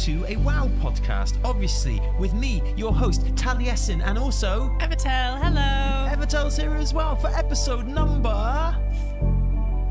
to a WoW podcast, obviously, with me, your host, Taliesin, and also... Evitel, hello! Evitel's here as well for episode number...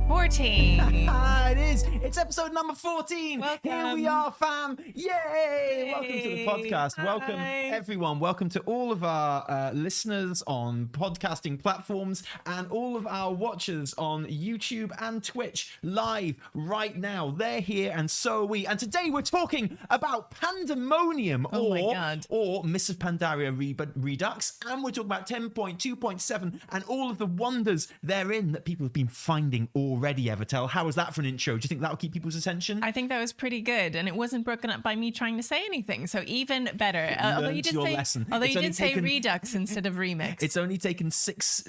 14. It is. It's episode number 14. Welcome. Here we are, fam. Yay! Welcome to the podcast. Hi. Welcome, everyone. Welcome to all of our listeners on podcasting platforms and all of our watchers on YouTube and Twitch live right now. They're here and so are we. And today we're talking about Pandemonium or Mists of Pandaria Redux. And we're talking about 10.2.7 and all of the wonders therein that people have been finding already. Evitel, how was that for an intro? Do you think that'll keep people's attention? I think that was pretty good, and it wasn't broken up by me trying to say anything, so even better. Although you did say Redux instead of Remix. It's only taken 6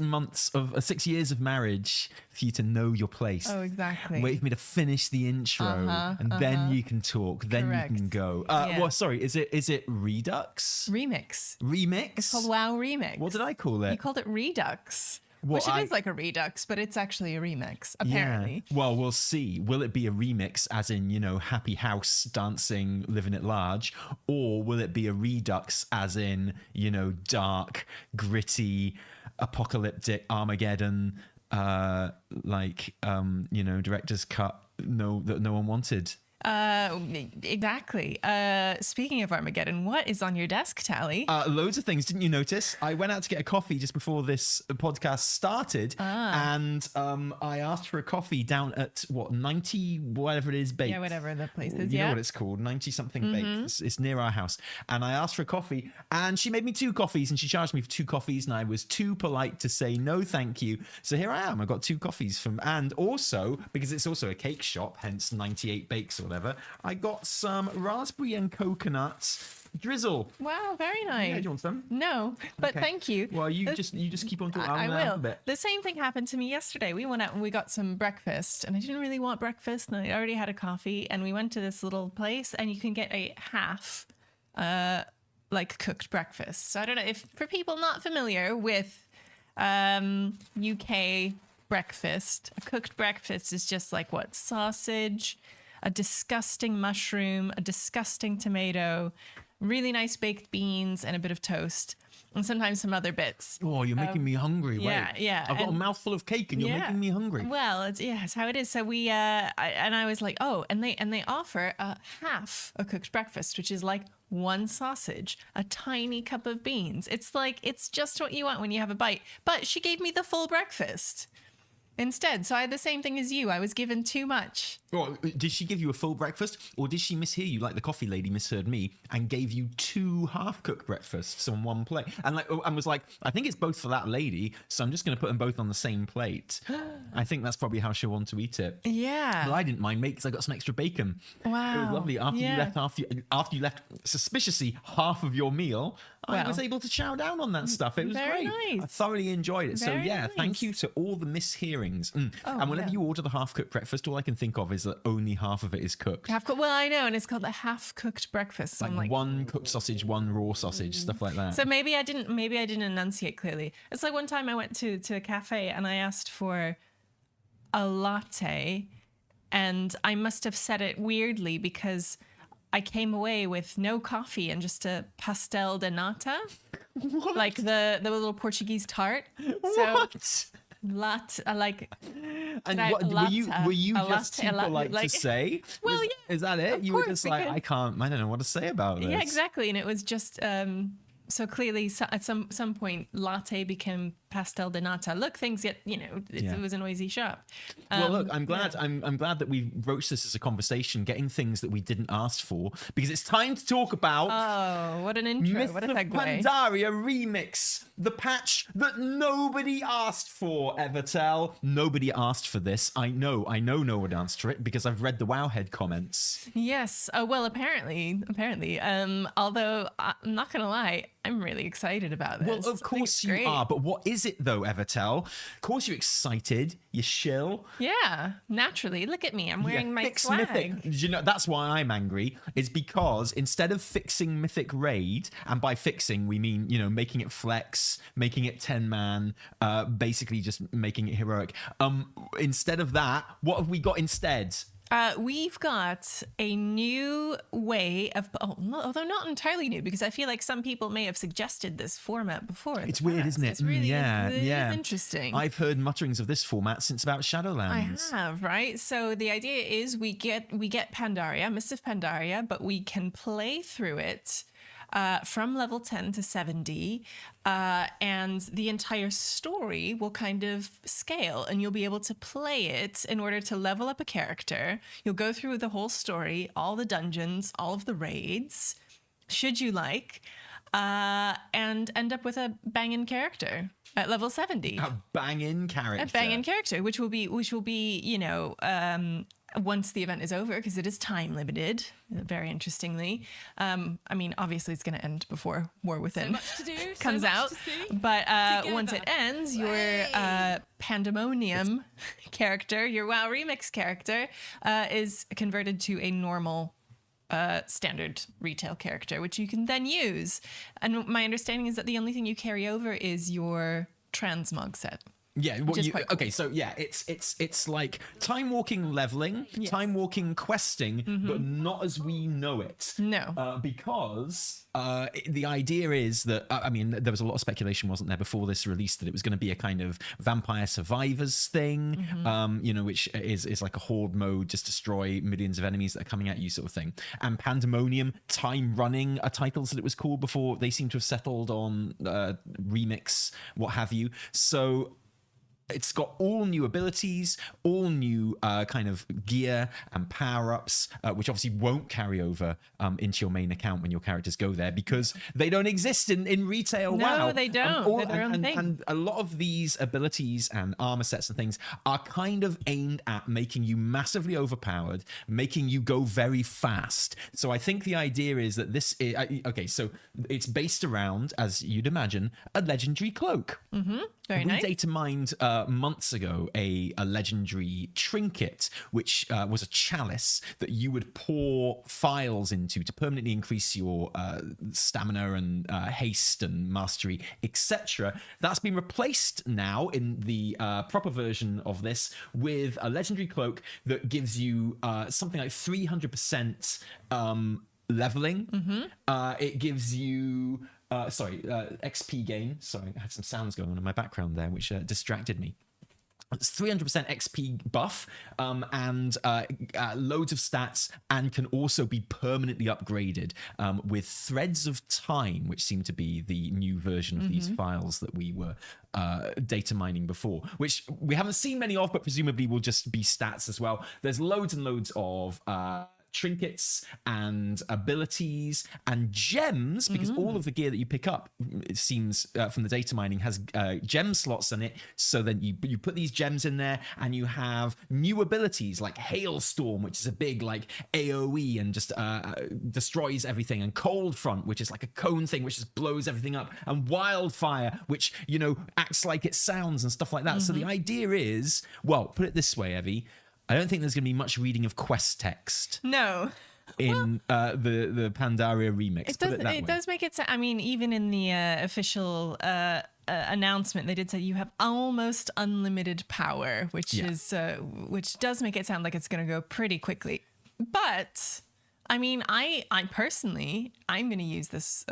years of marriage for you to know your place. Oh, exactly. Wait for me to finish the intro, then you can talk. Then Correct. you can go. Well, sorry, is it Redux? Remix. Remix? It's called WoW Remix. What did I call it? You called it Redux. Well, Which is like a redux, but it's actually a remix, apparently. Yeah. Well, we'll see. Will it be a remix, as in, happy house, dancing, living at large? Or will it be a redux, as in, dark, gritty, apocalyptic, Armageddon, director's cut, that no one wanted? Exactly. Speaking of Armageddon, what is on your desk, Tally? Loads of things. Didn't you notice? I went out to get a coffee just before this podcast started, and I asked for a coffee down at 90 whatever it is baked. Yeah, whatever the place is. You know what it's called? 90 something baked. It's near our house, and I asked for a coffee, and she made me 2 coffees, and she charged me for 2 coffees, and I was too polite to say no, thank you. So here I am. I got 2 coffees and also because it's also a cake shop, hence 98 bakes or whatever. I got some raspberry and coconut drizzle. Wow, very nice. Yeah, do you want some? No, but Okay. Thank you. Well, you just keep on talking. I will. A bit. The same thing happened to me yesterday. We went out and we got some breakfast, and I didn't really want breakfast, and I already had a coffee, and we went to this little place, and you can get a half, cooked breakfast. So I don't know if for people not familiar with UK breakfast, a cooked breakfast is just like sausage, a disgusting mushroom, a disgusting tomato, really nice baked beans, and a bit of toast, and sometimes some other bits. Oh, you're making me hungry. Yeah, Wait. yeah. I've got a mouthful of cake, and you're making me hungry. Well, it's how it is. So we, I was like, oh, and they offer half a cooked breakfast, which is like 1 sausage, a tiny cup of beans. It's just what you want when you have a bite. But she gave me the full breakfast instead. So I had the same thing as you. I was given too much. Well, did she give you a full breakfast, or did she mishear you like the coffee lady misheard me and gave you 2 half-cooked breakfasts on 1 plate? And was like, I think it's both for that lady, so I'm just going to put them both on the same plate. I think that's probably how she'll want to eat it. Yeah. Well, I didn't mind, mate, because I got some extra bacon. Wow. It was lovely. After you left suspiciously half of your meal, I was able to chow down on that stuff. It was very great. nice. I thoroughly enjoyed it. Very nice. Thank you to all the mishearings. And whenever you order the half-cooked breakfast, all I can think of is that only half of it is cooked. Well, I know, and it's called the half-cooked breakfast. So Like 1 cooked sausage, 1 raw sausage, stuff like that. So maybe I didn't enunciate clearly. It's like one time I went to a cafe and I asked for a latte, and I must have said it weirdly because I came away with no coffee and just a pastel de nata. What? Like the little Portuguese tart. What? Latte, And were you just too polite to say? Well, yeah. Is that it? You were just like, I don't know what to say about this. Yeah, exactly. And it was just so clearly at some point latte became pastel de nata. Look, things get, it was a noisy shop. Well, look, I'm glad that we broached this as a conversation, getting things that we didn't ask for, because it's time to talk about. Oh, what an intro! Mists What a of segue! Pandaria Remix, the patch that nobody asked for. Evitel, nobody asked for this. I know no one asked for it because I've read the Wowhead comments. Yes. Oh well, apparently. Although I'm not gonna lie, I'm really excited about this. Well, of course you are, but what is it though, Evitel? Of course you're excited. You shill. Yeah, naturally. Look at me. I'm wearing my swag. Mythic. That's why I'm angry. It's because instead of fixing Mythic Raid, and by fixing we mean, making it flex, making it 10-man, basically just making it heroic. Instead of that, what have we got instead? We've got a new way of, although not entirely new, because I feel like some people may have suggested this format before. It's weird, isn't it? It's really, yeah. it is interesting. I've heard mutterings of this format since about Shadowlands. I have, right? So the idea is we get Pandaria, Mists of Pandaria, but we can play through it from level 10 to 70, and the entire story will kind of scale, and you'll be able to play it in order to level up a character. You'll go through the whole story, all the dungeons, all of the raids, should you like, and end up with a banging character at level 70. A banging character. A banging character, which will be, you know, once the event is over, because it is time limited, very interestingly. I mean, obviously it's going to end before War Within much to do, comes so much out. to see. But once it ends, your Pandemonium character, your WoW Remix character, is converted to a normal standard retail character, which you can then use. And my understanding is that the only thing you carry over is your transmog set. Yeah, Cool. Okay, so yeah, it's like time walking leveling, Yes. time walking questing, but not as we know it. No. Because the idea is that I mean, there was a lot of speculation, wasn't there, before this release, that it was going to be a kind of Vampire Survivors thing, you know, which is like a horde mode, just destroy millions of enemies that are coming at you, sort of thing. And Pandemonium, time running are titles that it was called before. They seem to have settled on remix, what have you. So it's got all new abilities, all new kind of gear and power-ups, which obviously won't carry over into your main account when your characters go there, because they don't exist in retail. No, WoW. they don't. They're their own thing. And a lot of these abilities and armor sets and things are kind of aimed at making you massively overpowered, making you go very fast. So I think the idea is that this is... Okay, so it's based around, as you'd imagine, a legendary cloak. Very nice. We data mined months ago a legendary trinket, which was a chalice that you would pour files into to permanently increase your stamina and haste and mastery, etc. That's been replaced now in the proper version of this with a legendary cloak that gives you something like 300% leveling. It gives you... XP gain. Sorry, I had some sounds going on in my background there, which distracted me. It's 300% XP buff and loads of stats, and can also be permanently upgraded with threads of time, which seem to be the new version of these files that we were data mining before, which we haven't seen many of, but presumably will just be stats as well. There's loads and loads of trinkets and abilities and gems, because all of the gear that you pick up, it seems from the data mining, has gem slots in it. So then you put these gems in there, and you have new abilities like Hailstorm, which is a big like AoE and just destroys everything, and Cold Front, which is like a cone thing which just blows everything up, and Wildfire, which, you know, acts like it sounds and stuff like that. So the idea is, well, put it this way, Evie, I don't think there's going to be much reading of quest text. No. In the Pandaria remix. It does make it sound, I mean, even in the official announcement, they did say you have almost unlimited power, which does make it sound like it's going to go pretty quickly. But I mean, I personally, I'm going to use this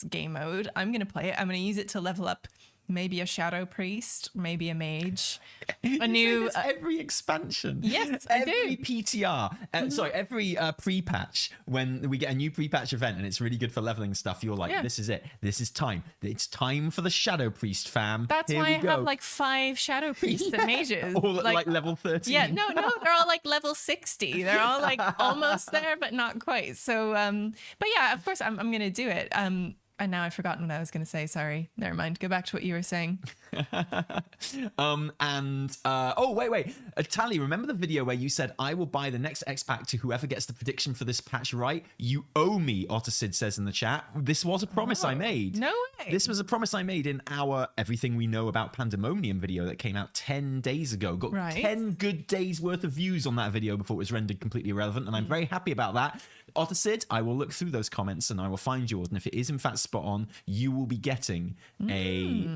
game mode. I'm going to play it. I'm going to use it to level up maybe a shadow priest, maybe a mage, a new every expansion. Yes, I every do. PTR. Sorry, every pre-patch, when we get a new pre-patch event and it's really good for leveling stuff, you're like, this is it. This is time. It's time for the shadow priest, fam. That's Here why we I go. have like 5 shadow priests and mages. All at like level 13. Yeah, no, they're all like level 60. They're all like almost there, but not quite. So, but yeah, of course, I'm gonna do it. And now I've forgotten what I was going to say. Sorry. Never mind. Go back to what you were saying. Wait. Tally, remember the video where you said, I will buy the next X pack to whoever gets the prediction for this patch right? You owe me, Ottersid says in the chat. This was a promise I made. No way. This was a promise I made in our Everything We Know About Pandemonium video that came out 10 days ago. Got 10 good days worth of views on that video before it was rendered completely irrelevant, and I'm very happy about that. Ottersid, I will look through those comments and I will find yours. And if it is in fact spot on, you will be getting a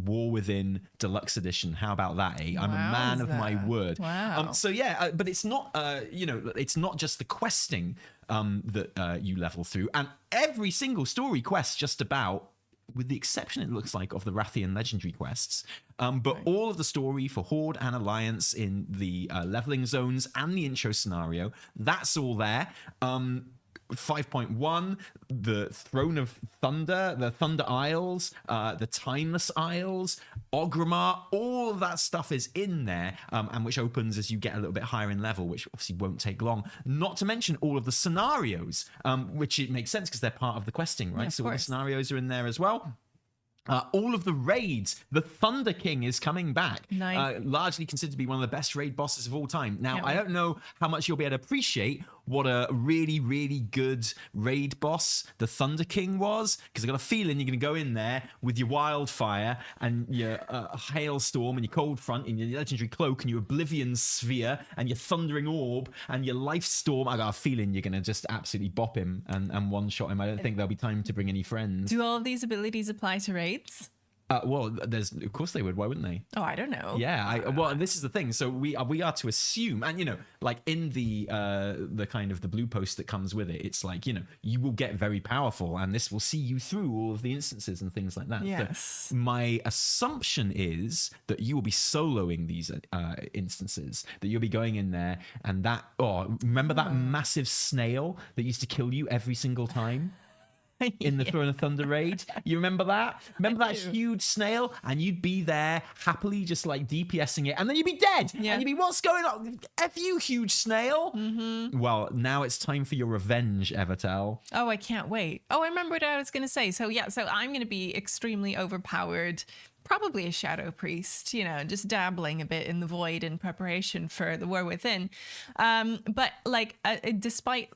War Within Deluxe Edition. How about that, eh? I'm a man of my word. Wow. So yeah, but it's not, it's not just the questing that you level through. And every single story quest just about, with the exception, it looks like, of the Rathian legendary quests. But all of the story for Horde and Alliance in the leveling zones and the intro scenario, that's all there. 5.1, the Throne of Thunder, the Thunder Isles, the Timeless Isles, Orgrimmar, all of that stuff is in there, and which opens as you get a little bit higher in level, which obviously won't take long. Not to mention all of the scenarios, which it makes sense because they're part of the questing, right? Yeah, so all the scenarios are in there as well. All of the raids, the Thunder King is coming back. Nice. Largely considered to be one of the best raid bosses of all time. Now, I don't know how much you'll be able to appreciate what a really, really good raid boss the Thunder King was, because I got a feeling you're going to go in there with your Wildfire and your Hailstorm and your Cold Front and your Legendary Cloak and your Oblivion Sphere and your Thundering Orb and your Life Storm. I got a feeling you're going to just absolutely bop him and one-shot him. I don't think there'll be time to bring any friends. Do all of these abilities apply to raids? Well, of course they would. Why wouldn't they? Oh, I don't know. Yeah. Well, this is the thing. So we are to assume, and like in the kind of the blue post that comes with it, it's like you will get very powerful, and this will see you through all of the instances and things like that. Yes. So my assumption is that you will be soloing these instances. That you'll be going in there, and remember that massive snail that used to kill you every single time? In the Throne of Thunder raid, you remember that? Remember that huge snail? And you'd be there happily, just like DPSing it, and then you'd be dead. Yeah. And you'd be, what's going on? F you, huge snail. Mm-hmm. Well, now it's time for your revenge, Evitel. Oh, I can't wait. Oh, I remember what I was going to say. So I'm going to be extremely overpowered. Probably a Shadow Priest, just dabbling a bit in the void in preparation for the War Within. But despite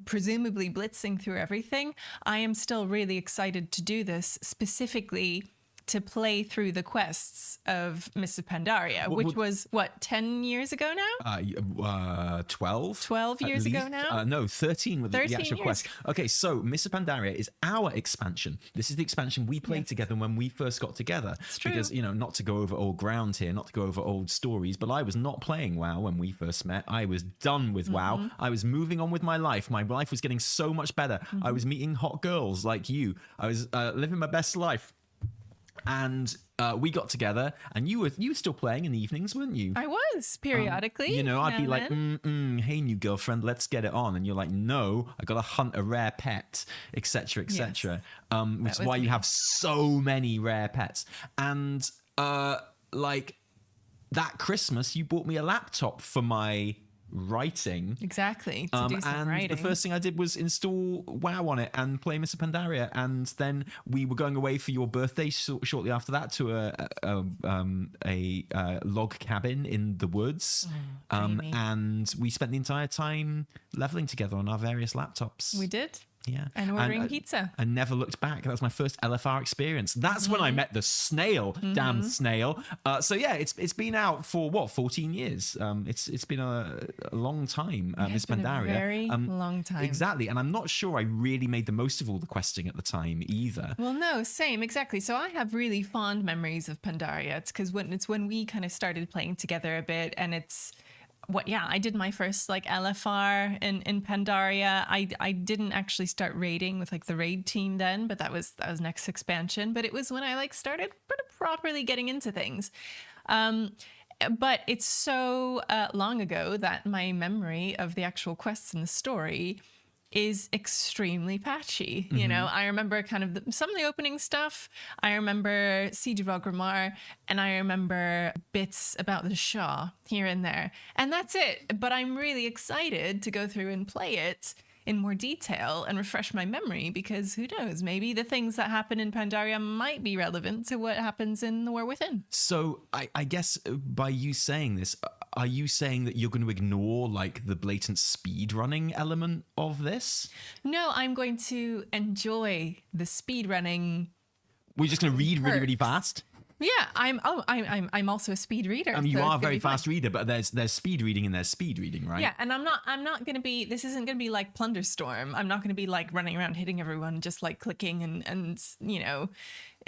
presumably blitzing through everything, I am still really excited to do this, specifically to play through the quests of Mists of Pandaria, which was, 10 years ago now? 12? 12 years ago now? No, 13 with 13 the actual years. quest. Okay, so Mists of Pandaria is our expansion. This is the expansion we played together when we first got together. It's true. Because, not to go over old ground here, not to go over old stories, but I was not playing WoW when we first met. I was done with WoW. I was moving on with my life. My life was getting so much better. I was meeting hot girls like you. I was living my best life. And we got together, and you were still playing in the evenings, weren't you? I was, periodically. I'd be like, hey, new girlfriend, let's get it on. And you're like, no, I got to hunt a rare pet, etc., etc. Which is why you have so many rare pets. And that Christmas, you bought me a laptop for my writing. Exactly. To do some and writing. the first thing I did was install WoW on it and play Mists of Pandaria, and then we were going away for your birthday shortly after that to a log cabin in the woods, and we spent the entire time leveling together on our various laptops. We did. Yeah. And ordering pizza. I never looked back. That was my first LFR experience. That's when I met the snail, damn snail. So yeah, it's been out for 14 years. It's been a long time. Miss Pandaria. A very long time. Exactly. And I'm not sure I really made the most of all the questing at the time either. Well, no, same, exactly. So I have really fond memories of Pandaria. It's because when we kind of started playing together a bit, and it's I did my first LFR in Pandaria. I didn't actually start raiding with the raid team then, but that was next expansion. But it was when I started properly getting into things. But it's so long ago that my memory of the actual quests in the story is extremely patchy. I remember kind of some of the opening stuff. I remember Siege of Orgrimmar, and I remember bits about the Shah here and there. And that's it. But I'm really excited to go through and play it in more detail and refresh my memory, because who knows, maybe the things that happen in Pandaria might be relevant to what happens in the War Within. So I guess by you saying this, are you saying that you're going to ignore the blatant speed running element of this? No, I'm going to enjoy the speed running. We're just going to read really, really fast? Yeah, I'm also a speed reader. I mean, you so are a it's gonna very be fun. fast reader, but there's speed reading and there's speed reading, right? Yeah, and I'm not gonna be. This isn't gonna be like Plunderstorm. I'm not gonna be like running around hitting everyone, just like clicking and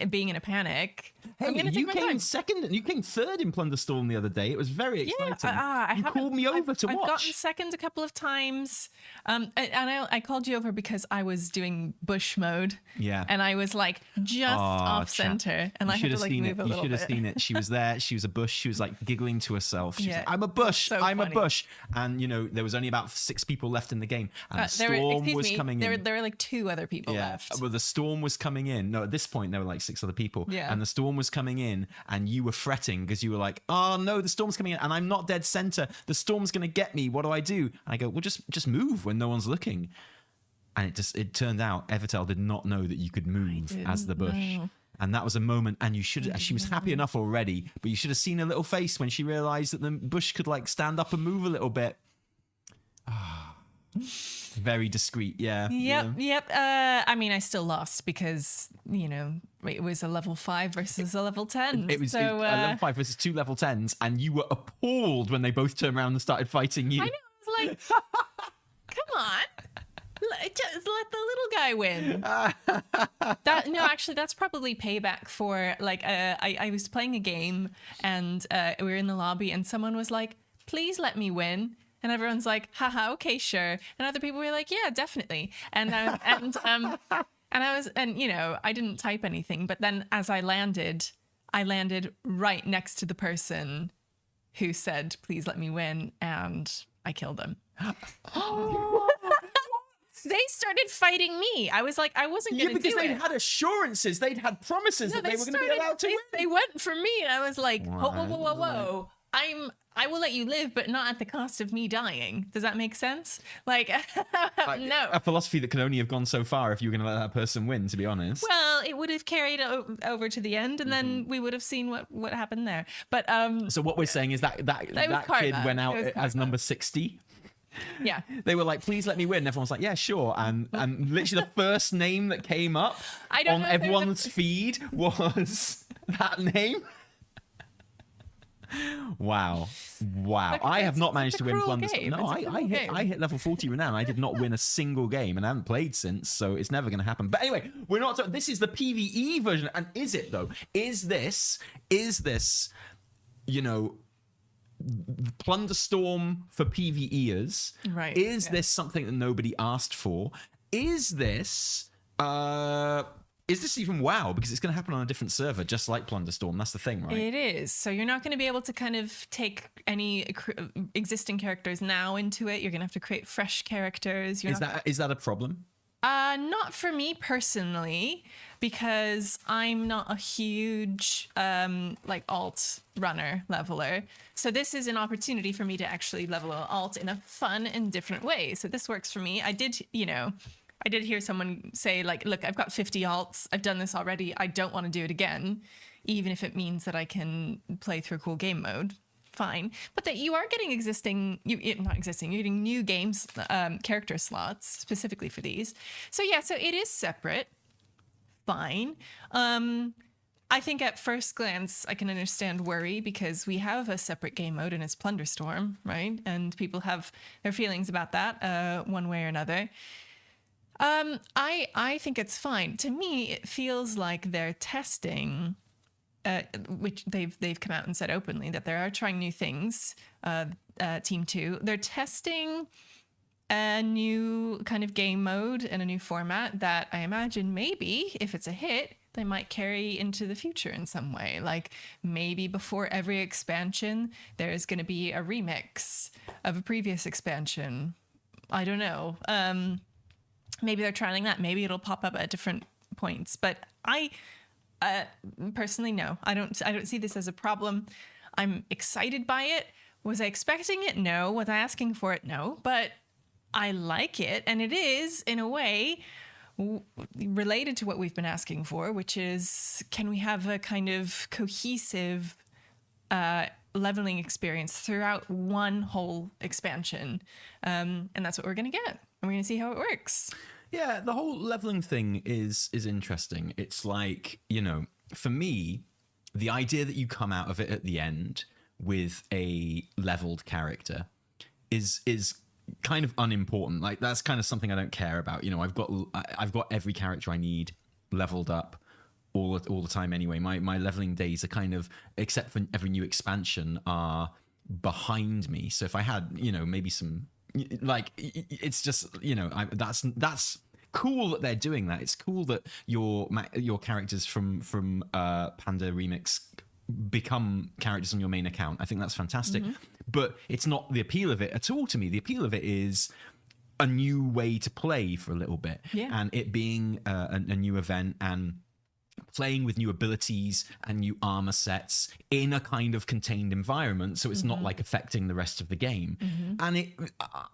being in a panic. I'm Hey, gonna you take my came time. second. You came third in Plunderstorm the other day. It was very exciting. I You haven't- called me over to I've watch. gotten second a couple of times, and I called you over because I was doing bush mode. Yeah. and I was like just off Chat. center, and You I should had to have like seen move it. a You little should bit. have seen it. She was there. She was a bush. She was like giggling to herself. She was Yeah, like, "I'm a bush. so I'm funny. a bush." And there was only about 6 people left in the game, and the storm was coming in. There were like 2 other people left. Well, the storm was coming in. No, at this point there were like 6 other people. Yeah. And the storm was coming in, and you were fretting because you were like, "Oh no, the storm's coming in, and I'm not dead center. The storm's gonna get me. What do I do?" And I go, "Well, just move when no one's looking." And it turned out Evitel did not know that you could move as the bush. know. And that was a moment, and she was happy enough already, but you should have seen her little face when she realized that the bush could like stand up and move a little bit. Very discreet, yeah. Yep. I mean, I still lost because it was a level 5 versus a level 10. It was so, a level 5 versus 2 level 10s, and you were appalled when they both turned around and started fighting you. I know. I was like, come on. Just let the little guy win. Actually, that's probably payback for like I was playing a game and we were in the lobby and someone was like, "Please let me win," and everyone's like, "Haha, okay, sure," and other people were like, "Yeah, definitely," and I didn't type anything, but then as I landed right next to the person who said, "Please let me win," and I killed them. They started fighting me. I was like, I wasn't going to do it. Because they'd had assurances, they'd had promises that they were going to be allowed to win. They went for me, and I was like, whoa. I will let you live, but not at the cost of me dying. Does that make sense? Like, no. A philosophy that could only have gone so far if you were going to let that person win, to be honest. Well, it would have carried over to the end, and then we would have seen what happened there. But So what we're saying is that kid karma. went out It was as number 60. Yeah. They were like, "Please let me win." And everyone's like, "Yeah, sure." And literally the first name that came up I don't on know if everyone's feed was that name. Wow. I have not managed to win Plunderstorm. No, I hit level 40 renown. I did not win a single game, and I haven't played since, so it's never going to happen. But anyway, we're not. This is the PvE version, and is it though? Is this? Plunderstorm for PvEers. Right, Is this something that nobody asked for? Is this even WoW? Because it's going to happen on a different server, just like Plunderstorm. That's the thing, right? It is. So you're not going to be able to kind of take any existing characters now into it. You're going to have to create fresh characters. Is that a problem? Not for me personally, because I'm not a huge alt runner leveler. So this is an opportunity for me to actually level alt in a fun and different way. So this works for me. I did hear someone say like, "Look, I've got 50 alts. I've done this already. I don't want to do it again, even if it means that I can play through cool game mode." Fine, but that you are getting you're getting new games, character slots specifically for these. So yeah, so it is separate. Fine. I think at first glance I can understand worry because we have a separate game mode and it's Plunderstorm, right? And people have their feelings about that one way or another. I think it's fine. To me, it feels like they're testing. Which they've come out and said openly that they are trying new things. Team 2, they're testing a new kind of game mode and a new format that I imagine maybe if it's a hit, they might carry into the future in some way. Like maybe before every expansion, there's going to be a remix of a previous expansion. I don't know. Maybe they're trying that. Maybe it'll pop up at different points. But personally, no, I don't see this as a problem. I'm excited by it. Was I expecting it? No. Was I asking for it? No. But I like it. And it is, in a way, related to what we've been asking for, which is, can we have a kind of cohesive leveling experience throughout one whole expansion? And that's what we're going to get. And we're going to see how it works. Yeah, the whole leveling thing is interesting. It's like, for me, the idea that you come out of it at the end with a leveled character is kind of unimportant. Like, that's kind of something I don't care about. You know, I've got every character I need leveled up all the time anyway. My leveling days are kind of, except for every new expansion, are behind me. So if I had, you know, maybe some, like, it's just, you know, that's cool that they're doing that. It's cool that your characters from Panda Remix become characters on your main account. I think that's fantastic. But it's not the appeal of it at all to me. The appeal of it is a new way to play for a little bit, and it being a new event, and playing with new abilities and new armor sets in a kind of contained environment, so it's not like affecting the rest of the game. And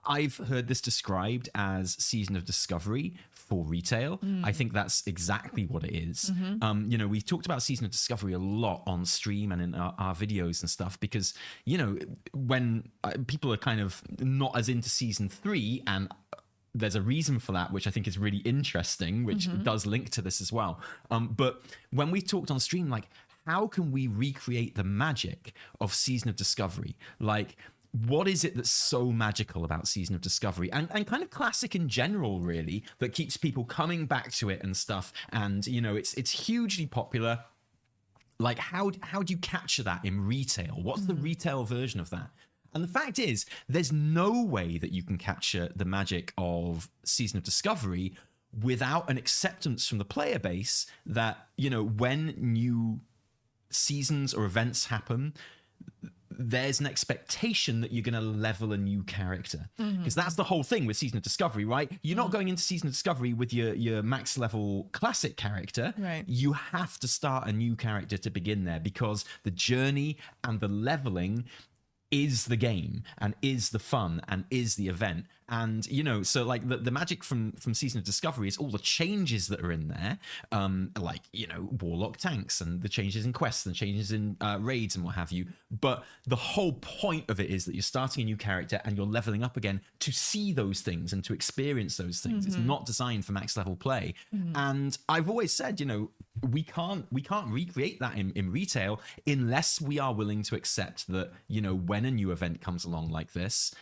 I've heard this described as Season of Discovery for retail. I think that's exactly what it is. You know, we've talked about Season of Discovery a lot on stream and in our videos and stuff, because, you know, when people are kind of not as into Season 3, and there's a reason for that, which I think is really interesting, which does link to this as well. But when we talked on stream, like, how can we recreate the magic of Season of Discovery? Like, what is it that's so magical about Season of Discovery, and kind of classic in general, really, that keeps people coming back to it and stuff? And, you know, it's hugely popular. Like, how do you capture that in retail? What's the retail version of that? And the fact is, there's no way that you can capture the magic of Season of Discovery without an acceptance from the player base that, you know, when new seasons or events happen, there's an expectation that you're going to level a new character. Because that's the whole thing with Season of Discovery, right? You're not going into Season of Discovery with your max level classic character. Right. You have to start a new character to begin there, because the journey and the leveling is the game, and is the fun, and is the event. And, you know, so like the magic from Season of Discovery is all the changes that are in there, like, you know, Warlock tanks, and the changes in quests, and changes in raids and what have you. But the whole point of it is that you're starting a new character and you're leveling up again to see those things and to experience those things. It's not designed for max level play. And I've always said, you know, we can't recreate that in retail unless we are willing to accept that, you know, when a new event comes along like this,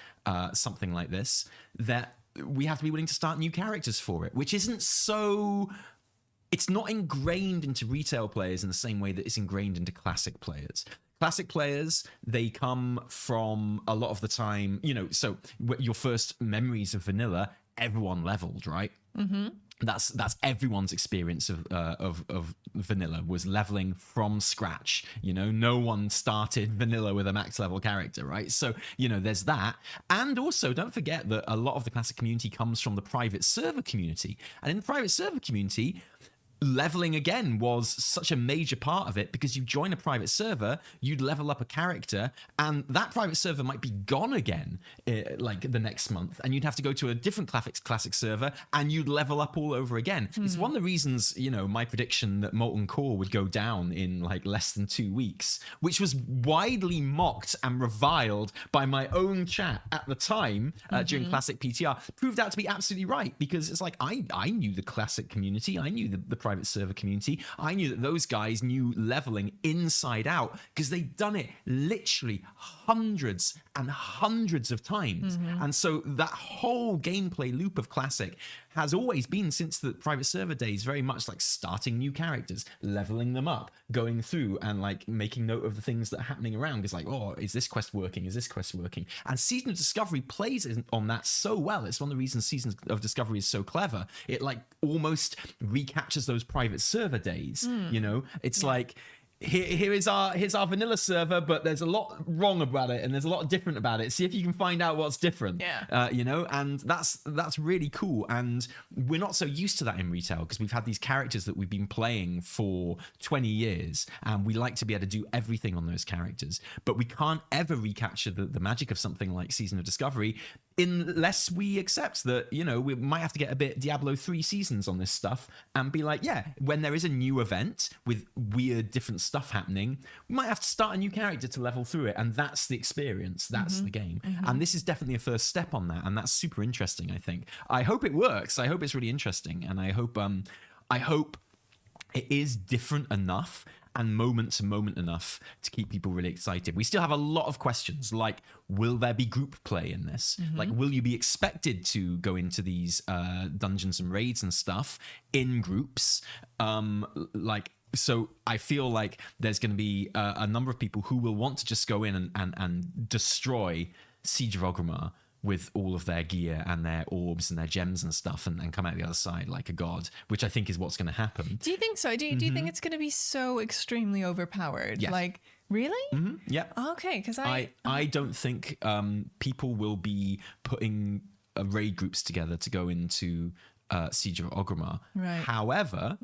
something like this, that we have to be willing to start new characters for it, which isn't so... It's not ingrained into retail players in the same way that it's ingrained into classic players. Classic players, they come from, a lot of the time, you know, so your first memories of vanilla, everyone leveled, right? That's everyone's experience of vanilla, was leveling from scratch. You know, no one started vanilla with a max level character, right? So, you know, there's that. And also, don't forget that a lot of the classic community comes from the private server community. And in the private server community, leveling again was such a major part of it, because you join a private server, you'd level up a character, and that private server might be gone again like the next month, and you'd have to go to a different classic server, and you'd level up all over again. It's one of the reasons, you know, my prediction that Molten Core would go down in like less than 2 weeks, which was widely mocked and reviled by my own chat at the time during classic PTR, proved out to be absolutely right, because it's like I knew the classic community, I knew the private server community, I knew that those guys knew leveling inside out, because they'd done it literally hundreds and hundreds of times. And so that whole gameplay loop of classic has always been, since the private server days, very much like starting new characters, leveling them up, going through and like making note of the things that are happening around. It's like, oh, is this quest working? Is this quest working? And Season of Discovery plays on that so well. It's one of the reasons Season of Discovery is so clever. It like almost recaptures those private server days. You know, it's like, here's our vanilla server, but there's a lot wrong about it, and there's a lot different about it. See if you can find out what's different. You know, and that's really cool. And we're not so used to that in retail, because we've had these characters that we've been playing for 20 years, and we like to be able to do everything on those characters. But we can't ever recapture the magic of something like Season of Discovery unless we accept that, you know, we might have to get a bit Diablo 3 seasons on this stuff, and be like, yeah, when there is a new event with weird different stuff happening, we might have to start a new character to level through it, and that's the experience, that's the game. And this is definitely a first step on that, and that's super interesting. I think, I hope it works, I hope it's really interesting, and I hope it is different enough and moment to moment enough to keep people really excited. We still have a lot of questions, like, will there be group play in this? Like, will you be expected to go into these dungeons and raids and stuff in groups? So I feel like there's going to be a number of people who will want to just go in and destroy Siege of Orgrimmar with all of their gear and their orbs and their gems and stuff, and come out the other side like a god, which I think is what's going to happen. Do you think so? Do you think it's going to be so extremely overpowered? Yes. Like, really? Yeah. Okay, because I don't think people will be putting raid groups together to go into Siege of Orgrimmar. Right. However,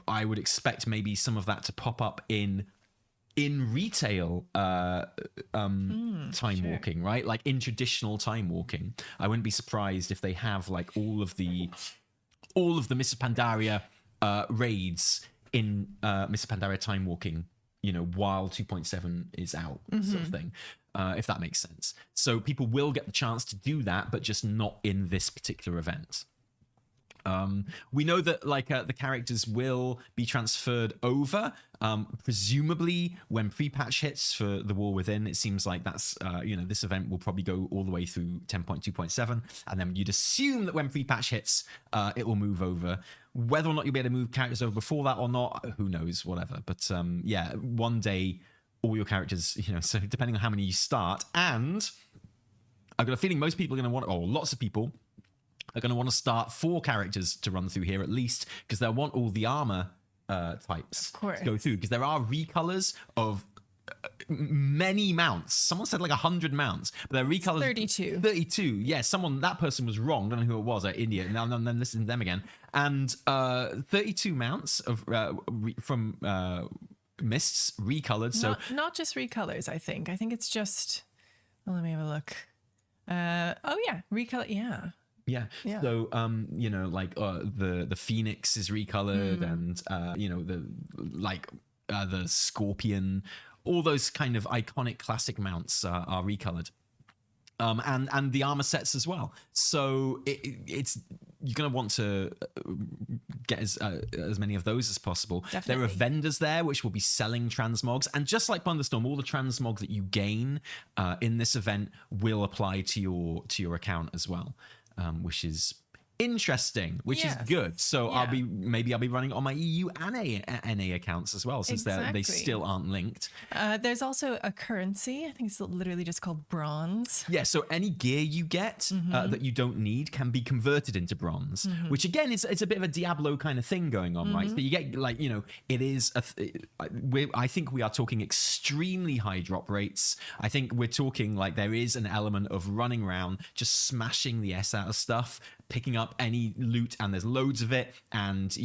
I would expect maybe some of that to pop up in retail time walking, right? Like in traditional time walking. I wouldn't be surprised if they have like all of the Mists of Pandaria raids in Mists of Pandaria time walking, while 2.7 is out, sort of thing. If that makes sense. So people will get the chance to do that, but just not in this particular event. We know that the characters will be transferred over, presumably when pre-patch hits for the War Within. It seems like that's this event will probably go all the way through 10.2.7, and then you'd assume that when pre-patch hits, it will move over. Whether or not you'll be able to move characters over before that or not, who knows? Whatever. But one day all your characters, so depending on how many you start, and I've got a feeling most people are going to want, or lots of people are going to want to start 4 characters to run through here at least, because they'll want all the armor types to go through, because there are recolors of many mounts. Someone said like 100 mounts, but they're recolors. 32. 32. Yeah, that person was wrong. Don't know who it was. India. Now I'm listening to them again. And 32 mounts of from Mists recolored. So not just recolors. I think it's just. Well, let me have a look. Recolor. Yeah. Yeah. So, the Phoenix is recolored, and the Scorpion, all those kind of iconic classic mounts are recolored, and the armor sets as well. So it's you're gonna want to get as many of those as possible. Definitely. There are vendors there which will be selling transmogs, and just like Plunderstorm, all the transmogs that you gain in this event will apply to your account as well. Which is interesting, which is good. So I'll be running on my EU and NA accounts as well, since they still aren't linked. There's also a currency. I think it's literally just called bronze. Yeah, so any gear you get that you don't need can be converted into bronze, which again it's a bit of a Diablo kind of thing going on, right? So you get it is I think we are talking extremely high drop rates. I think we're talking like there is an element of running around just smashing the S out of stuff, picking up any loot, and there's loads of it, and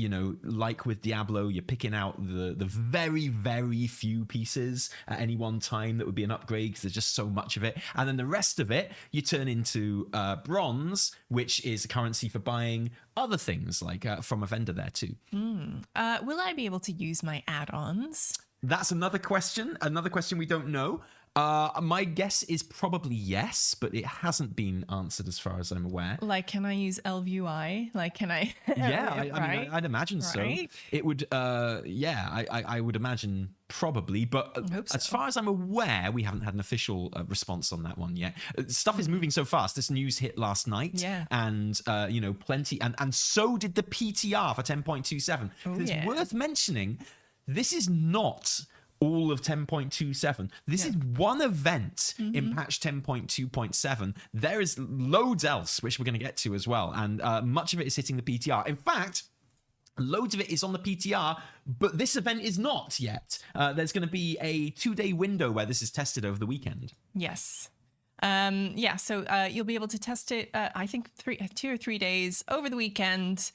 like with Diablo, you're picking out the very, very few pieces at any one time that would be an upgrade, because there's just so much of it, and then the rest of it you turn into bronze, which is a currency for buying other things, like from a vendor there too. Will I be able to use my add-ons? That's another question we don't know. My guess is probably yes, but it hasn't been answered as far as I'm aware. Like, can I use LVUI? Like, can I? Yeah, I mean, I'd imagine so. It would, I would imagine probably, but as far as I'm aware, we haven't had an official response on that one yet. Stuff is moving so fast. This news hit last night, and plenty, and so did the PTR for 10.27. It's worth mentioning, this is not all of 10.27. This is one event in patch 10.2.7. There is loads else, which we're going to get to as well. And much of it is hitting the PTR. In fact, loads of it is on the PTR, but this event is not yet. There's going to be a 2-day window where this is tested over the weekend. Yes. So you'll be able to test it, I think 2 or 3 days over the weekend.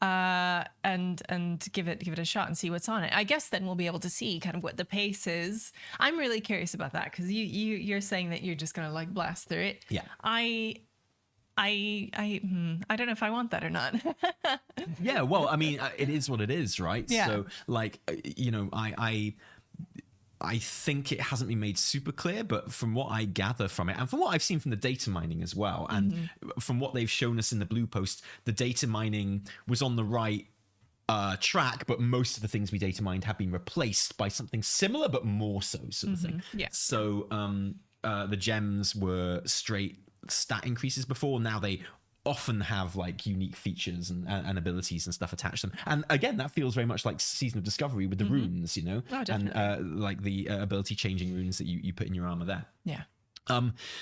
And give it a shot and see what's on it. I guess then we'll be able to see kind of what the pace is. I'm really curious about that, because you're saying that you're just gonna like blast through it. Yeah. I don't know if I want that or not. Yeah, well, I mean, it is what it is, right? Yeah. So, like, I think it hasn't been made super clear, but from what I gather from it, and from what I've seen from the data mining as well, and from what they've shown us in the blue post, the data mining was on the right track, but most of the things we data mined have been replaced by something similar, but more so, sort of thing. Yeah. So the gems were straight stat increases before. Now they often have like unique features and abilities and stuff attached to them. And again, that feels very much like Season of Discovery with the runes, you know, and like the ability changing runes that you put in your armor there. Yeah.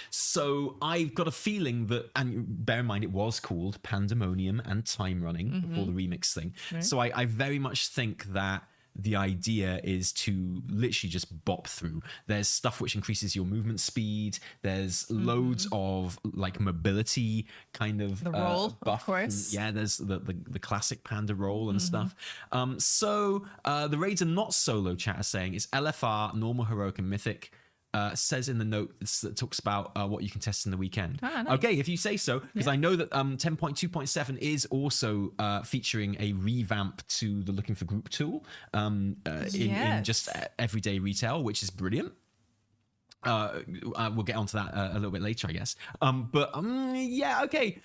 So I've got a feeling that, and bear in mind it was called Pandemonium and Time Running before the remix thing. Right. So I very much think that the idea is to literally just bop through. There's stuff which increases your movement speed. There's loads of like mobility kind of the roll, buff. Of course. Yeah, there's the classic Panda roll and stuff. So the raids are not solo, chat is saying. It's LFR, normal, heroic, and mythic. Says in the note that talks about what you can test in the weekend. Ah, nice. Okay, if you say so, because I know that 10.2.7 is also featuring a revamp to the looking for group tool in just everyday retail, which is brilliant. We'll get onto that a little bit later, I guess. Yeah, okay.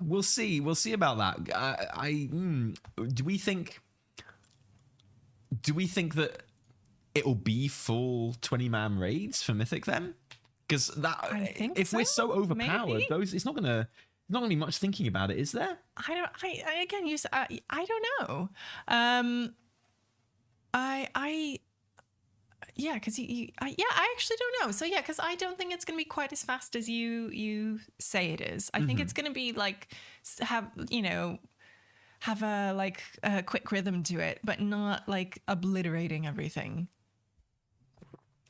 We'll see. We'll see about that. Do we think that it'll be full 20-man raids for Mythic then? Because that, if we're so overpowered, it's not gonna be much thinking about it, is there? I don't know. Because I actually don't know. So yeah, because I don't think it's gonna be quite as fast as you say it is. I think it's gonna be like have a quick rhythm to it, but not like obliterating everything.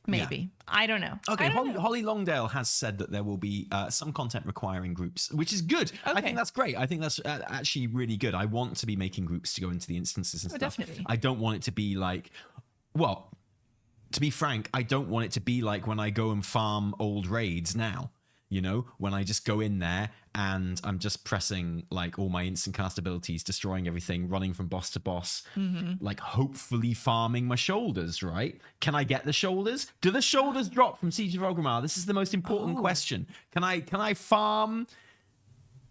Maybe. Yeah. I don't know. Okay, Holly Longdale has said that there will be some content requiring groups, which is good. Okay. I think that's great. I think that's actually really good. I want to be making groups to go into the instances and stuff. Definitely. I don't want it to be like, well, to be frank, I don't want it to be like when I go and farm old raids now. You know, when I just go in there and I'm just pressing like all my instant cast abilities, destroying everything, running from boss to boss, like hopefully farming my shoulders, right? Can I get the shoulders? Do the shoulders drop from Siege of Orgrimmar? This is the most important question. Can I farm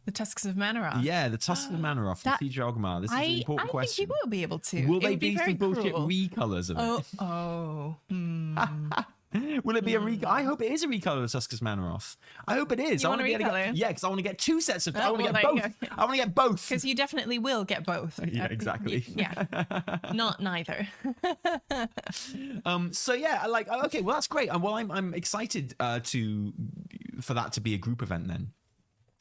the Tusks of Manaroth? Yeah, the Tusks of Manaroth from Siege of Orgrimmar. This is an important question. I think you will be able to. Will they be some bullshit recolors of it? Will it be a recolor? I hope it is a recolor of the Tuskus Manaroth. I hope it is. You want a recolor? Yeah, because I want to get two sets of. I want to get both. I want to get both. Because you definitely will get both. Yeah, exactly. Not neither. So yeah, like okay, well that's great. Well, I'm excited for that to be a group event then.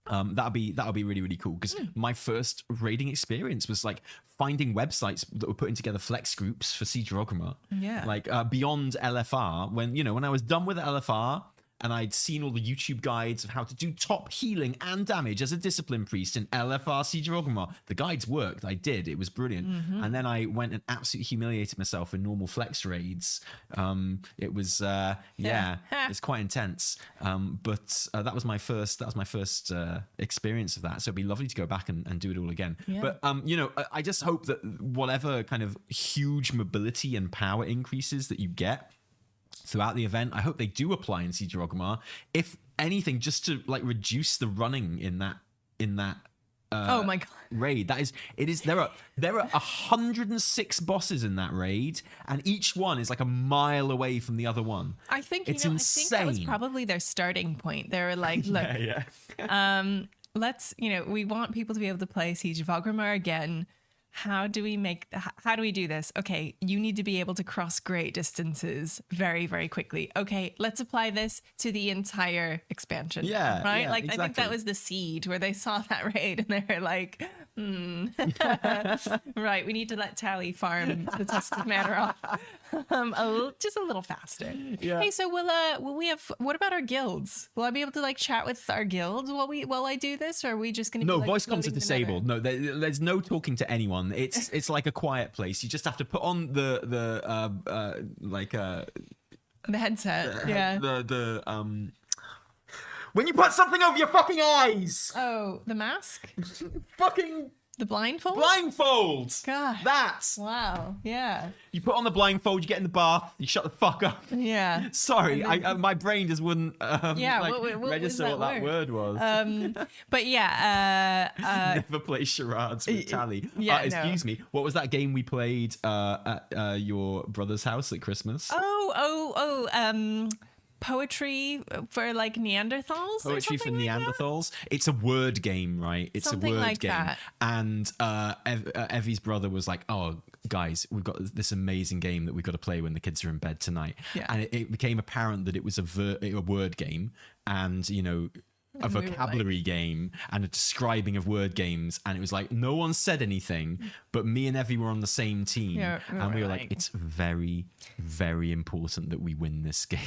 That'll be really, really cool, because my first raiding experience was like finding websites that were putting together flex groups for Siege of Orgrimmar. Yeah. Like beyond LFR, when I was done with LFR and I'd seen all the YouTube guides of how to do top healing and damage as a discipline priest in LFR Siege of Orgrimmar. The guides worked. I did. It was brilliant. And then I went and absolutely humiliated myself in normal flex raids. It was it's quite intense. But that was my first experience of that. So it'd be lovely to go back and do it all again. Yeah. But I just hope that whatever kind of huge mobility and power increases that you get throughout the event, I hope they do apply in Siege of Orgrimmar. If anything, just to like reduce the running in that oh my god raid. There are 106 bosses in that raid, and each one is like a mile away from the other one. I think it's insane. I think that was probably their starting point. They were like, look, let's we want people to be able to play Siege of Orgrimmar again. How do we do this? Okay, you need to be able to cross great distances very, very quickly. Okay, let's apply this to the entire expansion. Yeah. Right? Yeah, like, exactly. I think that was the seed where they saw that raid and they were like, right, we need to let Tally farm the Tusks of Manaroth just a little faster. Yeah. Hey, so will we have, what about our guilds? Will I be able to like chat with our guilds while I do this, or are we just going to No, be, like, voice comms are disabled. No, there's no talking to anyone. It's like a quiet place. You just have to put on the headset. When you put something over your fucking eyes. Oh, the mask? Fucking The blindfold? Blindfold! God. That's... Wow. Yeah. You put on the blindfold, you get in the bath, you shut the fuck up. Yeah. Sorry, my brain just wouldn't what register was what that word was. But yeah. Never play charades with Tally. Yeah, excuse me. What was that game we played at your brother's house at Christmas? Poetry for like Neanderthals. Poetry for like Neanderthals. It's a word game, right? It's Something a word like game. that. And Evie's brother was like, "Oh, guys, we've got this amazing game that we've got to play when the kids are in bed tonight." Yeah. And it became apparent that it was a word game, and a vocabulary game and a describing of word games, and it was like no one said anything, but me and Evie were on the same team, and we were like, it's very, very important that we win this game.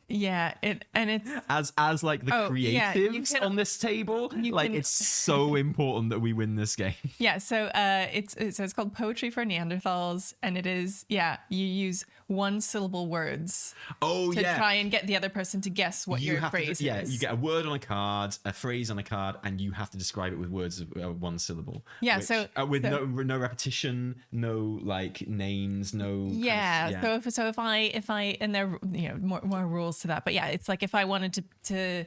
Yeah, it's as like the creatives on this table, like it's so important that we win this game. Yeah, so it's called Poetry for Neanderthals, and it is you use one syllable words to try and get the other person to guess what your phrase is. Yeah, you get a word on a card, a phrase on a card, and you have to describe it with words of one syllable. Yeah, with no repetition, no like names, no. Yeah, so if I and there more rules to that, but yeah, it's like if I wanted to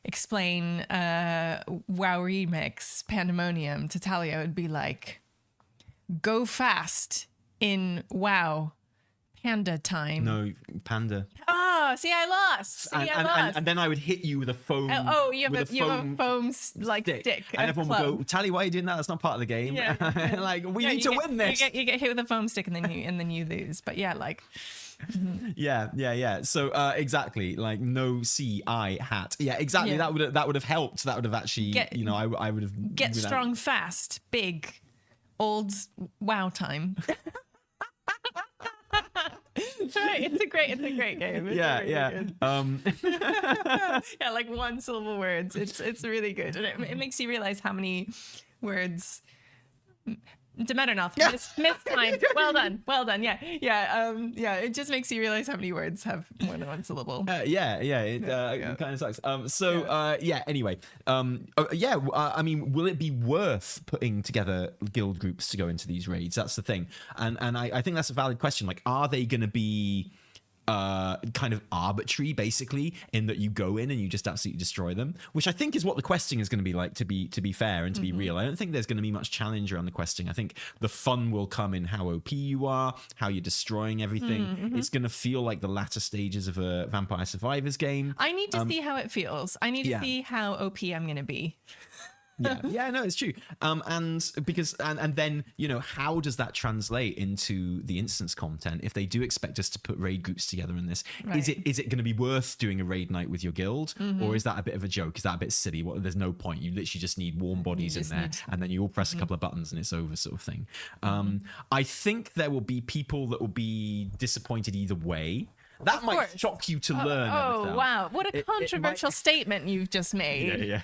explain WoW Remix Pandemonium to Talia, it would be like, go fast in WoW Panda time. No, Panda. Oh, see, I lost. And then I would hit you with a foam. You have a foam stick. And everyone would go, Tally, why are you doing that? That's not part of the game. Yeah. Like, we need to win this. You get hit with a foam stick and then you lose. But yeah, like. Yeah. So exactly, like no CI hat. Yeah, exactly. Yeah. That would have helped. That would have actually, I would have get strong, fast, big, old WoW time. Right, it's a great game. It's yeah, like one syllable words. It's really good, and it makes you realize how many words. Demeter miss time. Well done. Yeah. It just makes you realize how many words have more than one syllable. It kind of sucks. Anyway, I mean, will it be worth putting together guild groups to go into these raids? That's the thing, and I think that's a valid question. Like, are they going to be kind of arbitrary, basically, in that you go in and you just absolutely destroy them, which I think is what the questing is going to be like, to be fair and to be real. I don't think there's going to be much challenge around the questing. I think the fun will come in how OP you are, how you're destroying everything. It's going to feel like the latter stages of a Vampire Survivors game. I need to see how it feels. I need to see how OP I'm going to be. No, it's true. And because then how does that translate into the instance content if they do expect us to put raid groups together in this? Right. Is it going to be worth doing a raid night with your guild, or is that a bit of a joke? Is that a bit silly? There's no point. You literally just need warm bodies in there, and then you all press a couple of buttons and it's over, sort of thing. I think there will be people that will be disappointed either way. That might shock you to learn. Oh, wow. What a controversial statement you've just made. Yeah.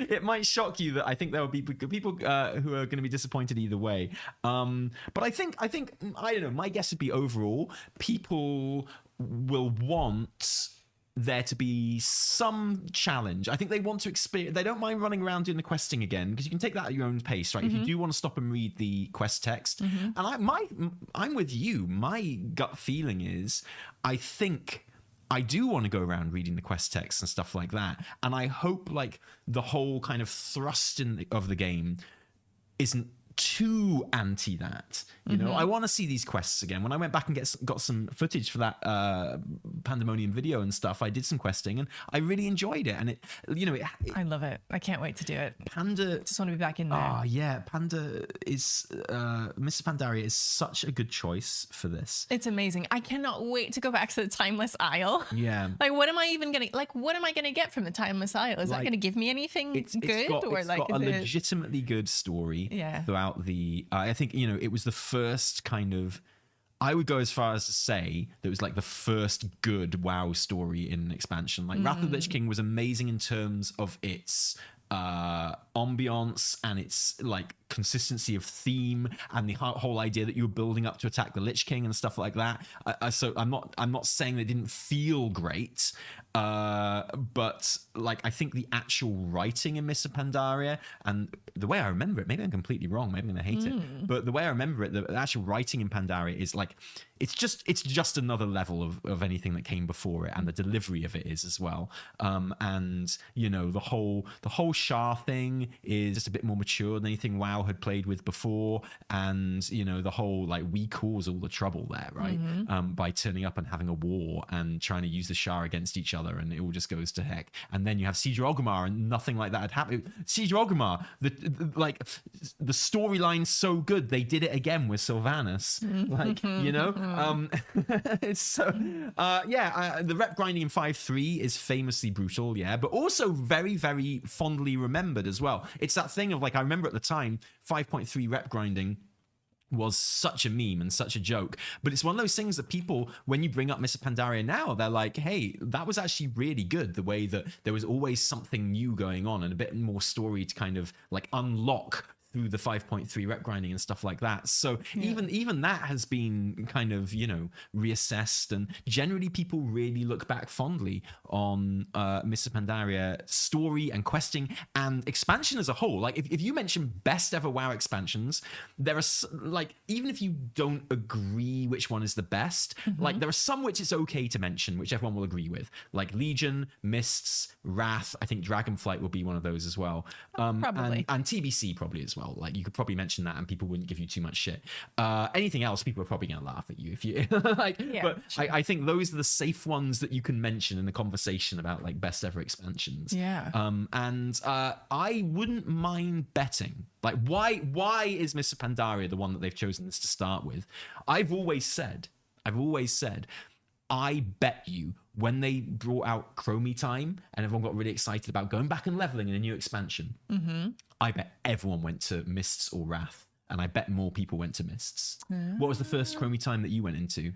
It might shock you that I think there will be people who are going to be disappointed either way. But I think, I don't know, my guess would be overall, people will want there to be some challenge. I think they want to experience. They don't mind running around doing the questing again, because you can take that at your own pace, right? If you do want to stop and read the quest text, and I'm with you. My gut feeling is, I think I do want to go around reading the quest text and stuff like that, and I hope like the whole kind of thrust of the game isn't too anti that, I want to see these quests again. When I went back and got some footage for that Pandemonium video and stuff, I did some questing and I really enjoyed it. And I love it. I can't wait to do it. Panda, just want to be back in there. Oh yeah, Panda is Mr. Pandaria is such a good choice for this. It's amazing. I cannot wait to go back to the Timeless Isle. Yeah. Like, what am I gonna get from the Timeless Isle? Is that gonna give me anything good? It's got a legitimately good story. Yeah. Throughout I think it was the first kind of, I would go as far as to say that it was like the first good WoW story in an expansion. Like Wrath of the Lich King was amazing in terms of its ambiance and its like consistency of theme and the whole idea that you were building up to attack the Lich King and stuff like that. So I'm not saying they didn't feel great, but like I think the actual writing in Mists of Pandaria, and the way I remember it, maybe I'm completely wrong, maybe I'm gonna hate it, but the way I remember it, the actual writing in Pandaria is like it's just another level of anything that came before it, and the delivery of it is as well. And you know, the whole Shah thing is just a bit more mature than anything WoW had played with before, and you know, the whole like we cause all the trouble there, right? By turning up and having a war and trying to use the Shah against each other, and it all just goes to heck. And then you have Siege of Orgrimmar, and nothing like that had happened. Siege of Orgrimmar, the storyline's so good, they did it again with Sylvanas, like you know. It's so the rep grinding in 5.3 is famously brutal, but also very, very fondly remembered as well. It's that thing of like, I remember at the time 5.3 rep grinding was such a meme and such a joke, but it's one of those things that people, when you bring up Mists of Pandaria now, they're like, hey, that was actually really good, the way that there was always something new going on and a bit more story to kind of like unlock through the 5.3 rep grinding and stuff like that. So even that has been kind of, you know, reassessed, and generally people really look back fondly on Mists of Pandaria story and questing and expansion as a whole. Like if you mention best ever WoW expansions, there are like, even if you don't agree which one is the best, like there are some which it's okay to mention, which everyone will agree with, like Legion, Mists, Wrath. I think Dragonflight will be one of those as well. Probably. And TBC probably as well. Like you could probably mention that and people wouldn't give you too much shit. Anything else, people are probably going to laugh at you if you like. But sure. I think those are the safe ones that you can mention in the conversation about like best ever expansions. And I wouldn't mind betting, like, why is Mists of Pandaria the one that they've chosen this to start with? I've always said I bet you when they brought out Chromie time and everyone got really excited about going back and leveling in a new expansion, I bet everyone went to Mists or Wrath, and I bet more people went to Mists. What was the first Chromie time that you went into?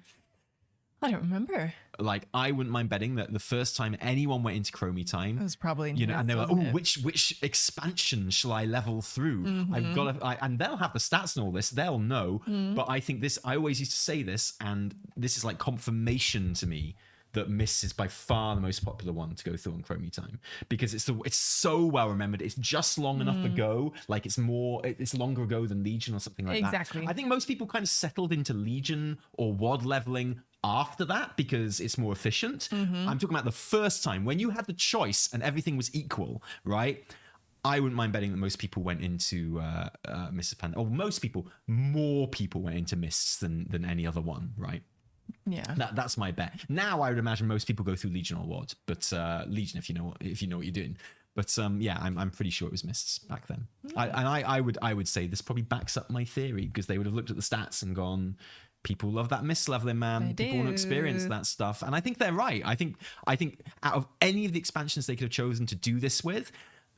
I don't remember. Like, I wouldn't mind betting that the first time anyone went into Chromie time, it was probably, you know, and they were like, oh, which expansion shall I level through? I've got to, and they'll have the stats and all this, they'll know. But I think this, I always used to say this, and this is like confirmation to me that Mists is by far the most popular one to go through on Chromie time, because it's so well remembered. It's just long enough ago, like it's longer ago than Legion or something like that. Exactly. I think most people kind of settled into Legion or WoD leveling after that because it's more efficient. I'm talking about the first time when you had the choice and everything was equal, right? I wouldn't mind betting that most people went into Mists of Pandaria, or more people went into Mists than any other one, right? Yeah, that's my bet. Now I would imagine most people go through Legion or WoD, but Legion if you know what you're doing. But I'm pretty sure it was Mists back then. I would say this probably backs up my theory, because they would have looked at the stats and gone, people love that Mist leveling, man. People want to experience that stuff, and I think they're right. I think out of any of the expansions they could have chosen to do this with,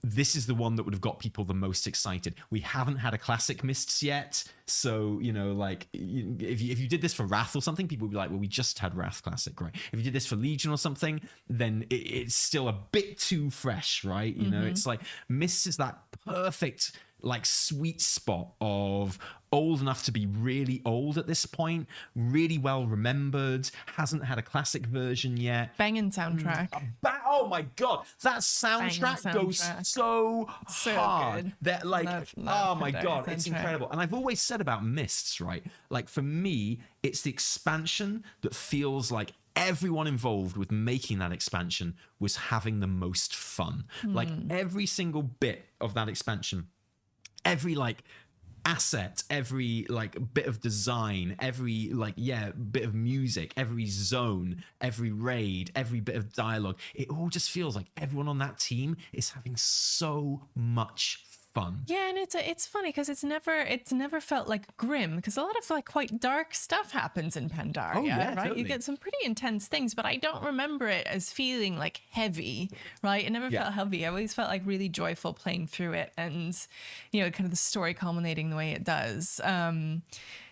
this is the one that would have got people the most excited. We haven't had a classic Mists yet, so you know, like if you did this for Wrath or something, people would be like, well, we just had Wrath Classic, right? If you did this for Legion or something, then it's still a bit too fresh, right? You know, it's like Mists is that perfect like sweet spot of old enough to be really old at this point, really well remembered, hasn't had a classic version yet. Banging soundtrack. Oh my god, that soundtrack goes so hard. Good. That like, love oh my god, soundtrack. it's incredible. And I've always said about Mists, right? Like for me, it's the expansion that feels like everyone involved with making that expansion was having the most fun. Like every single bit of that expansion, every like asset, every like bit of design, every like bit of music, every zone, every raid, every bit of dialogue, it all just feels like everyone on that team is having so much fun. Yeah, and it's funny because it's never felt like grim, because a lot of like quite dark stuff happens in Pandaria, right? Totally. You get some pretty intense things, but I don't remember it as feeling like heavy, right? It never felt heavy. I always felt like really joyful playing through it, and you know, kind of the story culminating the way it does.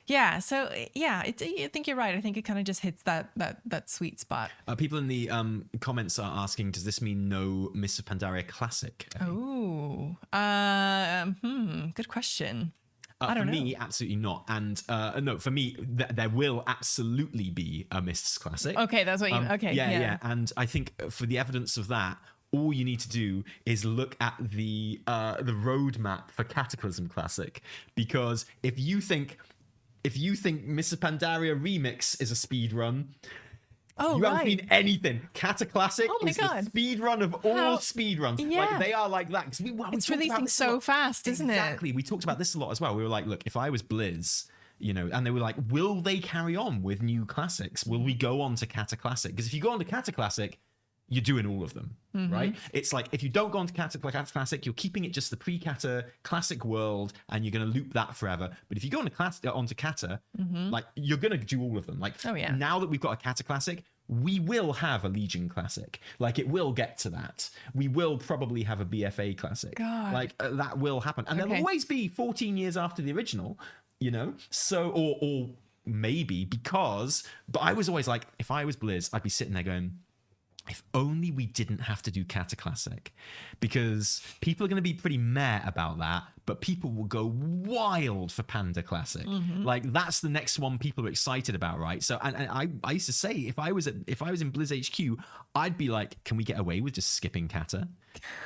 Yeah. So yeah, I think you're right. I think it kind of just hits that sweet spot. People in the comments are asking, does this mean no Mists of Pandaria Classic? Oh, good question. I don't for know. me, absolutely not. And no, for me, there will absolutely be a Mists Classic. Okay, that's what you. Okay, Yeah. And I think for the evidence of that, all you need to do is look at the roadmap for Cataclysm Classic, because if you think Mists of Pandaria Remix is a speed run, oh, you right. haven't seen anything. Cata Classic Oh my is God. the speed run of all speed runs. Yeah. Like, they are like that. 'Cause we It's talked about releasing this a so lot. fast, isn't it? Exactly. We talked about this a lot as well. We were like, look, if I was Blizz, and they were like, will they carry on with new classics? Will we go on to Cata Classic? Because if you go on to Cata Classic, you're doing all of them, right? It's like, if you don't go on to Cata Classic, you're keeping it just the pre-Cata Classic world, and you're going to loop that forever. But if you go onto Cata, like, you're going to do all of them. Like, Oh, yeah. now that we've got a Cata Classic, we will have a Legion Classic. Like, it will get to that. We will probably have a BFA Classic. God. Like, that will happen. And Okay. there'll always be 14 years after the original, So, or maybe but I was always like, if I was Blizz, I'd be sitting there going, if only we didn't have to do Cata Classic, because people are going to be pretty meh about that, but people will go wild for Panda Classic. Like, that's the next one people are excited about, right? So, and I used to say, if I was in Blizz HQ, I'd be like, can we get away with just skipping Cata?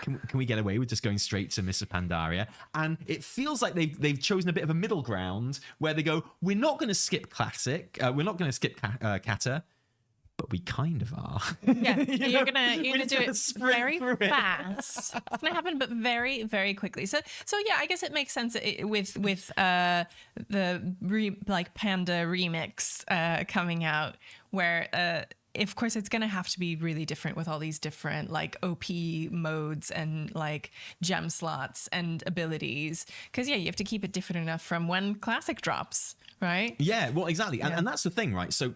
Can we get away with just going straight to Mists of Pandaria? And it feels like they've chosen a bit of a middle ground where they go, we're not going to skip Classic, we're not going to skip Cata, but we kind of are. Yeah, you're gonna do gonna it sprint very through it. fast. It's gonna happen, but very, very quickly. So yeah, I guess it makes sense with the Panda remix coming out, where of course it's gonna have to be really different with all these different like OP modes and like gem slots and abilities, because you have to keep it different enough from when Classic drops, right? Yeah, well, exactly. And that's the thing, right? So,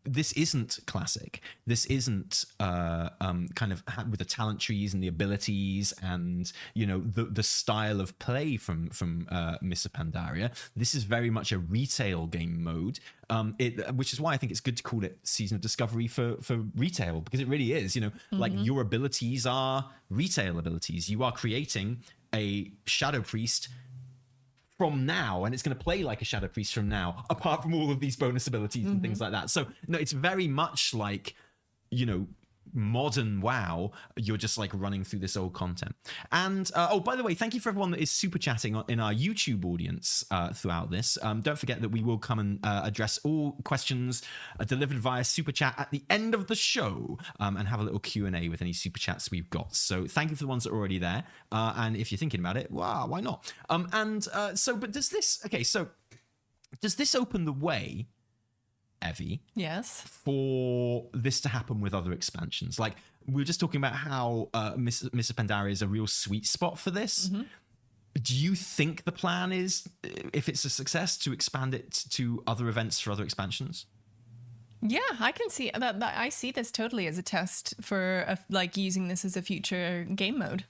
this isn't Classic. This isn't kind of with the talent trees and the abilities and the style of play from Mists of Pandaria. This is very much a retail game mode, which is why I think it's good to call it Season of Discovery for retail, because it really is. Like, your abilities are retail abilities. You are creating a Shadow Priest from now, and it's going to play like a Shadow Priest from now, apart from all of these bonus abilities and things like that. So no, it's very much like modern WoW. You're just like running through this old content. And by the way, thank you for everyone that is super chatting in our YouTube audience throughout this. Don't forget that we will come and address all questions delivered via super chat at the end of the show, and have a little Q&A with any super chats we've got. So thank you for the ones that are already there, and if you're thinking about it, wow, why not? But does this open the way, Evie, Yes. for this to happen with other expansions? Like, we were just talking about how Mists of Pandaria is a real sweet spot for this. Do you think the plan is, if it's a success, to expand it to other events for other expansions? Yeah, I can see that. I see this totally as a test for like using this as a future game mode.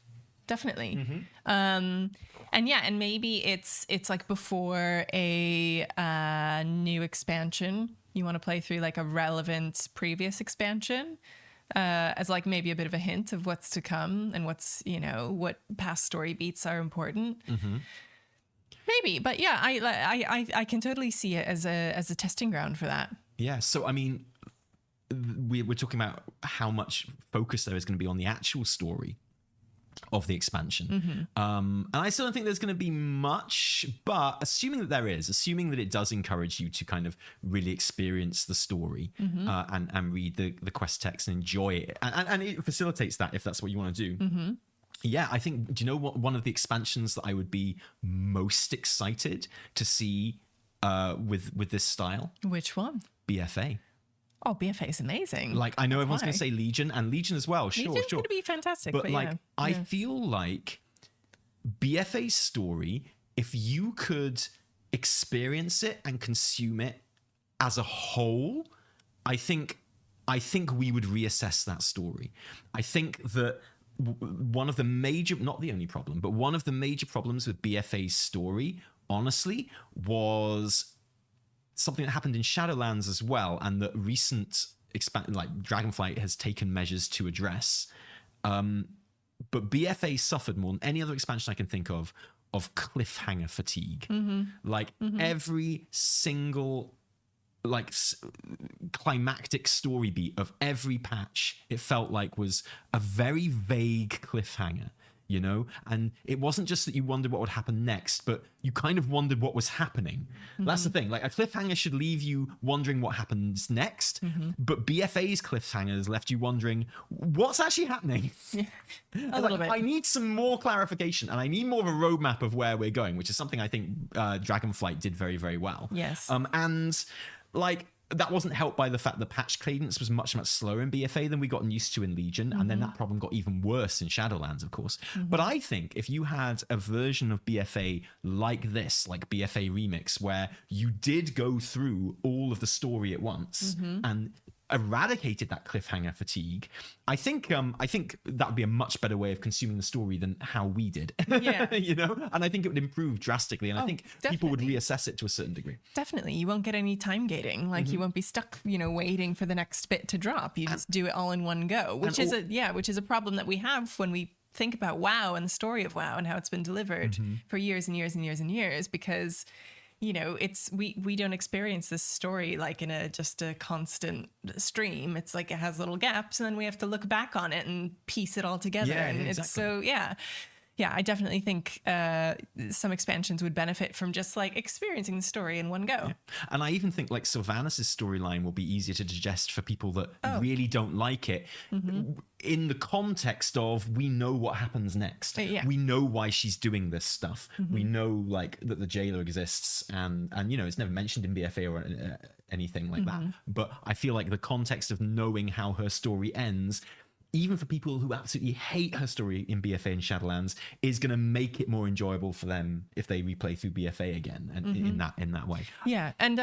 Definitely. And maybe it's like before a new expansion, you want to play through like a relevant previous expansion, as like maybe a bit of a hint of what's to come and what's, what past story beats are important. Maybe, but yeah, I can totally see it as a testing ground for that. Yeah. So I mean, we're talking about how much focus there is going to be on the actual story of the expansion. And I still don't think there's going to be much, but assuming that it does encourage you to kind of really experience the story, and read the quest text and enjoy it, and it facilitates that if that's what you want to do. Yeah, I think, do you know what, one of the expansions that I would be most excited to see with this style? Which one? BFA. Oh, BFA is amazing. Like, I know That's everyone's why. going to say Legion, and Legion as well. Legion's going to be fantastic. But like, yeah. I feel like BFA's story, if you could experience it and consume it as a whole, I think we would reassess that story. I think that one of the major, not the only problem, but one of the major problems with BFA's story honestly, was something that happened in Shadowlands as well, and that recent Dragonflight has taken measures to address. But BFA suffered more than any other expansion I can think of cliffhanger fatigue. Every single climactic story beat of every patch, it felt like was a very vague cliffhanger, you know? And it wasn't just that you wondered what would happen next, but you kind of wondered what was happening. That's the thing. Like, a cliffhanger should leave you wondering what happens next, but BFA's cliffhangers left you wondering what's actually happening. A little bit. I need some more clarification, and I need more of a roadmap of where we're going, which is something I think Dragonflight did very, very well. Yes. And that wasn't helped by the fact the patch cadence was much, much slower in BFA than we gotten used to in Legion. And then that problem got even worse in Shadowlands, of course. But I think if you had a version of BFA like this, like BFA Remix, where you did go through all of the story at once and eradicated that cliffhanger fatigue, I think that would be a much better way of consuming the story than how we did. Yeah. You know, and I think it would improve drastically, and I think people would definitely. reassess it to a certain degree. Definitely. You won't get any time gating. Like, you won't be stuck, you know, waiting for the next bit to drop. You just do it all in one go, which is a problem that we have when we think about WoW and the story of WoW and how it's been delivered for years and years and years and years, because you know, it's we don't experience this story like in just a constant stream. It's like it has little gaps, and then we have to look back on it and piece it all together. Yeah, and exactly. it's so yeah, I definitely think some expansions would benefit from just like experiencing the story in one go. Yeah. And I even think like Sylvanas' storyline will be easier to digest for people that really don't like it, in the context of we know what happens next. Yeah. We know why she's doing this stuff. We know like that the jailer exists, and you know, it's never mentioned in BFA or anything like that. But I feel like the context of knowing how her story ends, even for people who absolutely hate her story in BFA and Shadowlands, is going to make it more enjoyable for them if they replay through BFA again, and in that way. Yeah, and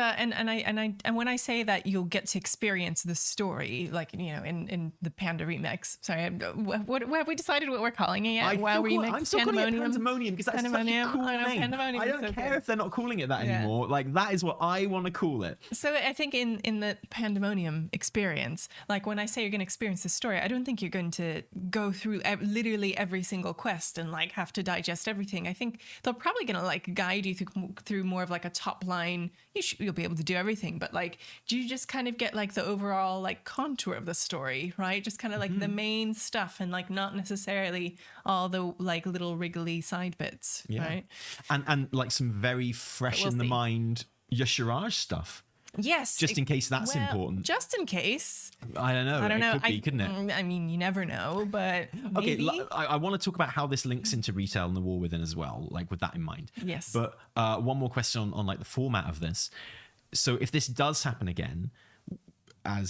when I say that you'll get to experience the story, like, you know, in the Panda remix. Sorry, what have we decided what we're calling it yet? WoW remix. I'm still calling it Pandemonium because that's such a cool name. Pandemonium I don't care if they're not calling it that anymore. Like, that is what I want to call it. So I think in the Pandemonium experience, like when I say you're going to experience the story, I don't think you're going to go through literally every single quest and like have to digest everything. I think they're probably going to like guide you through more of like a top line. You'll be able to do everything, but like, do you just kind of get like the overall like contour of the story, right? Just kind of like the main stuff, and like not necessarily all the like little wriggly side bits, right? And like some very fresh in the mind Yashiraj stuff. Yes. Just in case that's important. Just in case. I don't know. It could be, couldn't it? I mean, you never know, but maybe. Okay, I want to talk about how this links into retail and the war within as well, like with that in mind. Yes. But one more question on like the format of this. So if this does happen again,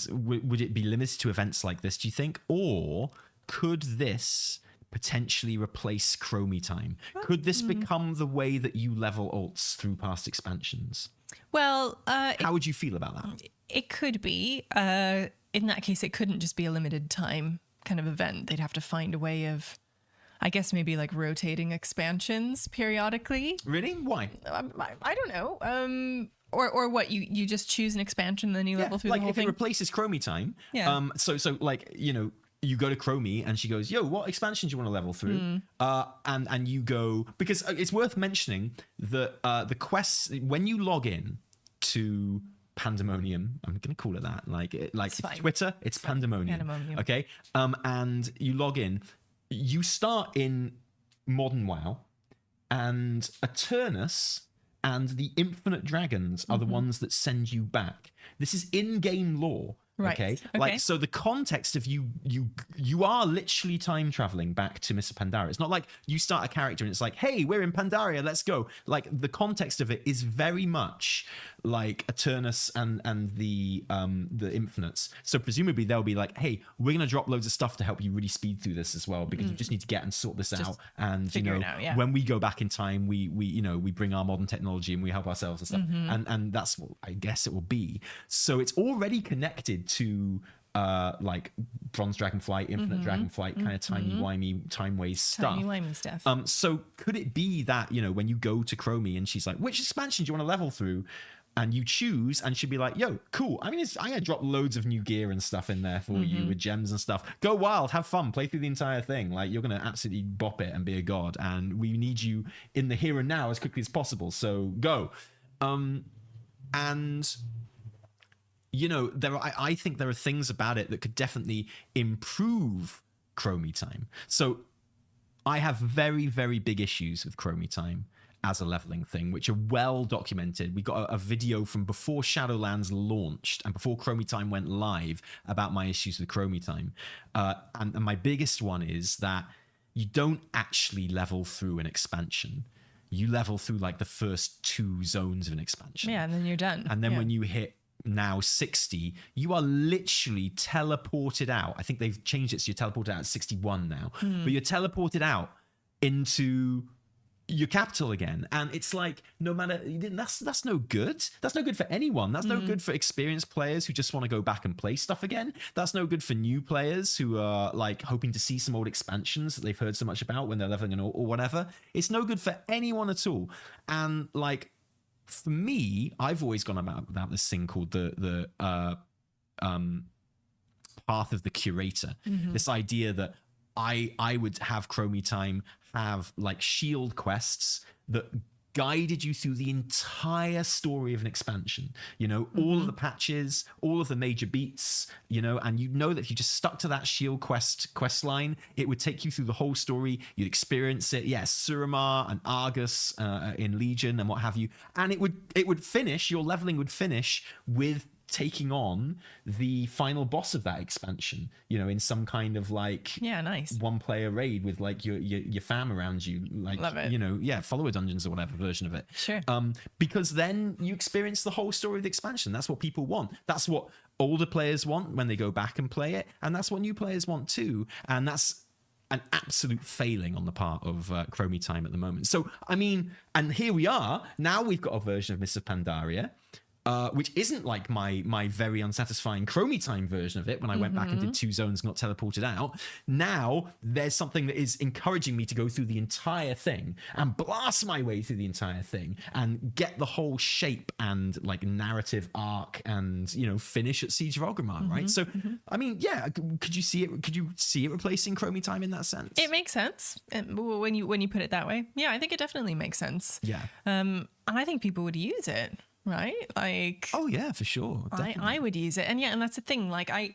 would it be limited to events like this, do you think? Or could this potentially replace Chromie time? Could this become the way that you level alts through past expansions? Well, how would you feel about that? It could be. In that case, it couldn't just be a limited time kind of event. They'd have to find a way of, I guess, maybe like rotating expansions periodically. Really? Why? I don't know. Or what, you just choose an expansion and then you level through the whole thing? Like if it replaces Chromie time. Yeah. So like, you know, you go to Chromie and she goes, yo, what expansion do you want to level through? And you go, because it's worth mentioning that the quests, when you log in to Pandemonium, I'm going to call it that, like it's Twitter, it's Pandemonium. Okay. And you log in, you start in Modern WoW, and Eternus and the Infinite Dragons are the ones that send you back. This is in-game lore. Right. Okay. Like, so the context of you are literally time traveling back to Mr. Pandaria. It's not like you start a character and it's like, hey, we're in Pandaria, let's go. Like, the context of it is very much like Eternus and the Infinites. So presumably they'll be like, hey, we're gonna drop loads of stuff to help you really speed through this as well, because you just need to get and sort this out. And you know, when we go back in time, we bring our modern technology and we help ourselves and stuff. And that's what I guess it will be. So it's already connected to like Bronze Dragonflight, Infinite Dragonflight, kind of timey-wimey, time-waste stuff. Timey-wimey stuff. So could it be that, you know, when you go to Chromie and she's like, which expansion do you want to level through? And you choose, and she'd be like, yo, cool. I mean, I'm going to drop loads of new gear and stuff in there for you with gems and stuff. Go wild, have fun, play through the entire thing. Like, you're going to absolutely bop it and be a god. And we need you in the here and now as quickly as possible. So go. And, you know, I think there are things about it that could definitely improve Chromie time. So I have very, very big issues with Chromie time as a leveling thing, which are well documented. We got a video from before Shadowlands launched and before Chromie time went live about my issues with Chromie time. And my biggest one is that you don't actually level through an expansion. You level through like the first 2 zones of an expansion. Yeah, and then you're done. And then when you hit now 60, you are literally teleported out. I think they've changed it so you're teleported out at 61 now. But you're teleported out into your capital again, and it's like, no matter, that's no good. That's no good for anyone. That's no good for experienced players who just want to go back and play stuff again. That's no good for new players who are like hoping to see some old expansions that they've heard so much about when they're leveling or whatever. It's no good for anyone at all. And like, for me, I've always gone about this thing called the path of the curator. This idea that I would have Chromie time have like shield quests that guided you through the entire story of an expansion, you know, all of the patches, all of the major beats, you know, and you know that if you just stuck to that shield quest line, it would take you through the whole story. You'd experience it. Yes, Suramar and Argus in Legion and what have you. And it would finish, your leveling would finish with taking on the final boss of that expansion, you know, in some kind of like nice 1-player raid with like your fam around you, like, love it. You know, follower dungeons or whatever version of it. Sure. Because then you experience the whole story of the expansion. That's what people want. That's what older players want when they go back and play it, and that's what new players want too. And that's an absolute failing on the part of Chromie time at the moment. So I mean, and here we are now. We've got a version of Mists of Pandaria, which isn't like my very unsatisfying Chromie time version of it when I went back and did 2 zones and got teleported out. Now there's something that is encouraging me to go through the entire thing and blast my way through the entire thing and get the whole shape and like narrative arc and, you know, finish at Siege of Orgrimmar, right? So I mean, yeah, could you see it replacing Chromie time in that sense? It makes sense when you put it that way. Yeah, I think it definitely makes sense. Yeah. And I think people would use it. Right? Like, oh yeah, for sure. I would use it. And yeah, and that's the thing. Like I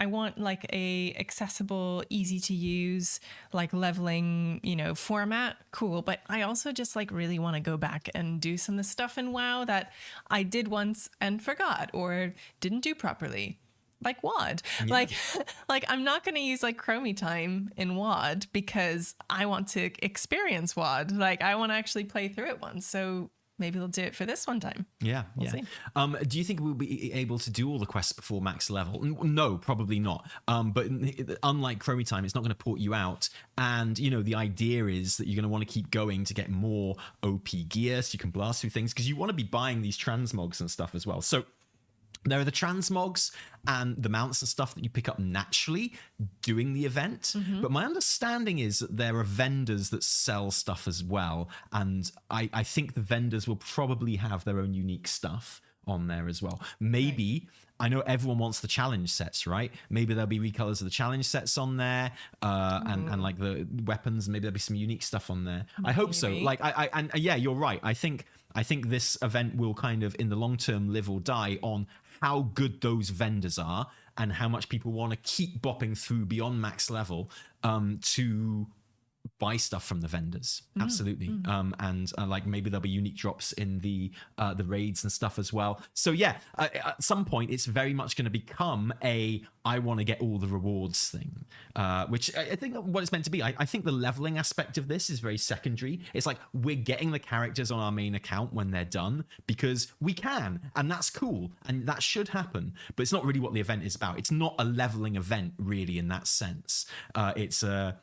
want like a accessible, easy to use, like leveling, you know, format. Cool. But I also just like really want to go back and do some of the stuff in WoW that I did once and forgot or didn't do properly. Like WoD. Yeah. Like I'm not going to use like Chromie time in WoD because I want to experience WoD. Like I want to actually play through it once. So maybe they'll do it for this one time. Yeah, we'll see. Do you think we'll be able to do all the quests before max level? No, probably not. But unlike Chromie time, it's not going to port you out. And, you know, the idea is that you're going to want to keep going to get more OP gear so you can blast through things because you want to be buying these transmogs and stuff as well. So there are the transmogs and the mounts and stuff that you pick up naturally doing the event. But my understanding is that there are vendors that sell stuff as well. And I think the vendors will probably have their own unique stuff on there as well. Maybe, I know everyone wants the challenge sets, right? Maybe there'll be recolors of the challenge sets on there and like the weapons. Maybe there'll be some unique stuff on there. I hope so. Like, and yeah, you're right. I think this event will kind of, in the long term, live or die on how good those vendors are and how much people want to keep bopping through beyond max level to buy stuff from the vendors. Absolutely. And like maybe there'll be unique drops in the raids and stuff as well. So yeah, at some point it's very much going to become I want to get all the rewards thing, which I think what it's meant to be. I think the leveling aspect of this is very secondary. It's like we're getting the characters on our main account when they're done because we can, and that's cool, and that should happen. But it's not really what the event is about. It's not a leveling event really in that sense. It's a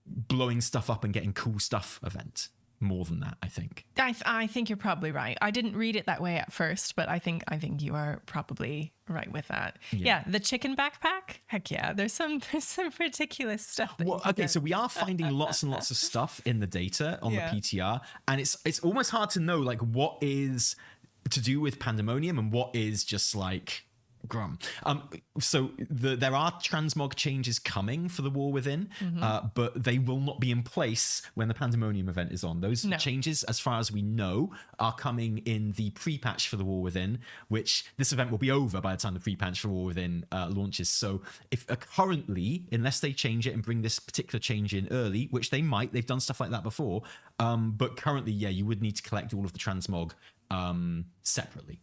blowing stuff up and getting cool stuff event. more than that, I think. I think you're probably right. I didn't read it that way at first, but I think you are probably right with that. Yeah, the chicken backpack. Heck yeah, there's some ridiculous stuff. That Okay, so we are finding lots and lots of stuff in the data on the PTR, and it's almost hard to know like what is to do with Pandemonium and what is just like Grum. So there are transmog changes coming for the War Within, but they will not be in place when the Pandemonium event is on. Those changes, as far as we know, are coming in the pre-patch for the War Within, which this event will be over by the time the pre-patch for War Within launches. So if currently, unless they change it and bring this particular change in early, which they might, they've done stuff like that before, but currently, you would need to collect all of the transmog separately.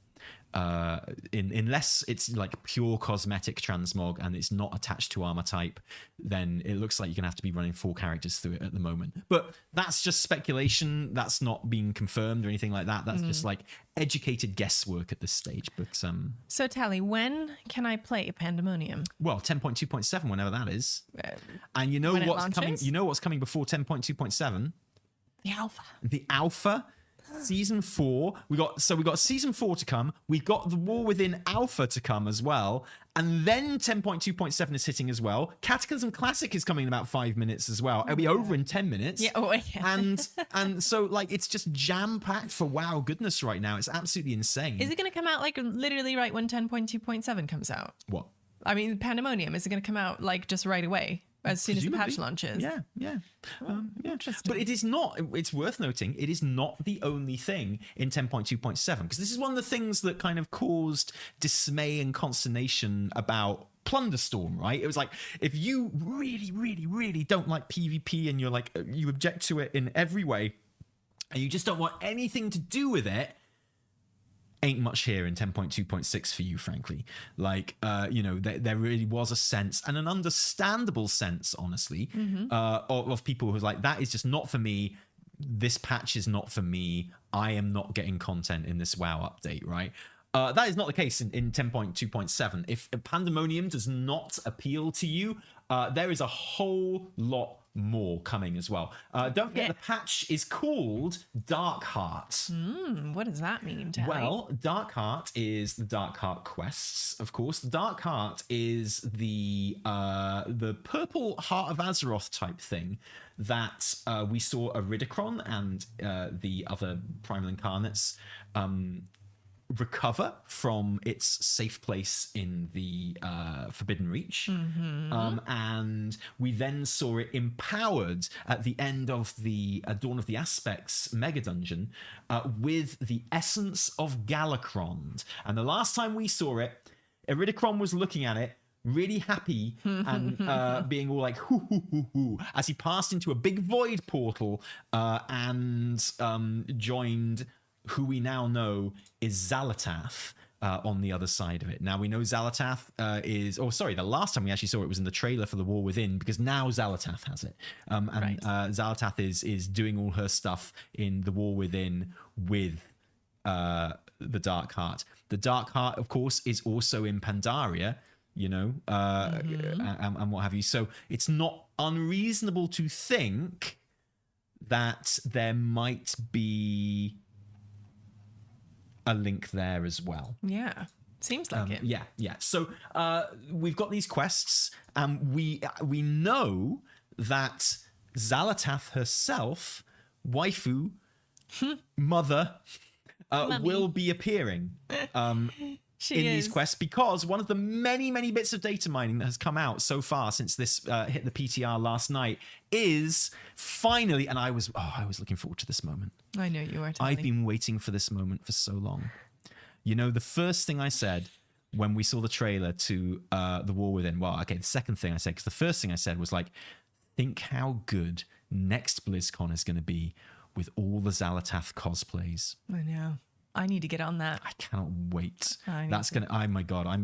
Unless it's like pure cosmetic transmog and it's not attached to armor type, then it looks like you're gonna have to be running 4 characters through it at the moment. But that's just speculation. That's not being confirmed or anything like that. That's just like educated guesswork at this stage. But so Tally, when can I play Pandemonium? Well, 10.2.7, whenever that is. And you know what's coming? You know what's coming before 10.2.7? The alpha. The alpha. Season 4, we got season 4 to come, we've got the War Within alpha to come as well, and then 10.2.7 is hitting as well. Cataclysm Classic is coming in about 5 minutes as well. It'll be over in 10 minutes. And so like it's just jam packed for WoW goodness right now. It's absolutely insane. Is it going to come out like literally right when 10.2.7 comes out? What? I mean, Pandemonium, is it going to come out like just right away? As soon as the patch launches. Yeah. Interesting. But it is not, it's worth noting, it is not the only thing in 10.2.7, because this is one of the things that kind of caused dismay and consternation about Plunderstorm, right? It was like, if you really, really, really don't like PvP and you're like, you object to it in every way, and you just don't want anything to do with it, ain't much here in 10.2.6 for you, frankly. Like, there really was a sense, and an understandable sense, honestly, of people who was like, that is just not for me. This patch is not for me. I am not getting content in this WoW update, right? That is not the case in 10.2.7. If Pandemonium does not appeal to you, there is a whole lot more coming as well. Don't forget the patch is called Dark Heart. What does that mean, Tally? Well, Dark Heart is the Dark Heart quests, of course. The Dark Heart is the purple Heart of Azeroth type thing that we saw Iridicron and the other Primal Incarnates recover from its safe place in the Forbidden Reach. And we then saw it empowered at the end of the Dawn of the Aspects mega dungeon with the essence of Galacrond. And the last time we saw it, Iridicron was looking at it really happy and being all like hoo hoo hoo hoo as he passed into a big void portal and joined who we now know is Xal'atath on the other side of it. Now we know Xal'atath the last time we actually saw it was in the trailer for the War Within, because now Xal'atath has it. Xal'atath is doing all her stuff in the War Within with the Dark Heart. The Dark Heart, of course, is also in Pandaria, and what have you. So it's not unreasonable to think that there might be a link there as well. Yeah, seems like it. Yeah. So we've got these quests, and we know that Xal'atath herself, waifu, mother, will be appearing in these quests, because one of the many, many bits of data mining that has come out so far since this hit the PTR last night is finally, and I was looking forward to this moment. I know you are. I've been waiting for this moment for so long. The first thing I said when we saw the trailer to the War Within, the second thing I said, because the first thing I said was like, think how good next BlizzCon is going to be with all the Xal'atath cosplays. I know. I need to get on that. I cannot wait. That's gonna. Oh my god! I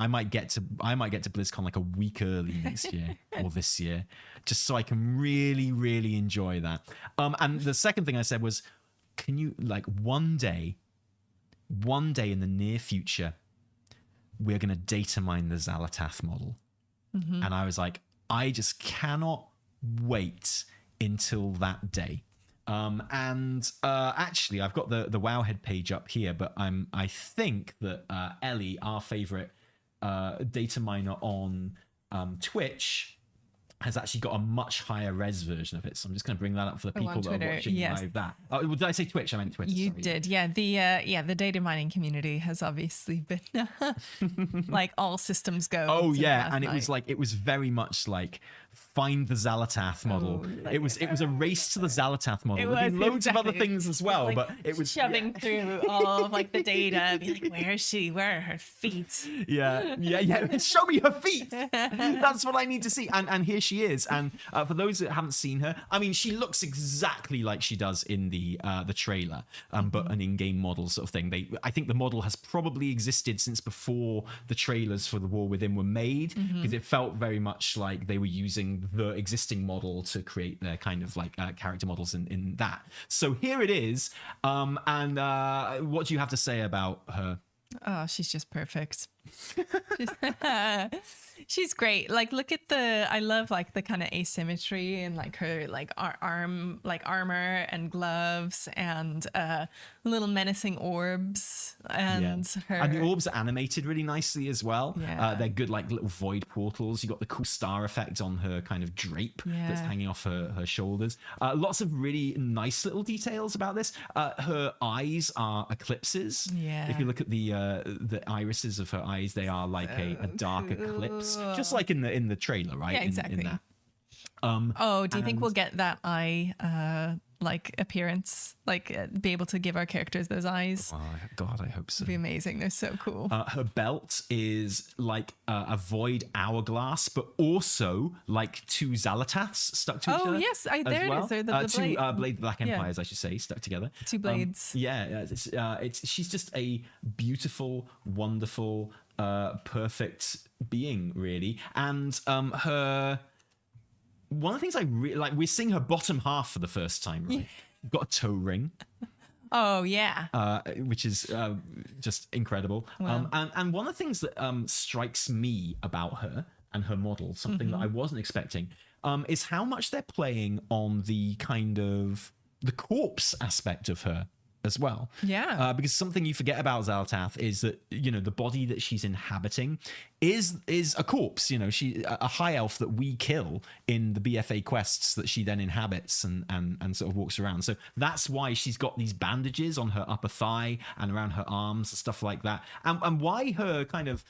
might get to BlizzCon like a week early next year or this year, just so I can really, really enjoy that. And the second thing I said was, can you one day in the near future, we're gonna data mine the Xal'atath model, and I was like, I just cannot wait until that day. And actually, I've got the Wowhead page up here, but I think that Ellie, our favorite data miner on Twitch, has actually got a much higher res version of it. So I'm just going to bring that up for the people that are watching live. That did I say Twitch? I meant Twitter. You did, yeah. The data mining community has obviously been like all systems go. Oh yeah, and it was very much like find the Xal'atath model. It was a race to the Xal'atath model. There've been loads of other things as well, but it was shoving through all of like the data. Be like, where is she? Where are her feet? Yeah. Show me her feet. That's what I need to see. And here she is. And for those that haven't seen her, I mean, she looks exactly like she does in the trailer, but an in-game model sort of thing. I think the model has probably existed since before the trailers for The War Within were made, because it felt very much like they were using the existing model to create their kind of like character models in that. So here it is. And what do you have to say about her? Oh, she's just perfect. She's great. Like, look at I love like the kind of asymmetry and like her like armor and gloves and little menacing orbs and the orbs are animated really nicely as well. They're good like little void portals. You got the cool star effect on her kind of drape that's hanging off her shoulders. Lots of really nice little details about this. Her eyes are eclipses. If you look at the irises of her eyes, they are like a dark eclipse, just like in the trailer, right? Yeah, exactly. In that. Do you think we'll get that eye like appearance, like be able to give our characters those eyes? Oh God, I hope so. It'd be amazing. They're so cool. Her belt is like a void hourglass, but also like two Xal'ataths stuck to each other. Oh yes, there it is. They're the two Blade Black Empires, I should say, stuck together. Two blades. She's just a beautiful, wonderful, perfect being, really. And her. One of the things I really like, we're seeing her bottom half for the first time, right? Got a toe ring. Oh yeah. Which is just incredible. Wow. And one of the things that strikes me about her and her model, something that I wasn't expecting, is how much they're playing on the kind of the corpse aspect of her as well. Yeah. Because something you forget about Xal'atath is that, you know, the body that she's inhabiting is a corpse. You know, she a high elf that we kill in the BFA quests that she then inhabits and sort of walks around. So that's why she's got these bandages on her upper thigh and around her arms and stuff like that. And why her kind of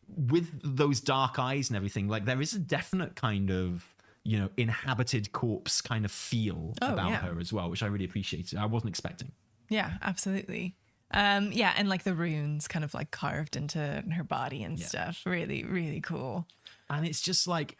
with those dark eyes and everything, like there is a definite kind of, you know, inhabited corpse kind of feel about her as well, which I really appreciated. I wasn't expecting. Yeah, absolutely. And like the runes kind of like carved into her body and stuff. Really, really cool. And it's just like,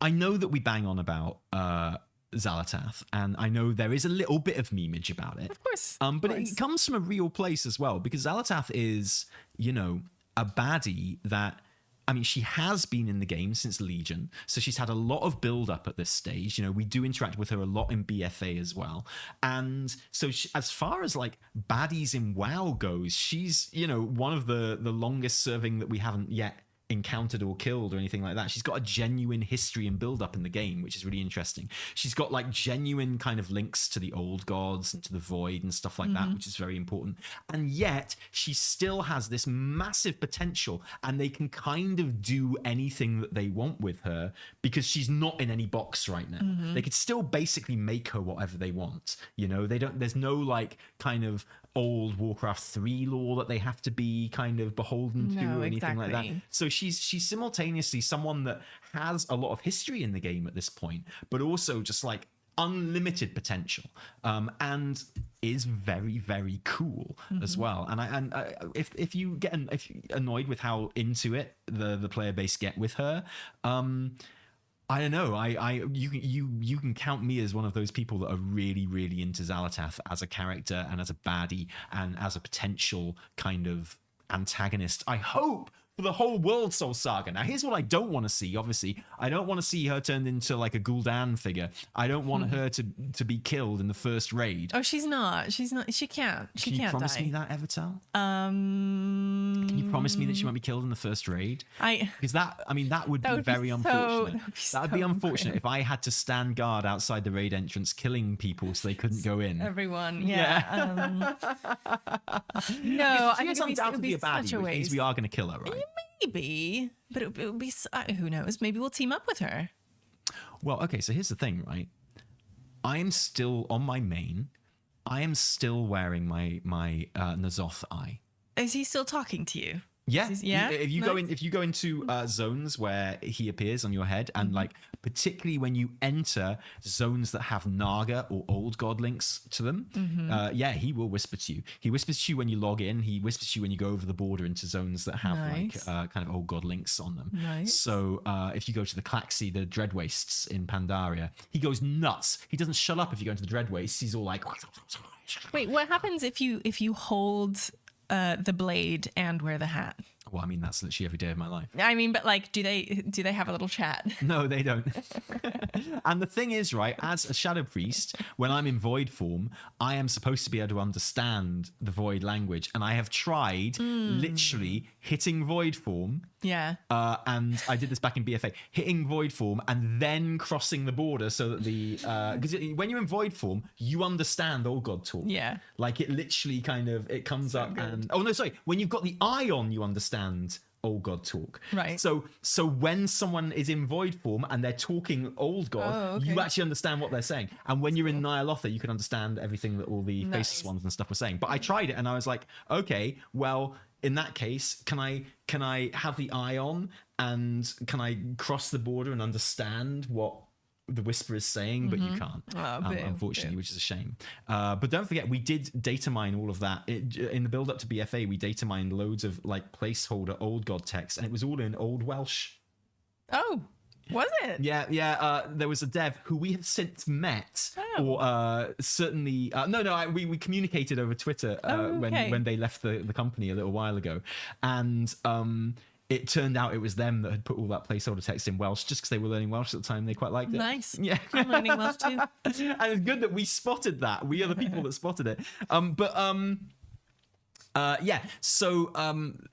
I know that we bang on about Xal'atath, and I know there is a little bit of memeage about it. Of course. But it comes from a real place as well, because Xal'atath is, you know, a baddie that, I mean, she has been in the game since Legion, so she's had a lot of build-up at this stage. You know, we do interact with her a lot in BFA as well. And so as far as, like, baddies in WoW goes, she's, you know, one of the longest serving that we haven't yet encountered or killed or anything like that. She's got a genuine history and build up in the game, which is really interesting. She's got like genuine kind of links to the old gods and to the void and stuff like that, which is very important. And yet she still has this massive potential, and they can kind of do anything that they want with her because she's not in any box right now. They could still basically make her whatever they want. You know, there's no like kind of old Warcraft 3 lore that they have to be kind of beholden to or anything like that. So she's simultaneously someone that has a lot of history in the game at this point, but also just like unlimited potential, and is very, very cool as well. And if you get annoyed with how into it the player base get with her, I don't know. You can count me as one of those people that are really, really into Xal'atath as a character and as a baddie and as a potential kind of antagonist. I hope for the whole world Soul Saga. Now, here's what I don't want to see. Obviously, I don't want to see her turned into like a Gul'dan figure. I don't want her to be killed in the first raid. Oh, she's not. She can't. She Can you can't promise die. me that, Evitel? Can you promise me that she won't be killed in the first raid? Because that would be very unfortunate. That would be unfortunate if I had to stand guard outside the raid entrance, killing people so they couldn't go in. Everyone, yeah. No, I think it would be a baddie, such a which means waste. we are going to kill her, right? Maybe, but it would be. Who knows? Maybe we'll team up with her. Well, okay. So here's the thing, right? I am still on my main. I am still wearing my N'Zoth eye. Is he still talking to you? Yeah, yeah. If you go into zones where he appears on your head, and like particularly when you enter zones that have Naga or Old God links to them, yeah, he will whisper to you. He whispers to you when you log in. He whispers to you when you go over the border into zones that have like kind of Old God links on them. Nice. So if you go to the Claxi, the Dread Wastes in Pandaria, he goes nuts. He doesn't shut up if you go into the Dread Wastes. He's all like, wait, what happens if you hold the blade and wear the hat? well, I mean, that's literally every day of my life. I mean, but like, do they have a little chat? No, they don't. And the thing is, right, as a shadow priest, when I'm in void form, I am supposed to be able to understand the void language. And I have tried literally hitting void form. Yeah. And I did this back in BFA, hitting void form and then crossing the border so that the because when you're in void form, you understand Old God talk. Yeah. Like it literally kind of it comes up and when you've got the eye on, you understand Old God talk. Right. So when someone is in void form and they're talking Old God, you actually understand what they're saying. And when you're in Ny'alotha, you can understand everything that all the faceless ones and stuff were saying. But I tried it and I was like, okay, well, in that case, can I have the eye on and can I cross the border and understand what the whisper is saying? But you can't, unfortunately, which is a shame. But don't forget, we did data mine all of that in the build up to BFA. We data mined loads of like placeholder Old God text, and it was all in Old Welsh. Oh, was it? Yeah. There was a dev who we have since met, or certainly we communicated over Twitter when they left the company a little while ago, and it turned out it was them that had put all that placeholder text in Welsh just because they were learning Welsh at the time. They quite liked it. Nice. Yeah, I'm learning Welsh too. And it's good that we spotted that. We are the people that spotted it. So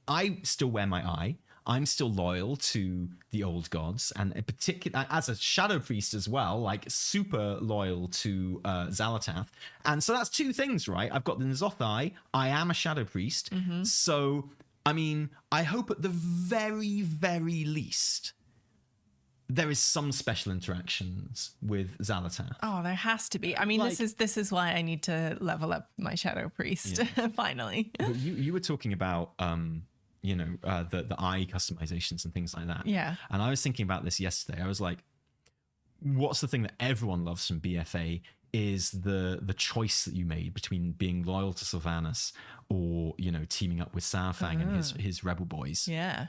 I still wear my eye. I'm still loyal to the old gods, and in particular as a shadow priest as well, like super loyal to Xal'atath. And so that's two things, right? I've got the N'Zoth eye. I am a shadow priest. So, I mean, I hope at the very, very least there is some special interactions with Xal'atath. Oh, there has to be. I mean, this is why I need to level up my shadow priest finally. But you were talking about the eye customizations and things like that. Yeah. And I was thinking about this yesterday. I was like, what's the thing that everyone loves from BFA is the choice that you made between being loyal to Sylvanas or, teaming up with Saurfang and his rebel boys. Yeah.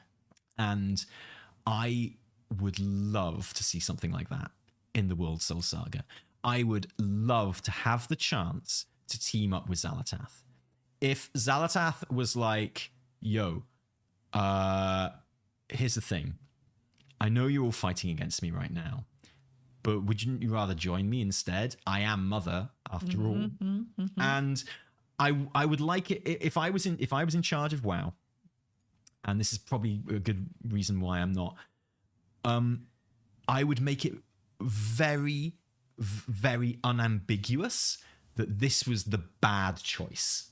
And I would love to see something like that in the World Soul Saga. I would love to have the chance to team up with Xal'atath. If Xal'atath was like, yo, here's the thing. I know you're all fighting against me right now, but wouldn't you rather join me instead? I am Mother, after all. And I would like it if I was in charge of WoW, and this is probably a good reason why I'm not. I would make it very, very unambiguous that this was the bad choice.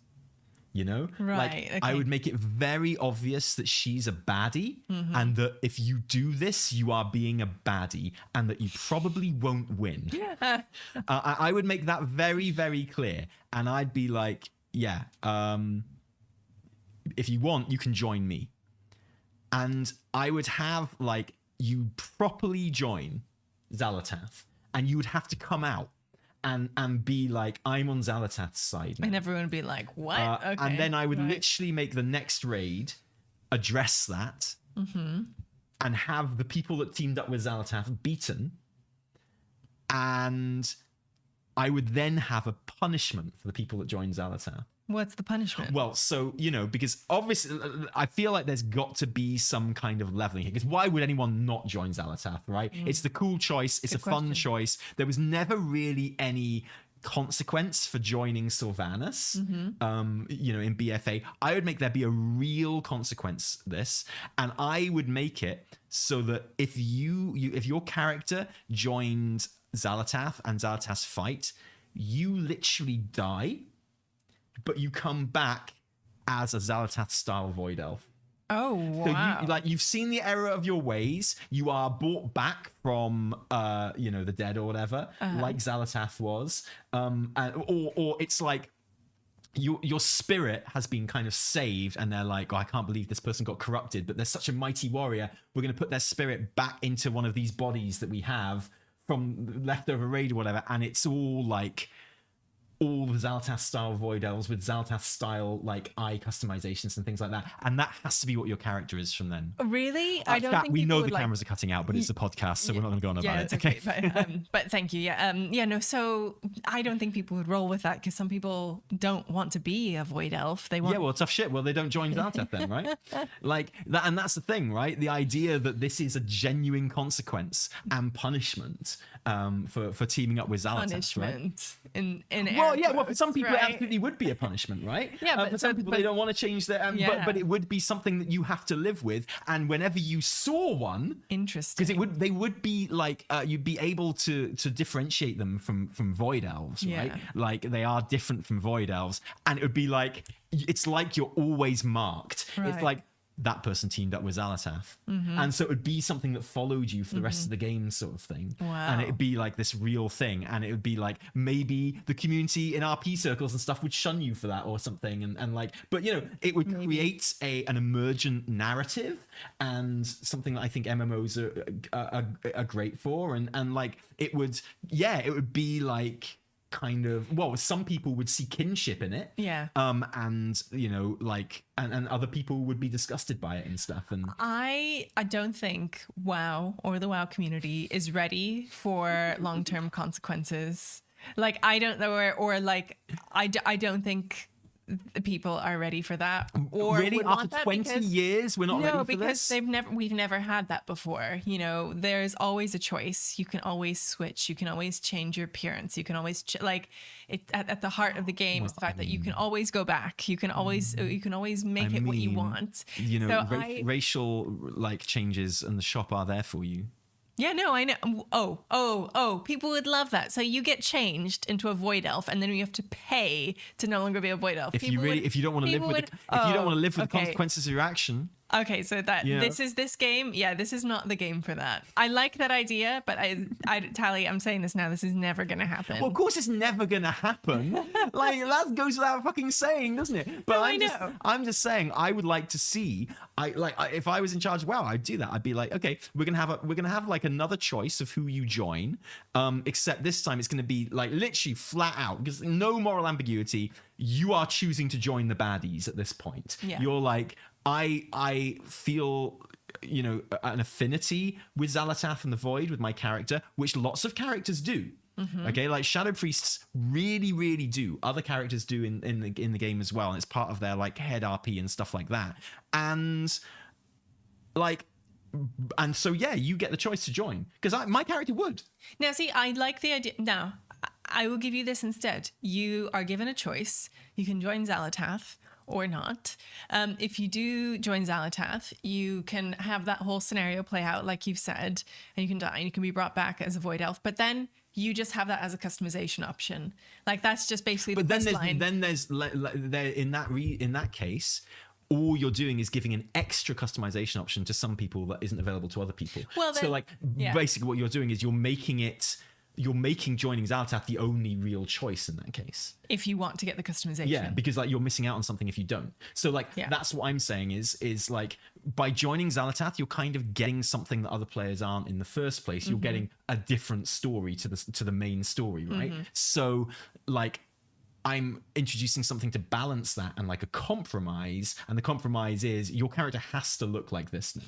Right. Okay. I would make it very obvious that she's a baddie and that if you do this, you are being a baddie and that you probably won't win. I would make that very, very clear. And I'd be like, yeah, if you want, you can join me. And I would have you properly join Xal'atath and you would have to come out and be like, I'm on Xal'atath's side now. And everyone would be like, what? Okay. And then I would literally make the next raid address that and have the people that teamed up with Xal'atath beaten. And I would then have a punishment for the people that joined Xal'atath. What's the punishment? Well, so, because obviously I feel like there's got to be some kind of leveling here. Because why would anyone not join Xal'atath, right? It's the cool choice. It's Good a fun question. choice. There was never really any consequence for joining Sylvanas, in BFA. I would make there be a real consequence to this, and I would make it so that if your character joined Xal'atath and Xal'atath's fight, you literally die, but you come back as a Xal'atath style Void Elf. Oh, wow. So you've seen the error of your ways. You are brought back from, the dead or whatever, like Xal'atath was. Or it's like your spirit has been kind of saved, and they're like, I can't believe this person got corrupted, but they're such a mighty warrior. We're going to put their spirit back into one of these bodies that we have from leftover raid or whatever, and it's all like all the Xal'atath style Void Elves with Xal'atath style like eye customizations and things like that, and that has to be what your character is from then. Really? I don't think we know people the cameras are cutting out, but it's a podcast, so we're not going to go on about it. It's okay. But thank you. No. So I don't think people would roll with that, because some people don't want to be a Void Elf. They want. Yeah, well, tough shit. Well, they don't join Xal'atath then, right? Like that, and that's the thing, right? The idea that this is a genuine consequence and punishment for teaming up with Xal'atath, Punishment right? in Well, yeah. Well, for some people, right? it absolutely would be a punishment, right? Yeah, but for some people, they don't want to change their. But it would be something that you have to live with. And whenever you saw one, Interesting. because they would be like you'd be able to differentiate them from Void Elves, right? Yeah. Like they are different from Void Elves, and it would be like it's like you're always marked. Right. It's like that person teamed up with Xal'atath. And so it would be something that followed you for the rest of the game, sort of thing. Wow. And it'd be like this real thing. And it would be like maybe the community in RP circles and stuff would shun you for that or something. And like, but it would create an emergent narrative, and something that I think MMOs are great for. And like, it would be like, kind of, well, some people would see kinship in it, and and other people would be disgusted by it and stuff. And I don't think WoW or the WoW community is ready for long-term consequences. Like I don't know, or like I don't think the people are ready for that. Or really, would after want that 20 because- years, we're not ready for because this? we've never had that before. There's always a choice. You can always switch. You can always change your appearance. You can always at the heart of the game is the fact that you can always go back. You can always make it what you want. Racial like changes in the shop are there for you. Yeah, no, I know. Oh, people would love that. So you get changed into a Void Elf, and then you have to pay to no longer be a Void Elf. If you don't want to live with the consequences of your action. Okay, so this is this game. Yeah, this is not the game for that. I like that idea, but Tally, I'm saying this now. This is never going to happen. Well, of course, it's never going to happen. Like that goes without fucking saying, doesn't it? But I'm just saying, I would like to see. If I was in charge, I'd do that. I'd be like, okay, we're gonna have like another choice of who you join. Except this time it's gonna be like literally flat out, because no moral ambiguity. You are choosing to join the baddies at this point. Yeah. You're like, I feel an affinity with Xal'atath and the Void with my character, which lots of characters do. Okay, like Shadow Priests really, really do. Other characters do in the game as well, and it's part of their like head RP and stuff like that. And so you get the choice to join, because my character would. Now, see, I like the idea. Now, I will give you this instead. You are given a choice. You can join Xal'atath or not. If you do join Xal'atath, you can have that whole scenario play out like you've said, and you can die and you can be brought back as a Void Elf. But then you just have that as a customization option. Like that's just basically the quest line. Then there's in that case, all you're doing is giving an extra customization option to some people that isn't available to other people. Well, then, so basically what you're doing is you're making joining Xal'atath the only real choice in that case. If you want to get the customization. Yeah, because like you're missing out on something if you don't. So that's what I'm saying is like by joining Xal'atath, you're kind of getting something that other players aren't in the first place. You're getting a different story to the main story, right? So like I'm introducing something to balance that and like a compromise. And the compromise is your character has to look like this now.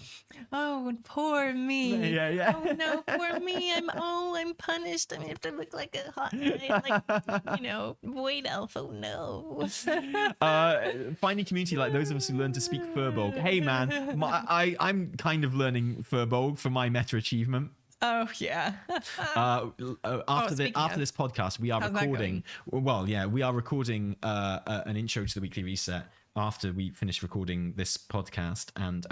Oh, poor me. Yeah. Oh no, poor me. I'm punished. I have to look like a hot, like, void elf. Oh no. Finding community like those of us who learn to speak Furbolg. Hey man, I'm kind of learning Furbolg for my meta achievement. Oh yeah. After this podcast, we are recording. Well, yeah, we are recording an intro to the weekly reset after we finish recording this podcast, and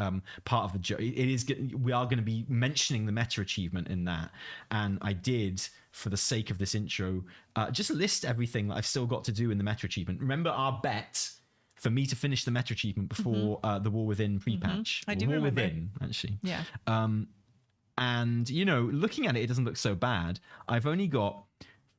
part of the we are going to be mentioning the meta achievement in that. And I did, for the sake of this intro, just list everything that I've still got to do in the meta achievement. Remember our bet for me to finish the meta achievement before the War Within pre-patch. I do War remember. Within, actually. Yeah. And, looking at it, it doesn't look so bad. I've only got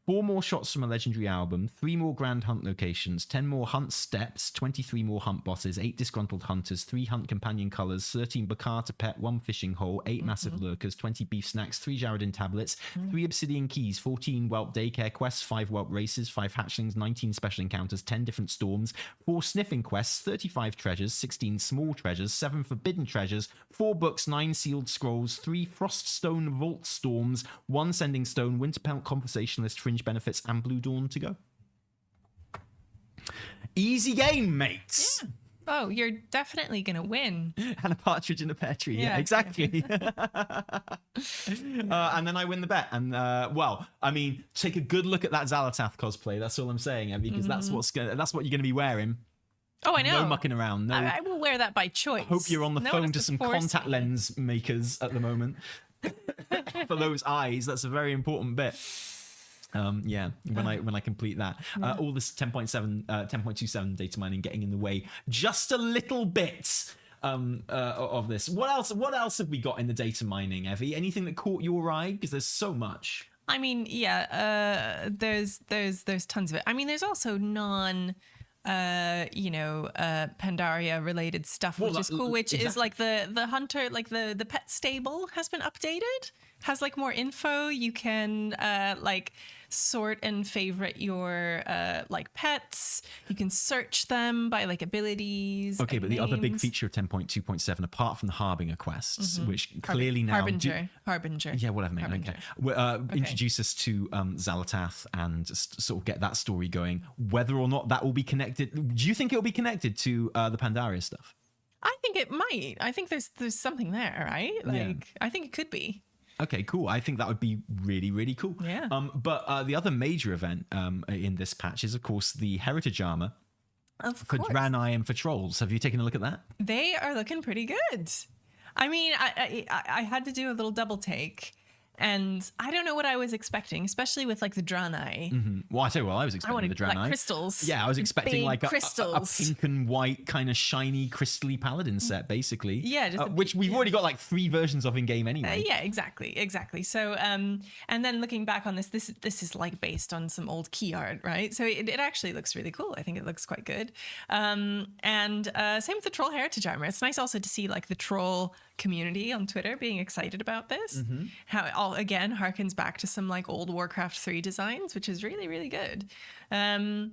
4 more shots from a legendary album, 3 more grand hunt locations, 10 more hunt steps, 23 more hunt bosses, 8 disgruntled hunters, 3 hunt companion colors, 13 bakar to pet, 1 fishing hole, 8 massive lurkers, 20 beef snacks, 3 Jaredin tablets, 3 obsidian keys, 14 whelp daycare quests, 5 whelp races, 5 hatchlings, 19 special encounters, 10 different storms, 4 sniffing quests, 35 treasures, 16 small treasures, 7 forbidden treasures, 4 books, 9 sealed scrolls, 3 froststone vault storms, 1 sending stone, winterpelt conversationalist, fringe benefits, and Blue Dawn to go. Easy game, mates. Yeah. Oh, you're definitely gonna win. And a partridge in a pear tree. Yeah, exactly. And then I win the bet. And take a good look at that Xal'atath cosplay. That's all I'm saying, because that's what you're gonna be wearing. Oh, I know. No mucking around. No. I will wear that by choice. Hope you're on the phone to some contact lens makers at the moment. For those eyes, that's a very important bit. When I complete that, all this 10.27 data mining getting in the way just a little bit of this. What else have we got in the data mining, Evie? Anything that caught your eye? Because there's so much. I mean, yeah, there's tons of it. I mean, there's also Pandaria related stuff, which is cool, which is like the hunter, like the pet stable has been updated, has like more info. You can like sort and favorite your like pets. You can search them by like abilities. Okay, but the names. other big feature of 10.2.7, apart from the Harbinger quests, which clearly now Harbinger. Yeah, whatever, mate. Harbinger. Okay. Introduce us to Xal'atath and just sort of get that story going. Whether or not that will be connected, do you think it will be connected to the Pandaria stuff? I think it might. I think there's something there, right? Like, I think it could be. Okay, cool. I think that would be really, really cool. Yeah. But the other major event in this patch is, of course, the Heritage Armor for Draenei and for Trolls. Have you taken a look at that? They are looking pretty good. I mean, I had to do a little double take. And I don't know what I was expecting, especially with like the Draenei. Mm-hmm. Well, I tell you what, I was expecting the Draenei. Like crystals. Yeah, I was expecting like a crystals. pink and white kind of shiny, crystally paladin set, basically. Yeah, just which we've already got like 3 versions of in game anyway. Yeah, exactly. So, and then looking back on this is like based on some old key art, right? So it actually looks really cool. I think it looks quite good. And same with the Troll Heritage Armor. It's nice also to see like the troll community on Twitter being excited about this. How it all again harkens back to some like old Warcraft 3 designs, which is really, really good. The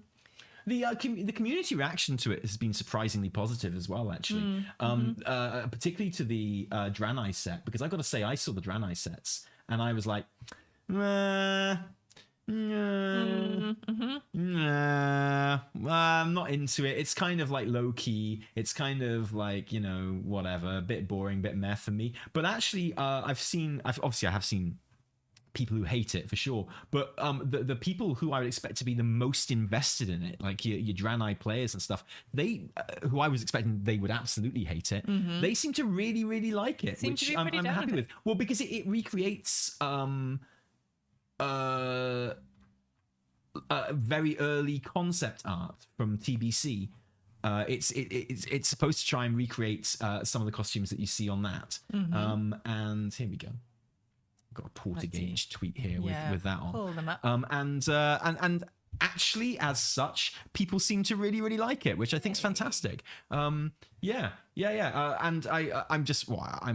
community reaction to it has been surprisingly positive as well, actually. Particularly to the Draenei set, because I've got to say, I saw the Draenei sets and I was like, I'm not into it. It's kind of like low key. It's kind of like, whatever, a bit boring, a bit meh for me. But actually, I have seen people who hate it for sure. But the people who I would expect to be the most invested in it, like your Draenei players and stuff, they who I was expecting they would absolutely hate it. They seem to really, really like it, which I'm happy with. Well, because it recreates very early concept art from TBC. It's supposed to try and recreate some of the costumes that you see on that. And here we go. Got a Porter Gauge tweet here with that on. Pull them up. And actually, as such, people seem to really, really like it, which I think is fantastic. And I'm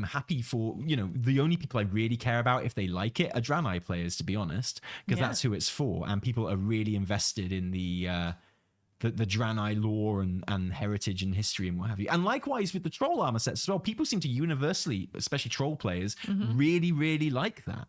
happy for, the only people I really care about if they like it are Draenei players, to be honest, because that's who it's for. And people are really invested in the the Draenei lore and heritage and history and what have you. And likewise with the troll armor sets as well. People seem to universally, especially troll players, really, really like that.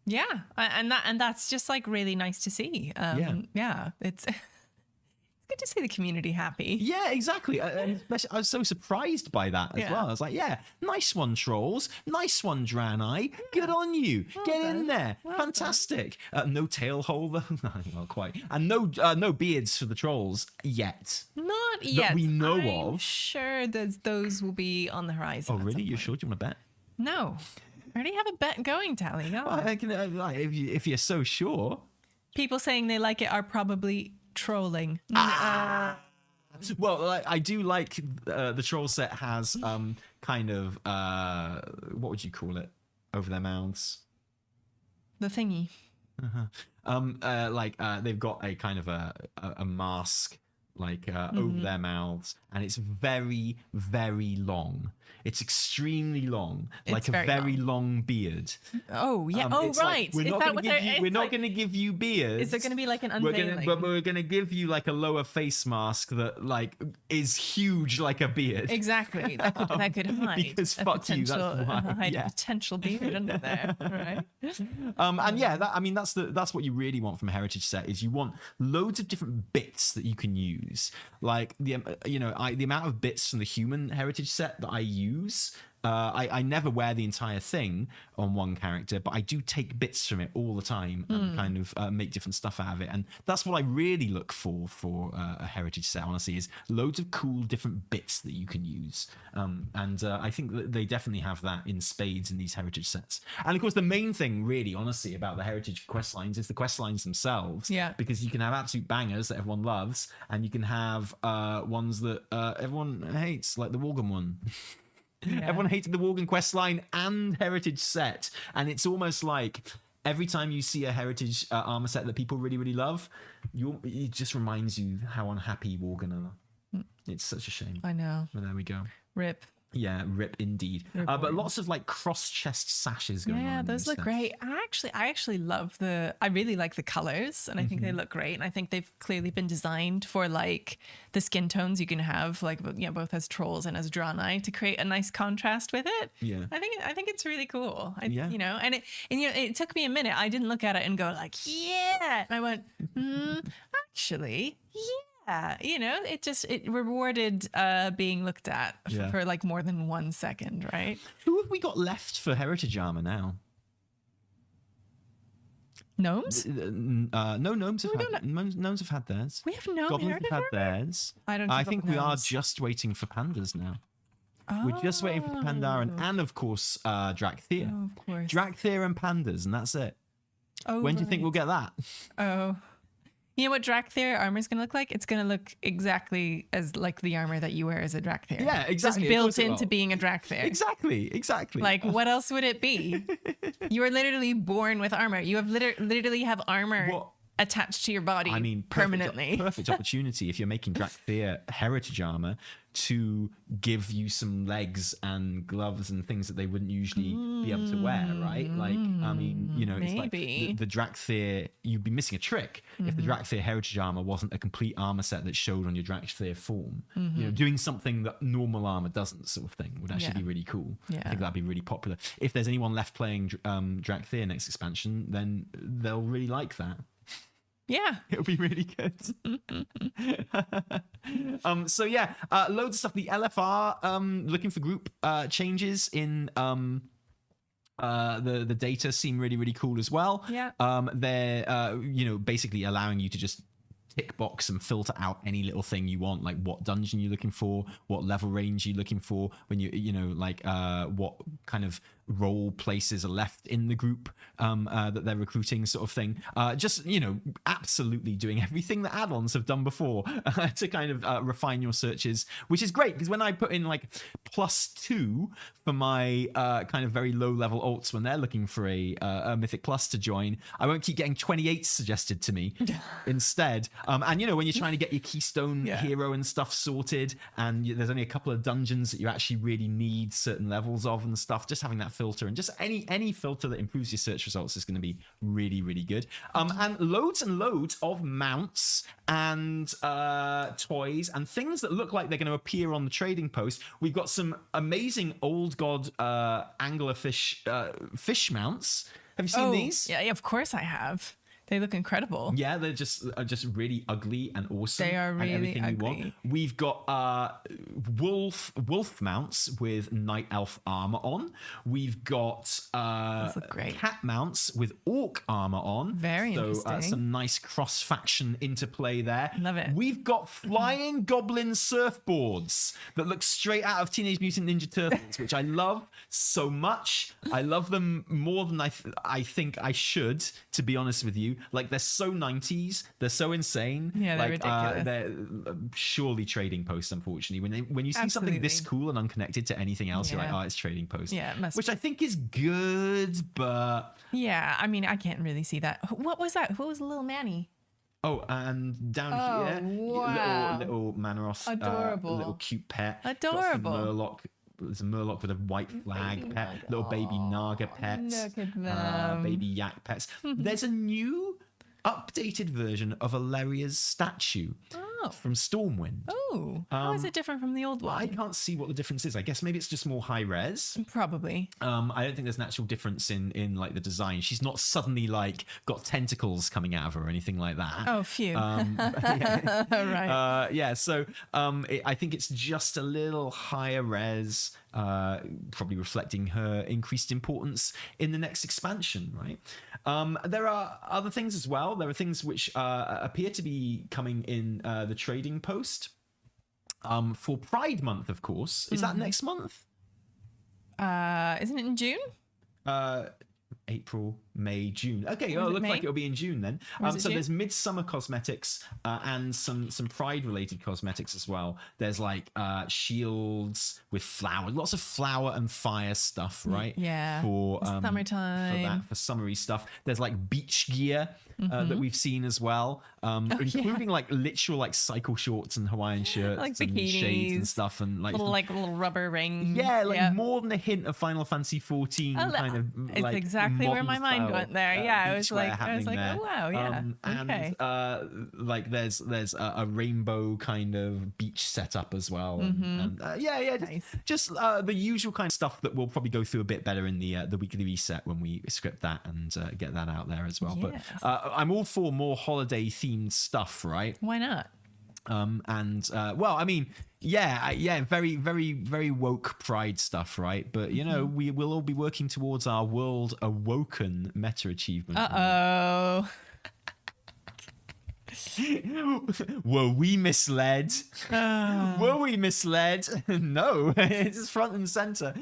Yeah, and that's just like really nice to see. It's good to see the community happy. Yeah, exactly. And especially, I was so surprised by that as well. I was like, yeah, nice one, trolls. Nice one, Draenei. Good on you. Get in there. Fantastic. No tail hole, though. Not quite. And no beards for the trolls yet. Not yet. That we know I'm of. sure that those will be on the horizon. Oh, really? You're sure? Do you want to bet? No. I already have a bet going, Tally. Go on. If you're so sure. People saying they like it are probably trolling. Well, I do like the troll set has kind of what would you call it over their mouths? The thingy. They've got a kind of a mask over their mouths, and it's very, very long. It's extremely long, like a very long beard. Oh yeah. Right. We're not going to give you beards. Is there going to be like an unveiling? We're going to give you like a lower face mask that like is huge like a beard. Exactly. That could hide. Because fuck you. That's why. Hide a potential beard under there. Right. And yeah, that's what you really want from a heritage set is you want loads of different bits that you can use. Like the amount of bits from the human heritage set that I use. I never wear the entire thing on one character, but I do take bits from it all the time and kind of make different stuff out of it. And that's what I really look for a heritage set, honestly, is loads of cool different bits that you can use. And I think that they definitely have that in spades in these heritage sets. And of course, the main thing really, honestly, about the heritage quest lines is the quest lines themselves. Yeah. Because you can have absolute bangers that everyone loves, and you can have ones that everyone hates, like the Worgen one. Yeah. Everyone hated the Worgen quest line and heritage set, and it's almost like every time you see a heritage armor set that people really, really love, it just reminds you how unhappy Worgen are. It's such a shame. I know. But there we go. Rip. Yeah, rip indeed. But lots of like cross chest sashes going on. Yeah, those look great. I actually love I really like the colors, and I think they look great. And I think they've clearly been designed for like the skin tones you can have, like both as trolls and as Draenei, to create a nice contrast with it. Yeah, I think it's really cool. It took me a minute. I didn't look at it and go like, yeah. And I went, actually, yeah. It rewarded being looked at for like more than 1 second, right? Who have we got left for heritage armor now? Gnomes? No, gnomes have had theirs. We have no goblins have had theirs. I think we are just waiting for pandas now. Oh. We're just waiting for the Pandaria and of course Drakthir. Oh, of course. Drakthir and pandas, and that's it. Oh, when do you think we'll get that? Oh. You know what Drakthir armor is going to look like? It's going to look exactly as like the armor that you wear as a Drakthir. Yeah, exactly. Just built into being a Drakthir. Exactly. Like, what else would it be? You are literally born with armor. You have literally have armor attached to your body permanently. Perfect opportunity if you're making Drakthir heritage armor to give you some legs and gloves and things that they wouldn't usually be able to wear, right? Like, it's like the Drakthir, you'd be missing a trick if the Drakthir heritage armor wasn't a complete armor set that showed on your Drakthir form. Doing something that normal armor doesn't, sort of thing, would actually be really cool. I think that'd be really popular. If there's anyone left playing Drakthir next expansion, then they'll really like that. Yeah, it'll be really good. Loads of stuff. The LFR looking for group changes in the data seem really, really cool as well. Yeah. They're basically allowing you to just tick box and filter out any little thing you want, like what dungeon you're looking for, what level range you're looking for, when what kind of role places are left in the group that they're recruiting, sort of thing. Absolutely doing everything that add-ons have done before to kind of refine your searches, which is great, because when I put in like +2 for my kind of very low level alts when they're looking for a mythic plus to join, I won't keep getting 28 suggested to me instead. When you're trying to get your keystone hero and stuff sorted, and there's only a couple of dungeons that you actually really need certain levels of and stuff, just having that filter, and just any filter that improves your search results is going to be really, really good. And loads of mounts and toys and things that look like they're going to appear on the trading post. We've got some amazing old god anglerfish fish mounts. Have you seen these? Yeah, of course I have. They look incredible. Yeah, they're just really ugly and awesome. They are really and everything ugly. You want. We've got wolf mounts with night elf armor on. We've got Those look great. cat mounts with orc armor on. Very interesting. Some nice cross faction interplay there. Love it. We've got flying goblin surfboards that look straight out of Teenage Mutant Ninja Turtles, which I love so much. I love them more than I think I should, to be honest with you. Like, they're so 90s, they're so insane. Yeah, they're ridiculous. They're surely trading posts, unfortunately. When you see something this cool and unconnected to anything else, you're like, oh, it's trading post. Yeah, it must which be. I think is good, but Yeah, I mean, I can't really see that. What was that? Who was little Manny? oh, and down here, wow. little Manoros, Adorable. little cute pet. Adorable. Got some Murloc. There's a Murloc with a white flag pet, little baby Naga pets, Look at them. baby yak pets. There's a new updated version of Aleria's statue from Stormwind. Oh, how is it different from the old one? I can't see what the difference is. I guess maybe it's just more high res. Probably. I don't think there's an actual difference in like the design. She's not suddenly like got tentacles coming out of her or anything like that. Oh, phew. Yeah. Right. Yeah, so I think it's just a little higher res, probably reflecting her increased importance in the next expansion, right? There are other things as well. There are things which appear to be coming in the trading post for Pride Month, of course. Is that next month? Isn't it in June? April, May, June. Okay, Or it is it looks May? like it'll be in June then. Or is it So June? there's midsummer cosmetics and some Pride related cosmetics as well. There's like shields with flowers, lots of flower and fire stuff, right? Yeah. For Summertime. for summery stuff. There's like beach gear that we've seen as well, including like literal like cycle shorts and Hawaiian shirts, Like and shades and bikinis, stuff, and little rubber rings. yeah, like more than a hint of Final Fantasy 14 kind of It's like exactly where my modern mind style, went there. Yeah, I was beachwear like, happening there. oh wow, yeah. Okay. And like there's a rainbow kind of beach setup as well. And Nice. just the usual kind of stuff that we'll probably go through a bit better in the weekly reset when we script that and get that out there as well. Yes. But I'm all for more holiday themed stuff, right? Why not? Well, I mean, very, very, very woke pride stuff, right? But you know, we will all be working towards our world awoken meta achievement. Oh. Were we misled? Were we misled? No, it's front and center.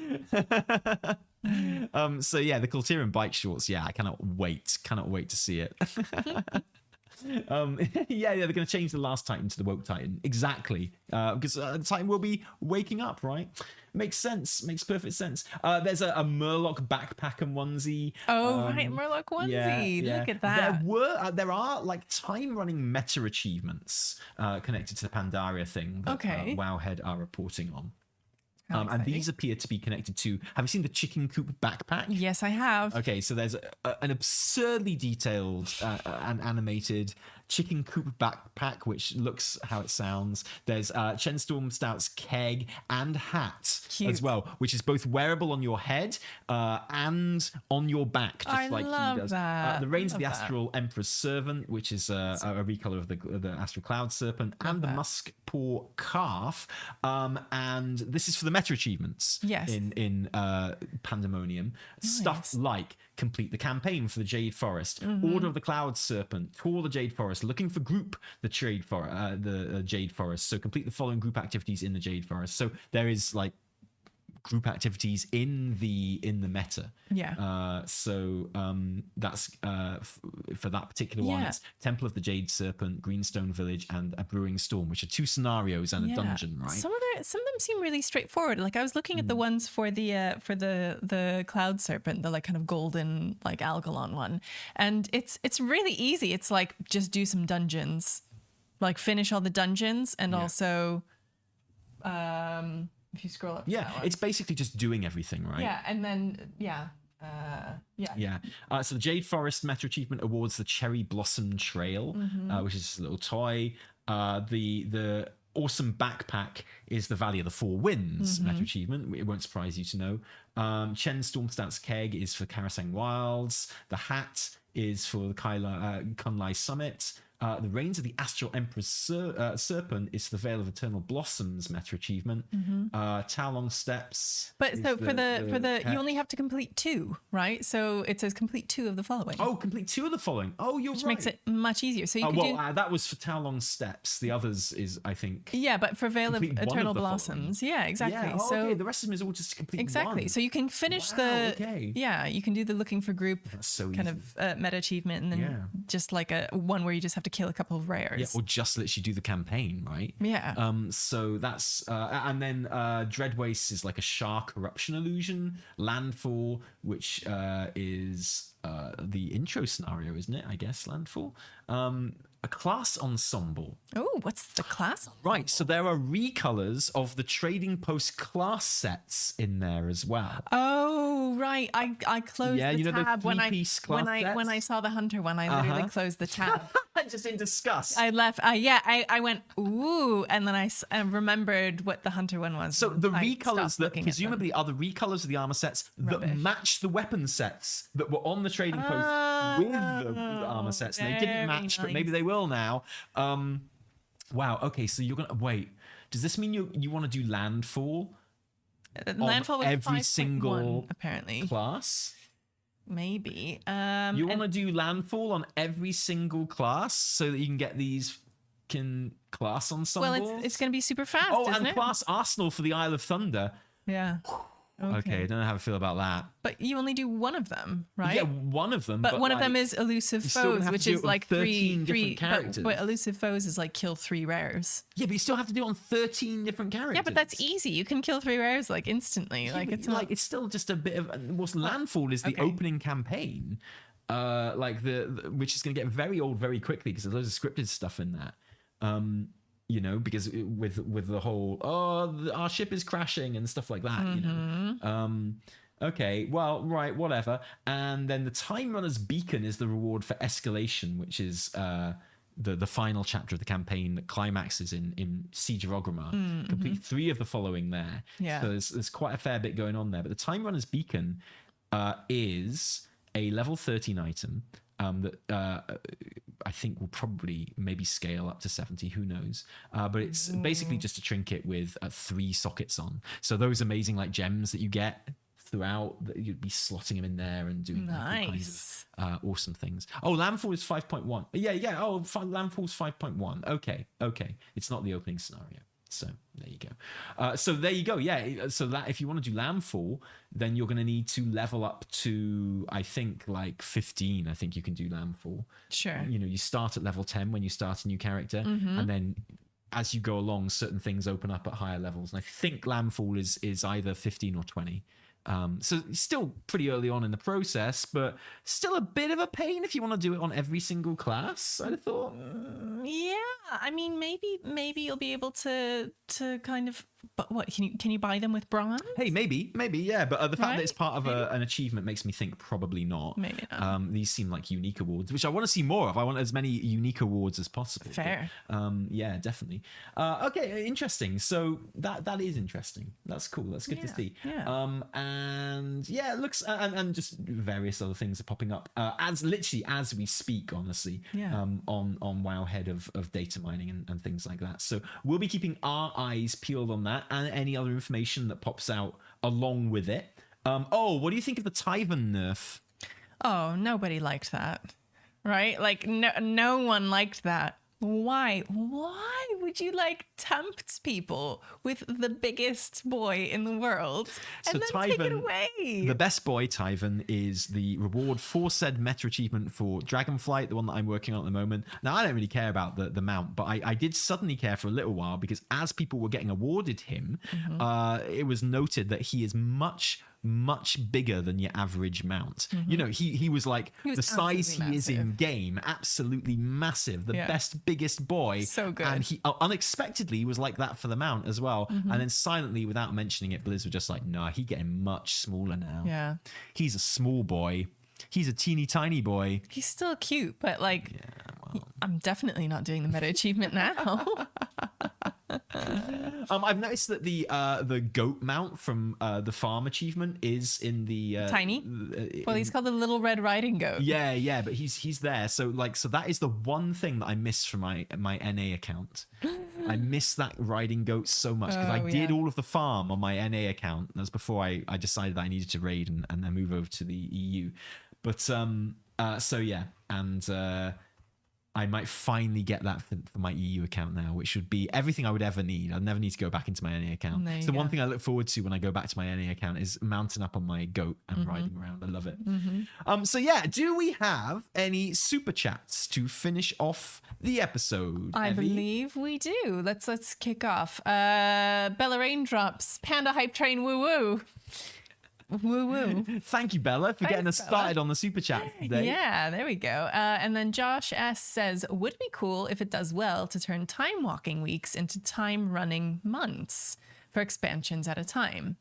So yeah, the Kultiran bike shorts. Yeah, I cannot wait to see it. Yeah, they're going to change the last Titan to the woke Titan. Exactly. Because the Titan will be waking up, right? Makes sense. Makes perfect sense. There's a Murloc backpack and onesie. Oh, right, Murloc onesie. Yeah. Look at that. There are like time-running meta achievements connected to the Pandaria thing that Okay. Wowhead are reporting on. How And exciting. these appear to be connected to... Have you seen the chicken coop backpack? Yes, I have. Okay, so there's an absurdly detailed and animated chicken coop backpack, which looks how it sounds. There's Chenstorm Stout's keg and hat Cute. as well, which is both wearable on your head and on your back, just I like love he does. that. The Reigns of the Love that. Astral Emperor's Servant, which is a recolor of the Astral Cloud Serpent, and the that. Musk Paw Calf. And this is for the meta achievements Yes. in Pandemonium. Stuff like complete the campaign for the Jade Forest, Order of the Cloud Serpent, tour the Jade Forest, looking for group the Jade Forest. So complete the following group activities in the Jade Forest. So there is like group activities in the meta. Yeah. That's for that particular one. Yeah. It's Temple of the Jade Serpent, Greenstone Village, and a Brewing Storm, which are 2 scenarios and a dungeon, right? Some of them seem really straightforward. Like I was looking at the ones for the Cloud Serpent, the like kind of golden like Algalon one, and it's really easy. It's like just do some dungeons, like finish all the dungeons, and also If you scroll up. To Yeah, that one. it's basically just doing everything, right? Yeah, and then Yeah. So the Jade Forest Meta Achievement awards the Cherry Blossom Trail, which is a little toy. The awesome backpack is the Valley of the Four Winds Meta Achievement. It won't surprise you to know. Chen Stormstout's Keg is for Karasang Wilds. The hat is for the Kunlai Summit. The Reigns of the Astral Emperor's Serpent is the Veil of Eternal Blossoms Meta Achievement. Taolong Steps. But so for the you only have to complete 2, right? So it says complete 2 of the following. Oh, complete 2 of the following. Oh, you're Which right. makes it much easier. So you can do... that was for Taolong Steps. The others is, I think... Yeah, but for Veil of complete one Eternal of the Blossoms. Yeah, exactly. Yeah, so okay. The rest of them is all just complete exactly. one. So you can finish Okay. Yeah, you can do the looking for group That's so kind easy. of meta achievement, and then just like a one where you just have to kill a couple of rares. Yeah, or just literally do the campaign, right? Yeah. So that's and then Dreadwaste is like a shark eruption illusion. Landfall, which is the intro scenario, isn't it? I guess Landfall. A class ensemble. Oh, what's the class? Right, so there are recolors of the Trading Post class sets in there as well. Oh, right. I closed Yeah, the you know the tab when three-piece class when I saw the hunter one. I literally closed the tab. Just in disgust. I left. I went ooh, and then I remembered what the hunter one was. So the I recolors stopped that looking at them. presumably are the recolors of the armor sets that Rubbish. match the weapon sets that were on the trading post with the armor sets, and they didn't very match, but maybe nice. they will now. Wow. Okay, so you're gonna wait. Does this mean you want to do landfall Landfall was every 5.1, single apparently. class? Maybe. You want to do landfall on every single class so that you can get these class ensembles? Well, it's going to be super fast. Oh, isn't and it? class Arsenal for the Isle of Thunder. Yeah. Okay, I don't know how I feel about that. But you only do one of them, right? Yeah, one of them. But one of like, them is elusive you still gonna foes, have to which do it is with like 13 three different characters. But elusive foes is like kill 3 rares. Yeah, but you still have to do it on 13 different characters. Yeah, but that's easy. You can kill 3 rares like instantly. Yeah, like but, it's not... like it's still just a bit of what's Landfall is the okay. opening campaign, like the which is going to get very old very quickly because there's loads of scripted stuff in that. You know, because with the whole our ship is crashing and stuff like that. You know. Okay, well, right, whatever. And then the Time Runner's Beacon is the reward for escalation, which is the final chapter of the campaign that climaxes in Siege of Orgrimmar. Complete 3 of the following there. Yeah. So there's quite a fair bit going on there. But the Time Runner's Beacon is a level 13 item that I think will probably maybe scale up to 70, who knows. But it's basically just a trinket with 3 sockets on. So those amazing like gems that you get throughout, that you'd be slotting them in there and doing like, all kinds of awesome things. Oh, Landfall is 5.1. Yeah. Oh, Landfall's 5.1. Okay. It's not the opening scenario. So there you go. So there you go. Yeah. So that if you want to do Landfall, then you're going to need to level up to, I think, like 15. I think you can do Landfall. Sure. You know, you start at level 10 when you start a new character, and then as you go along, certain things open up at higher levels. And I think Landfall is either 15 or 20. So it's still pretty early on in the process, but still a bit of a pain if you want to do it on every single class, I'd have thought. Yeah, I mean, maybe you'll be able to kind of. But what can you buy them with bronze? Hey, maybe, yeah. But the fact that it's Right? part of an achievement makes me think probably not. Maybe not. These seem like unique awards, which I want to see more of. I want as many unique awards as possible. Fair. But, yeah, definitely. Okay, interesting. So that is interesting. That's cool. That's good to see. Yeah. And yeah, it looks and just various other things are popping up as we speak. Honestly. Yeah. On Wowhead of data mining and things like that. So we'll be keeping our eyes peeled on that and any other information that pops out along with it. What do you think of the Taivan nerf? Oh, nobody liked that, right? Like no one liked that. Why would you like tempt people with the biggest boy in the world and So then take it Taivan, away? the best boy Taivan is the reward for said meta achievement for Dragonflight, the one that I'm working on at the moment. Now I don't really care about the mount, but I did suddenly care for a little while because as people were getting awarded him, it was noted that he is much much bigger than your average mount. You know, he was like was the size he absolutely is in massive. game, absolutely massive, the best, biggest boy. So good. And he unexpectedly was like that for the mount as well. And then silently, without mentioning it, Blizz were just like, nah, he getting much smaller now. Yeah. He's a small boy. He's a teeny tiny boy. He's still cute, but like, I'm definitely not doing the meta achievement now. I've noticed that the goat mount from the farm achievement is in the Tiny? Well, he's called the Little Red Riding Goat. yeah, but he's there. So that is the one thing that I miss from my NA account. I miss that riding goat so much because I did all of the farm on my NA account. That's before I decided that I needed to raid and then move over to the EU. But so yeah, and I might finally get that for my EU account now, which would be everything I would ever need. I'd never need to go back into my NA account. There It's you the one go. thing I look forward to when I go back to my NA account is mounting up on my goat and riding around. I love it. So yeah, do we have any super chats to finish off the episode? I Evie? believe we do. Let's kick off. Bella Raindrops, Panda Hype Train, woo woo. Woo woo. Thank you, Bella, for getting us Thanks, Bella. started on the super chat today. Yeah, there we go. And then Josh S says, would be cool if it does well to turn time walking weeks into time running months for expansions at a time.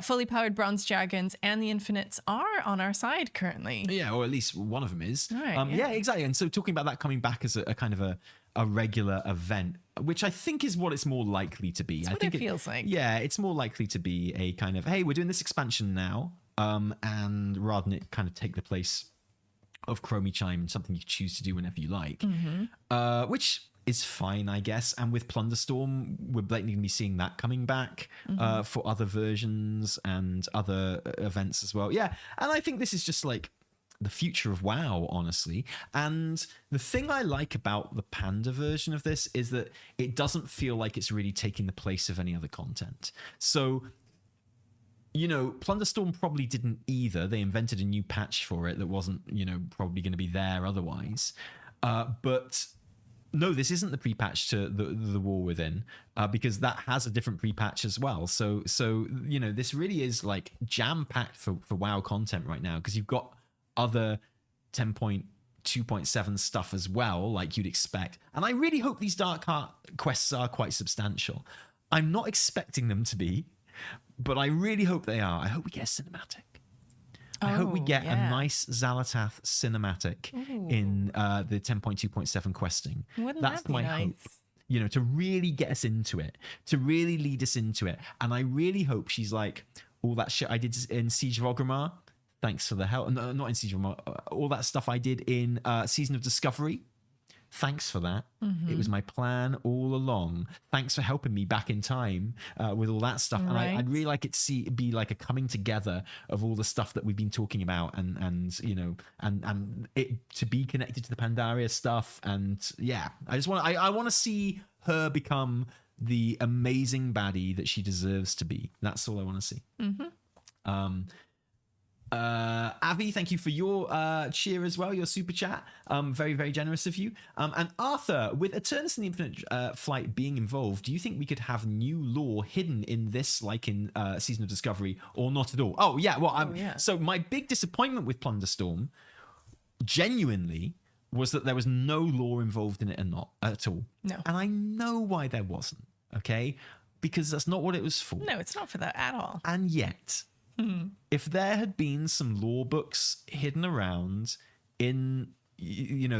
Fully powered bronze dragons and the infinites are on our side currently. Yeah, or at least one of them is. Right, yeah, exactly. And so talking about that coming back as a kind of a regular event, which I think is what it's more likely to be. I what think it feels like. Yeah, it's more likely to be a kind of, hey, we're doing this expansion now, and rather than it kind of take the place of Chromie Chime and something you choose to do whenever you like, which is fine, I guess. And with Plunderstorm, we're blatantly going to be seeing that coming back for other versions and other events as well. Yeah, and I think this is just like the future of WoW, honestly. And the thing I like about the Panda version of this is that it doesn't feel like it's really taking the place of any other content. So, you know, Plunderstorm probably didn't either. They invented a new patch for it that wasn't, you know, probably going to be there otherwise. But no, this isn't the pre-patch to the War Within, because that has a different pre-patch as well. So you know, this really is like jam-packed for WoW content right now, because you've got other 10.2.7 stuff as well, like you'd expect. And I really hope these Dark Heart quests are quite substantial. I'm not expecting them to be, but I really hope they are. I hope we get a cinematic. I hope we get a nice Xal'atath cinematic in the 10.2.7 questing. Wouldn't That's that be my nice? hope. You know, to really get us into it, to really lead us into it. And I really hope she's like, all that shit I did in Siege of Orgrimmar, thanks for the help. No, not in Siege of Orgrimmar. All that stuff I did in Season of Discovery, thanks for that. It was my plan all along. Thanks for helping me back in time with all that stuff. Right. And I'd really like it to be like a coming together of all the stuff that we've been talking about, and you know, and it to be connected to the Pandaria stuff. And yeah, I just want I want to see her become the amazing baddie that she deserves to be. That's all I want to see. Avi, thank you for your cheer as well, your super chat. Very, very generous of you. And Arthur, with Eternus and the Infinite Flight being involved, do you think we could have new lore hidden in this, like in Season of Discovery, or not at all? Oh, yeah. Well, so my big disappointment with Plunderstorm, genuinely, was that there was no lore involved in it at all. No. And I know why there wasn't, okay? Because that's not what it was for. No, it's not for that at all. And yet, if there had been some lore books hidden around in the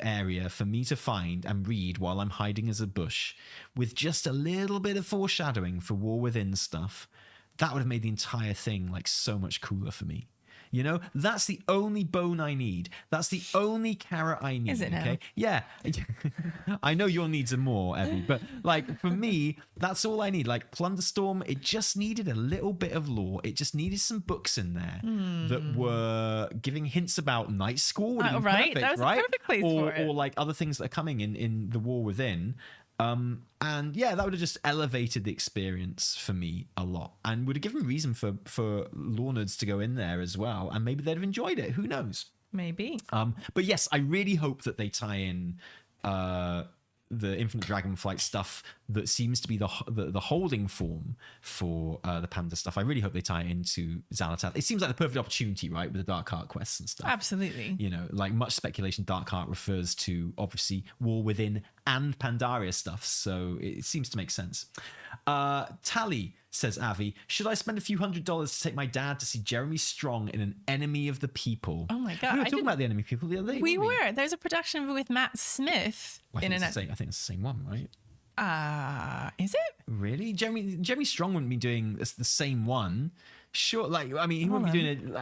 area for me to find and read while I'm hiding as a bush, with just a little bit of foreshadowing for War Within stuff, that would have made the entire thing like so much cooler for me. You know, that's the only bone I need. That's the only carrot I need. Is it now? Okay? Yeah. I know your needs are more, Evie, but like for me, that's all I need. Like Plunderstorm, it just needed a little bit of lore. It just needed some books in there that were giving hints about Night School. Would have been Right, perfect, that was right? a perfect place for it. Or like other things that are coming in the War Within. And yeah, that would have just elevated the experience for me a lot, and would have given reason for lore nerds to go in there as well, and maybe they'd have enjoyed it. Who knows? Maybe. But yes, I really hope that they tie in the Infinite Dragonflight stuff that seems to be the holding form for the Panda stuff. I really hope they tie it into Xal'atath. It seems like the perfect opportunity, right, with the Dark Heart quests and stuff. Absolutely. You know, like much speculation, Dark Heart refers to obviously War Within and Pandaria stuff, so it seems to make sense. Tally, says Avi, should I spend a few $100s to take my dad to see Jeremy Strong in an Enemy of the People? Oh my God. We were talking about the Enemy People the other day. We were. There's a production with Matt Smith. I think it's the same one, right? Is it? Really? Jeremy Strong wouldn't be doing the same one. Sure, like, I mean, he wouldn't be doing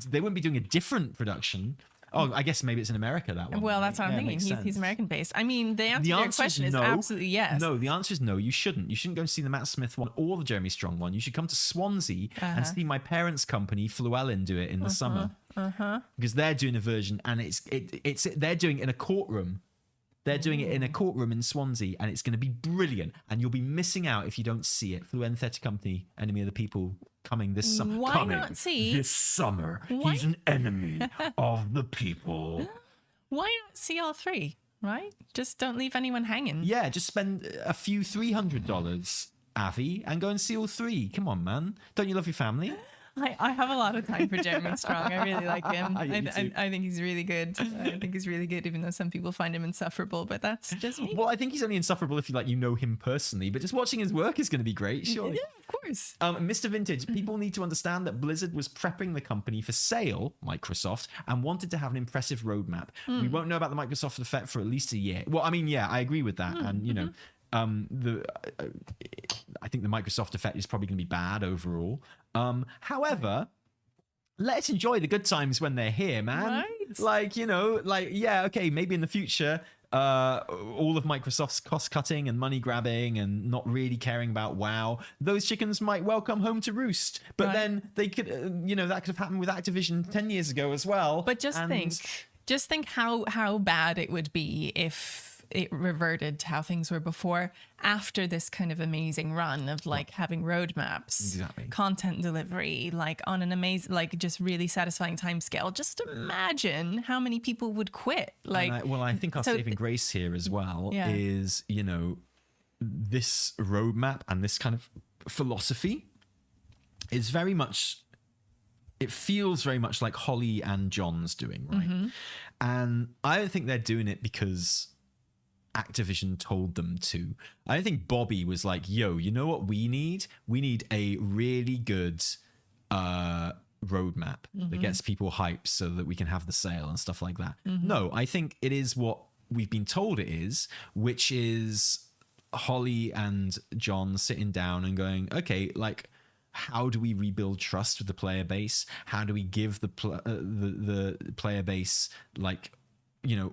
they wouldn't be doing a different production. Oh, I guess maybe it's in America, that one. Well, that's what I'm thinking. He's American based. I mean, the answer to your question is absolutely yes. No, the answer is no, you shouldn't. You shouldn't go and see the Matt Smith one or the Jeremy Strong one. You should come to Swansea and see my parents' company, Llewellyn, do it in the summer. Because they're doing a version, and they're doing it in a courtroom. They're doing it in a courtroom in Swansea, and it's going to be brilliant. And you'll be missing out if you don't see it. Llewellyn Theatre Company, Enemy of the People, coming this summer. Why not see this summer? He's an enemy of the people. Why not see all three? Right? Just don't leave anyone hanging. Yeah, just spend a few $300, Avi, and go and see all three. Come on, man. Don't you love your family? I have a lot of time for Jeremy Strong. I really like him. I think he's really good. I think he's really good, even though some people find him insufferable. But that's just me. Well, I think he's only insufferable if you know him personally. But just watching his work is going to be great, surely. Yeah, of course. Mr. Vintage, people need to understand that Blizzard was prepping the company for sale, Microsoft, and wanted to have an impressive roadmap. We won't know about the Microsoft effect for at least a year. Well, I mean, yeah, I agree with that, and you know. I think the Microsoft effect is probably going to be bad overall. However, let's enjoy the good times when they're here, man. Right. Yeah, okay, maybe in the future, all of Microsoft's cost cutting and money grabbing and not really caring about WoW, those chickens might well come home to roost. But then they could, that could have happened with Activision 10 years ago as well. But just think how bad it would be if it reverted to how things were before, after this kind of amazing run of having roadmaps, content delivery, on an amazing, just really satisfying time scale. Just imagine how many people would quit. I think our saving grace here as well is, this roadmap and this kind of philosophy is very much, it feels very much like Holly and John's doing, right? And I don't think they're doing it because Activision told them to. I don't think Bobby was like, yo, you know what we need? We need a really good roadmap that gets people hyped so that we can have the sale and stuff like that. No, I think it is what we've been told it is, which is Holly and John sitting down and going, okay, how do we rebuild trust with the player base? How do we give the player base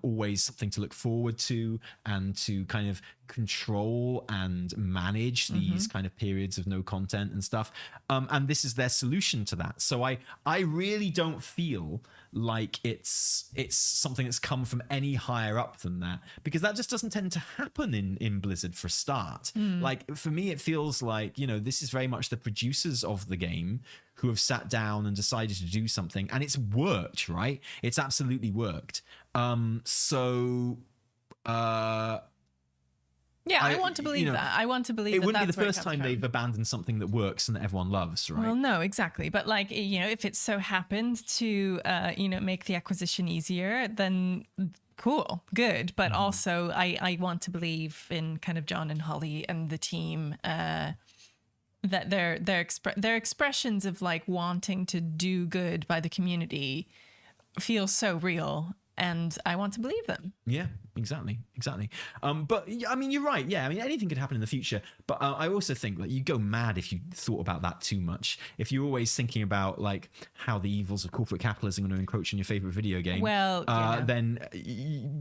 always something to look forward to and to kind of control and manage these kind of periods of no content and stuff. And this is their solution to that. So I really don't feel like it's something that's come from any higher up than that, because that just doesn't tend to happen in Blizzard for a start. For me, it feels like, this is very much the producers of the game who have sat down and decided to do something, and it's worked, right? It's absolutely worked. Yeah, I want to believe that. I want to believe it that wouldn't be that's the first time they've abandoned something that works and that everyone loves, right? Well, no, exactly. But if it so happened to, make the acquisition easier, then cool, good. But also, I want to believe in kind of John and Holly and the team, that their expressions of wanting to do good by the community feel so real. And I want to believe them. Yeah, exactly. But I mean, you're right. Yeah, I mean, anything could happen in the future. But I also think that you go mad if you thought about that too much. If you're always thinking about how the evils of corporate capitalism are going to encroach on your favorite video game, then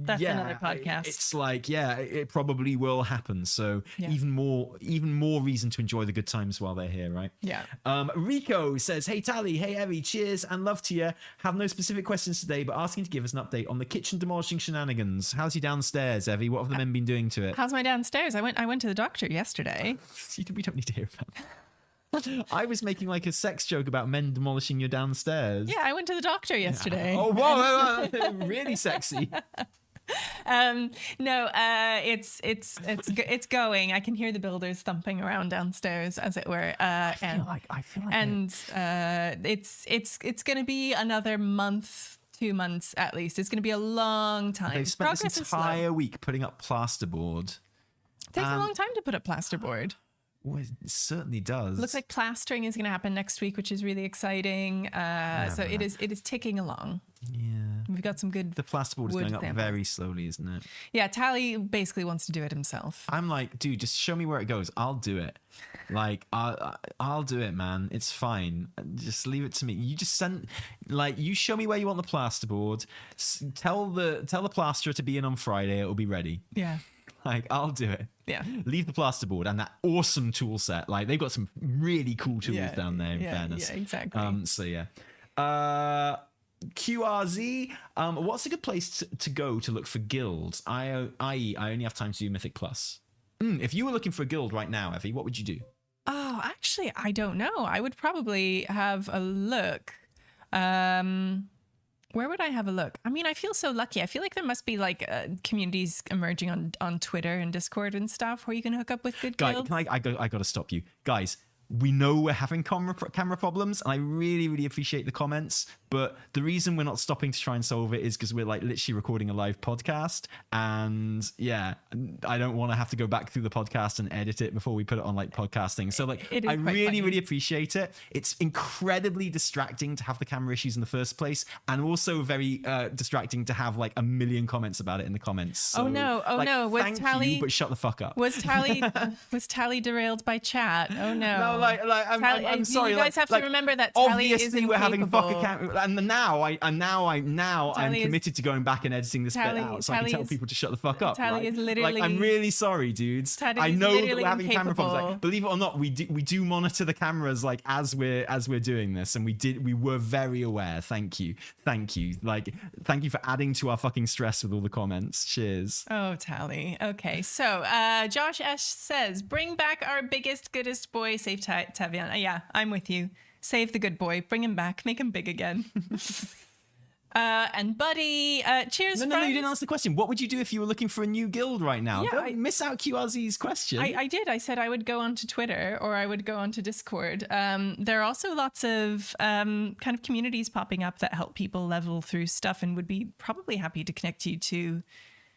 that's another podcast. It's it probably will happen. So even more reason to enjoy the good times while they're here, right? Yeah. Rico says, "Hey Tally, hey Evie, cheers and love to you. Have no specific questions today, but asking to give us an update on the kitchen demolishing shenanigans. How's your downstairs, Evie? What have the men been doing to it?" How's my downstairs? I went to the doctor yesterday. We don't need to hear about that. I was making a sex joke about men demolishing your downstairs. Yeah, I went to the doctor yesterday. Oh, whoa, really sexy. No, it's going. I can hear the builders thumping around downstairs, as it were. I feel like it's going to be another month, 2 months at least. It's going to be a long time. they've spent Progress this is slow. entire week putting up plasterboard. Takes a long time to put up plasterboard. Well, it certainly does. Looks like plastering is going to happen next week, which is really exciting. So it is ticking along. Yeah. We've got some good. The plasterboard is wood going up samples. very slowly, isn't it? Yeah, Tally basically wants to do it himself. I'm like, dude, just show me where it goes. I'll do it. Like, I'll do it, man. It's fine. Just leave it to me. You just you show me where you want the plasterboard. Tell the plasterer to be in on Friday. It'll be ready. Yeah. Like, I'll do it. Yeah. Leave the plasterboard and that awesome tool set. Like, they've got some really cool tools down there, in fairness. Yeah, exactly. So, yeah. QRZ, what's a good place to go to look for guilds? I only have time to do Mythic Plus. If you were looking for a guild right now, Evie, what would you do? Oh, actually, I don't know. I would probably have a look. Where would I have a look? I mean, I feel so lucky. I feel like there must be like communities emerging on Twitter and Discord and stuff where you can hook up with good guilds. I got to stop you. Guys, we know we're having camera problems, and I really, really appreciate the comments. But the reason we're not stopping to try and solve it is because we're like literally recording a live podcast. And yeah, I don't want to have to go back through the podcast and edit it before we put it on like podcasting. So like, I really, really appreciate it. It's incredibly distracting to have the camera issues in the first place, and also very distracting to have like a million comments about it in the comments. So, oh no! Was thank Tally? you, but shut the fuck up. Was Tally derailed by chat? Oh no! I'm sorry. You guys have to remember that Tally is obviously we're having incapable. and now I'm committed to going back and editing this bit out, so I can tell people to shut the fuck up. Tally is literally. Like, I'm really sorry, dudes. I know that we're having camera problems. Like, believe it or not, we do monitor the cameras like as we're doing this, and we were very aware. Thank you. Like, thank you for adding to our fucking stress with all the comments. Cheers. Oh, Tally. Okay, so Josh S says, "Bring back our biggest, goodest boy, save Taivan." Yeah, I'm with you. Save the good boy. Bring him back. Make him big again. And Buddy, cheers, No, you didn't answer the question. What would you do if you were looking for a new guild right now? Yeah, Don't miss out QRZ's question. I did. I said I would go onto Twitter or I would go onto Discord. There are also lots of kind of communities popping up that help people level through stuff and would be probably happy to connect you to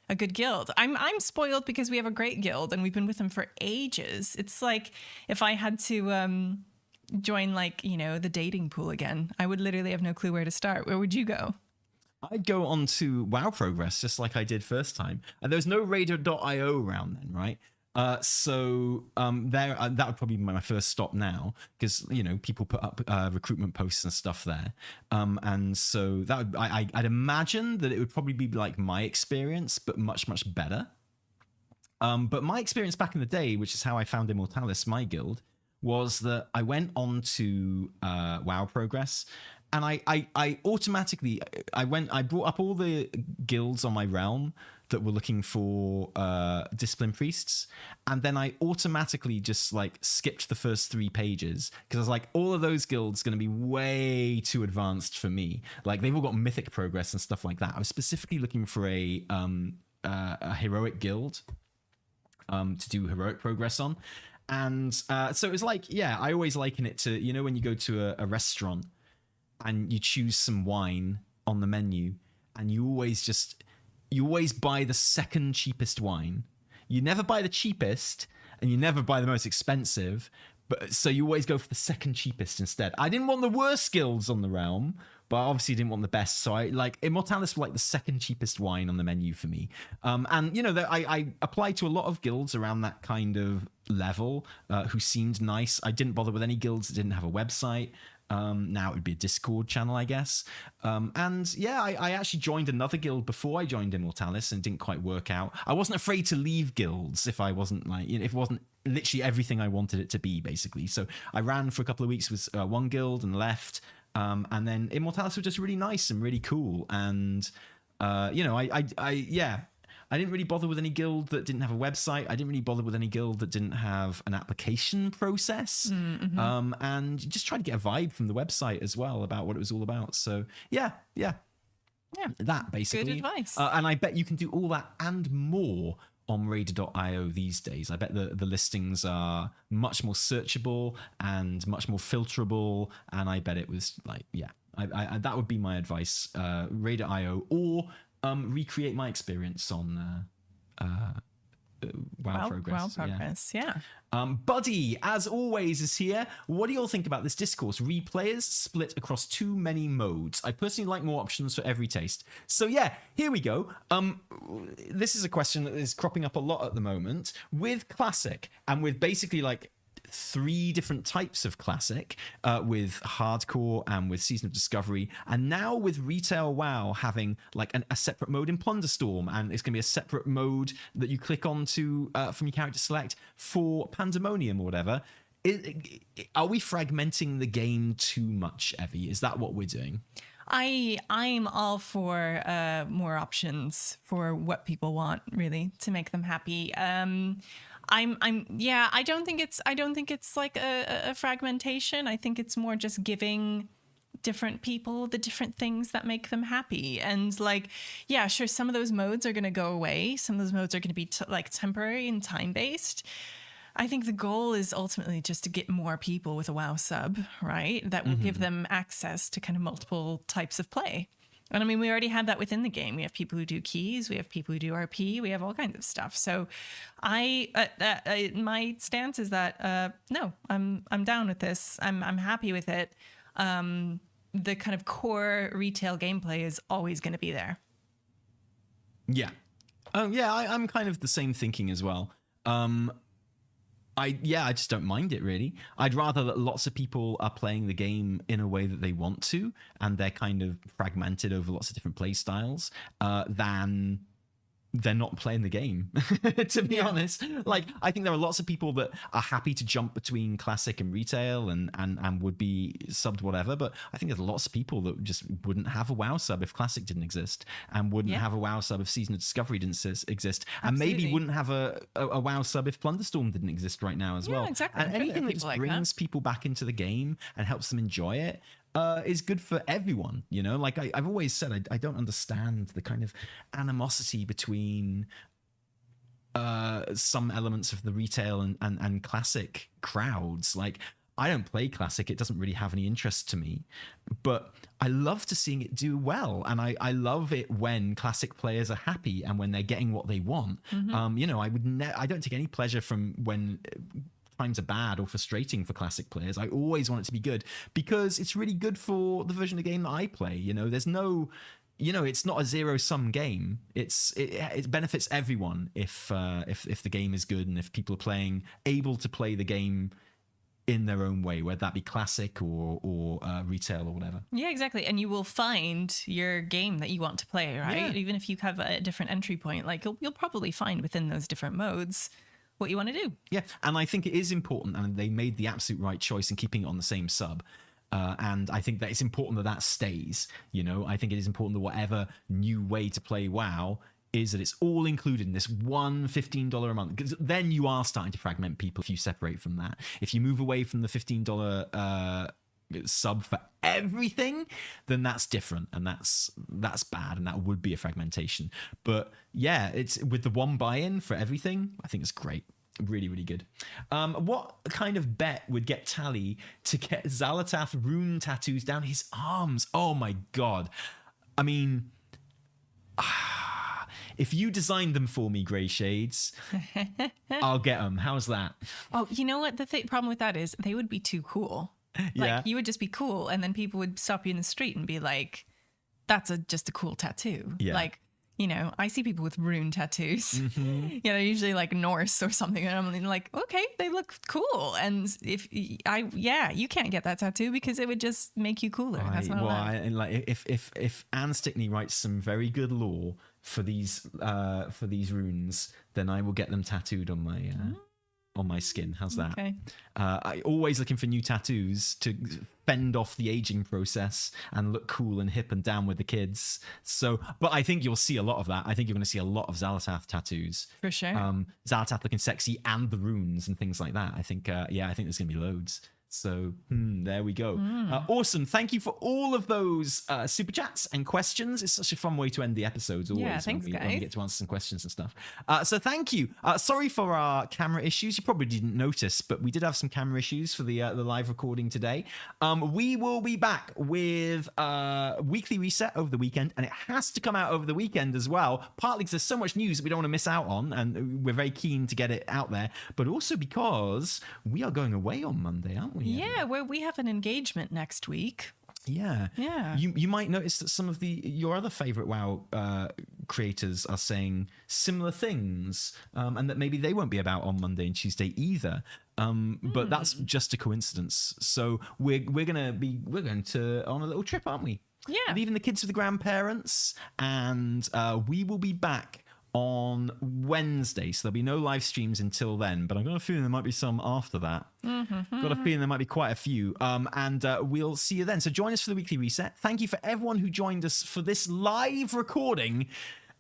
a good guild. I'm spoiled because we have a great guild and we've been with them for ages. It's like if I had to join like, the dating pool again, I would literally have no clue where to start. Where would you go? I'd go on to WoW Progress just like I did first time. And there's no Raider.io around then, right? So that would probably be my first stop now, because people put up recruitment posts and stuff there, and so that would, I'd imagine that it would probably be like my experience, but much better. But my experience back in the day, which is how I found Immortalis, my guild, was that I went on to WoW Progress. And I automatically I brought up all the guilds on my realm that were looking for discipline priests, and then I automatically just like skipped the first 3 pages because I was like, all of those guilds going to be way too advanced for me. Like, they've all got mythic progress and stuff like that. I was specifically looking for a heroic guild to do heroic progress on, and so it was like, I always liken it to when you go to a restaurant and you choose some wine on the menu, and you always buy the second cheapest wine. You never buy the cheapest, and you never buy the most expensive, but so you always go for the second cheapest instead. I didn't want the worst guilds on the realm, but I obviously didn't want the best. So I Immortalis was like the second cheapest wine on the menu for me. And I applied to a lot of guilds around that kind of level who seemed nice. I didn't bother with any guilds that didn't have a website. Now it would be a Discord channel, I guess. I actually joined another guild before I joined Immortalis, and didn't quite work out. I wasn't afraid to leave guilds if I wasn't if it wasn't literally everything I wanted it to be, basically. So I ran for a couple of weeks with one guild and left. And then Immortalis was just really nice and really cool. And I didn't really bother with any guild that didn't have a website. I didn't really bother with any guild that didn't have an application process. Mm-hmm. And just try to get a vibe from the website as well about what it was all about. So yeah. Yeah. That basically. Good advice. And I bet you can do all that and more on Raider.io these days. I bet the listings are much more searchable and much more filterable. And I bet it was like, yeah, I that would be my advice. Raider.io or recreate my experience on WoW Progress. WoW Progress, yeah. Buddy, as always, is here. What do you all think about this discourse? Replayers split across too many modes. I personally like more options for every taste. So yeah, here we go. This is a question that is cropping up a lot at the moment with Classic and with basically like 3 different types of Classic, with Hardcore and with Season of Discovery, and now with Retail WoW having like a separate mode in Plunderstorm, and it's going to be a separate mode that you click onto from your character select for Pandemonium or whatever. Are we fragmenting the game too much, Evie? Is that what we're doing? I'm all for more options for what people want, really, to make them happy. I don't think it's like a fragmentation. I think it's more just giving different people the different things that make them happy. And like, yeah, sure, some of those modes are going to go away. Some of those modes are going to be like temporary and time based. I think the goal is ultimately just to get more people with a WoW sub, right? That will give them access to kind of multiple types of play. And I mean, we already have that within the game. We have people who do keys, we have people who do RP, we have all kinds of stuff. So my stance is that, no, I'm down with this. I'm happy with it. The kind of core retail gameplay is always going to be there. Yeah. I'm kind of the same thinking as well. I just don't mind it, really. I'd rather that lots of people are playing the game in a way that they want to, and they're kind of fragmented over lots of different play styles, than they're not playing the game, to be honest. Like, I think there are lots of people that are happy to jump between Classic and Retail and would be subbed whatever, but I think there's lots of people that just wouldn't have a WoW sub if Classic didn't exist, and wouldn't have a WoW sub if Season of Discovery didn't exist, and maybe wouldn't have a WoW sub if Plunderstorm didn't exist right now as well. Exactly. And anything that just brings people back into the game and helps them enjoy it is good for everyone, you know? Like I've always said, I don't understand the kind of animosity between some elements of the Retail and Classic crowds. Like, I don't play Classic. It doesn't really have any interest to me, but I love to seeing it do well. And I love it when Classic players are happy and when they're getting what they want. You know, I don't take any pleasure from when times are bad or frustrating for Classic players. I always want it to be good because it's really good for the version of the game that I play. You know, there's no, you know, it's not a zero-sum game. It benefits everyone if the game is good and if people are able to play the game in their own way, whether that be Classic or Retail or whatever. Yeah, exactly. And you will find your game that you want to play, right? Yeah. Even if you have a different entry point, like you'll probably find within those different modes what you want to do. Yeah, and I think it is important, and they made the absolute right choice in keeping it on the same sub. And I think that it's important that stays. You know, I think it is important that whatever new way to play WoW is that it's all included in this one $15 a month. Because then you are starting to fragment people if you separate from that. If you move away from the $15 sub for everything, then that's different, and that's bad, and that would be a fragmentation. But yeah, it's with the one buy-in for everything, I think it's great. Really, really good. What kind of bet would get Tally to get Xal'atath rune tattoos down his arms? Oh my god. I mean, if you designed them for me, Grey Shades, I'll get them. How's that? Oh, you know what? The problem with that is they would be too cool. Like, you would just be cool, and then people would stop you in the street and be like, that's just a cool tattoo. Yeah. Like, you know, I see people with rune tattoos. You know, usually like Norse or something, and I'm like, okay, they look cool. And you can't get that tattoo because it would just make you cooler. That's not allowed. And like, if Anne Stickney writes some very good lore for these runes, then I will get them tattooed on my skin. How's that? Okay. I always looking for new tattoos to fend off the aging process and look cool and hip and down with the kids. So, but I think you'll see a lot of that. I think you're going to see a lot of Xal'atath tattoos. For sure. Xal'atath looking sexy and the runes and things like that. I think, I think there's going to be loads. So there we go. Awesome. Thank you for all of those super chats and questions. It's such a fun way to end the episodes always. Yeah, thanks, when we guys. get to answer some questions and stuff. So thank you. Sorry for our camera issues. You probably didn't notice, but we did have some camera issues for the live recording today. We will be back with weekly reset over the weekend, and it has to come out over the weekend as well, partly because there's so much news that we don't want to miss out on, and we're very keen to get it out there, but also because we are going away on Monday, aren't we? Yeah, where we have an engagement next week. Yeah. You might notice that some of your other favorite WoW creators are saying similar things, and that maybe they won't be about on Monday and Tuesday either. But that's just a coincidence. So we're going to on a little trip, aren't we? Yeah. Leaving the kids with the grandparents, and we will be back on Wednesday, so there'll be no live streams until then, but I've got a feeling there might be some after that. Got a feeling there might be quite a few, and we'll see you then. So join us for the weekly reset. Thank you for everyone who joined us for this live recording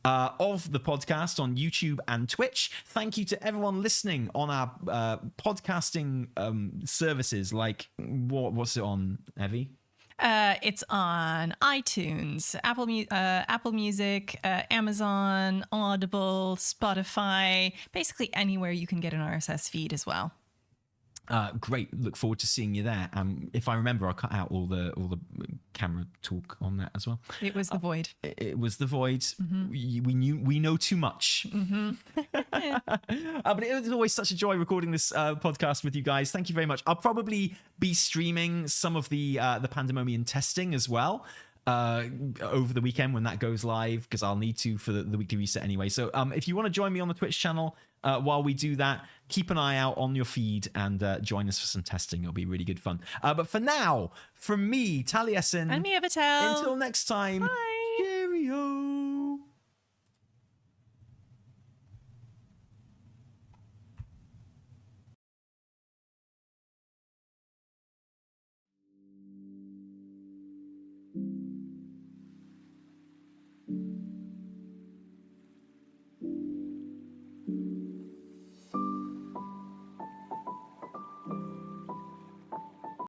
of the podcast on YouTube and Twitch. Thank you to everyone listening on our podcasting services, like what's it on, Evie? It's on iTunes, Apple Music, Amazon, Audible, Spotify, basically anywhere you can get an RSS feed as well. Great. Look forward to seeing you there. If I remember, I'll cut out all the camera talk on that as well. It was the void. It was the void. We know too much. But it was always such a joy recording this podcast with you guys. Thank you very much. I'll probably be streaming some of the Pandemonium testing as well over the weekend when that goes live, because I'll need to for the weekly reset anyway. So if you want to join me on the Twitch channel while we do that, keep an eye out on your feed and join us for some testing. It'll be really good fun. But for now, from me, Taliesin, And me, Evitel. until next time, Bye. cheerio.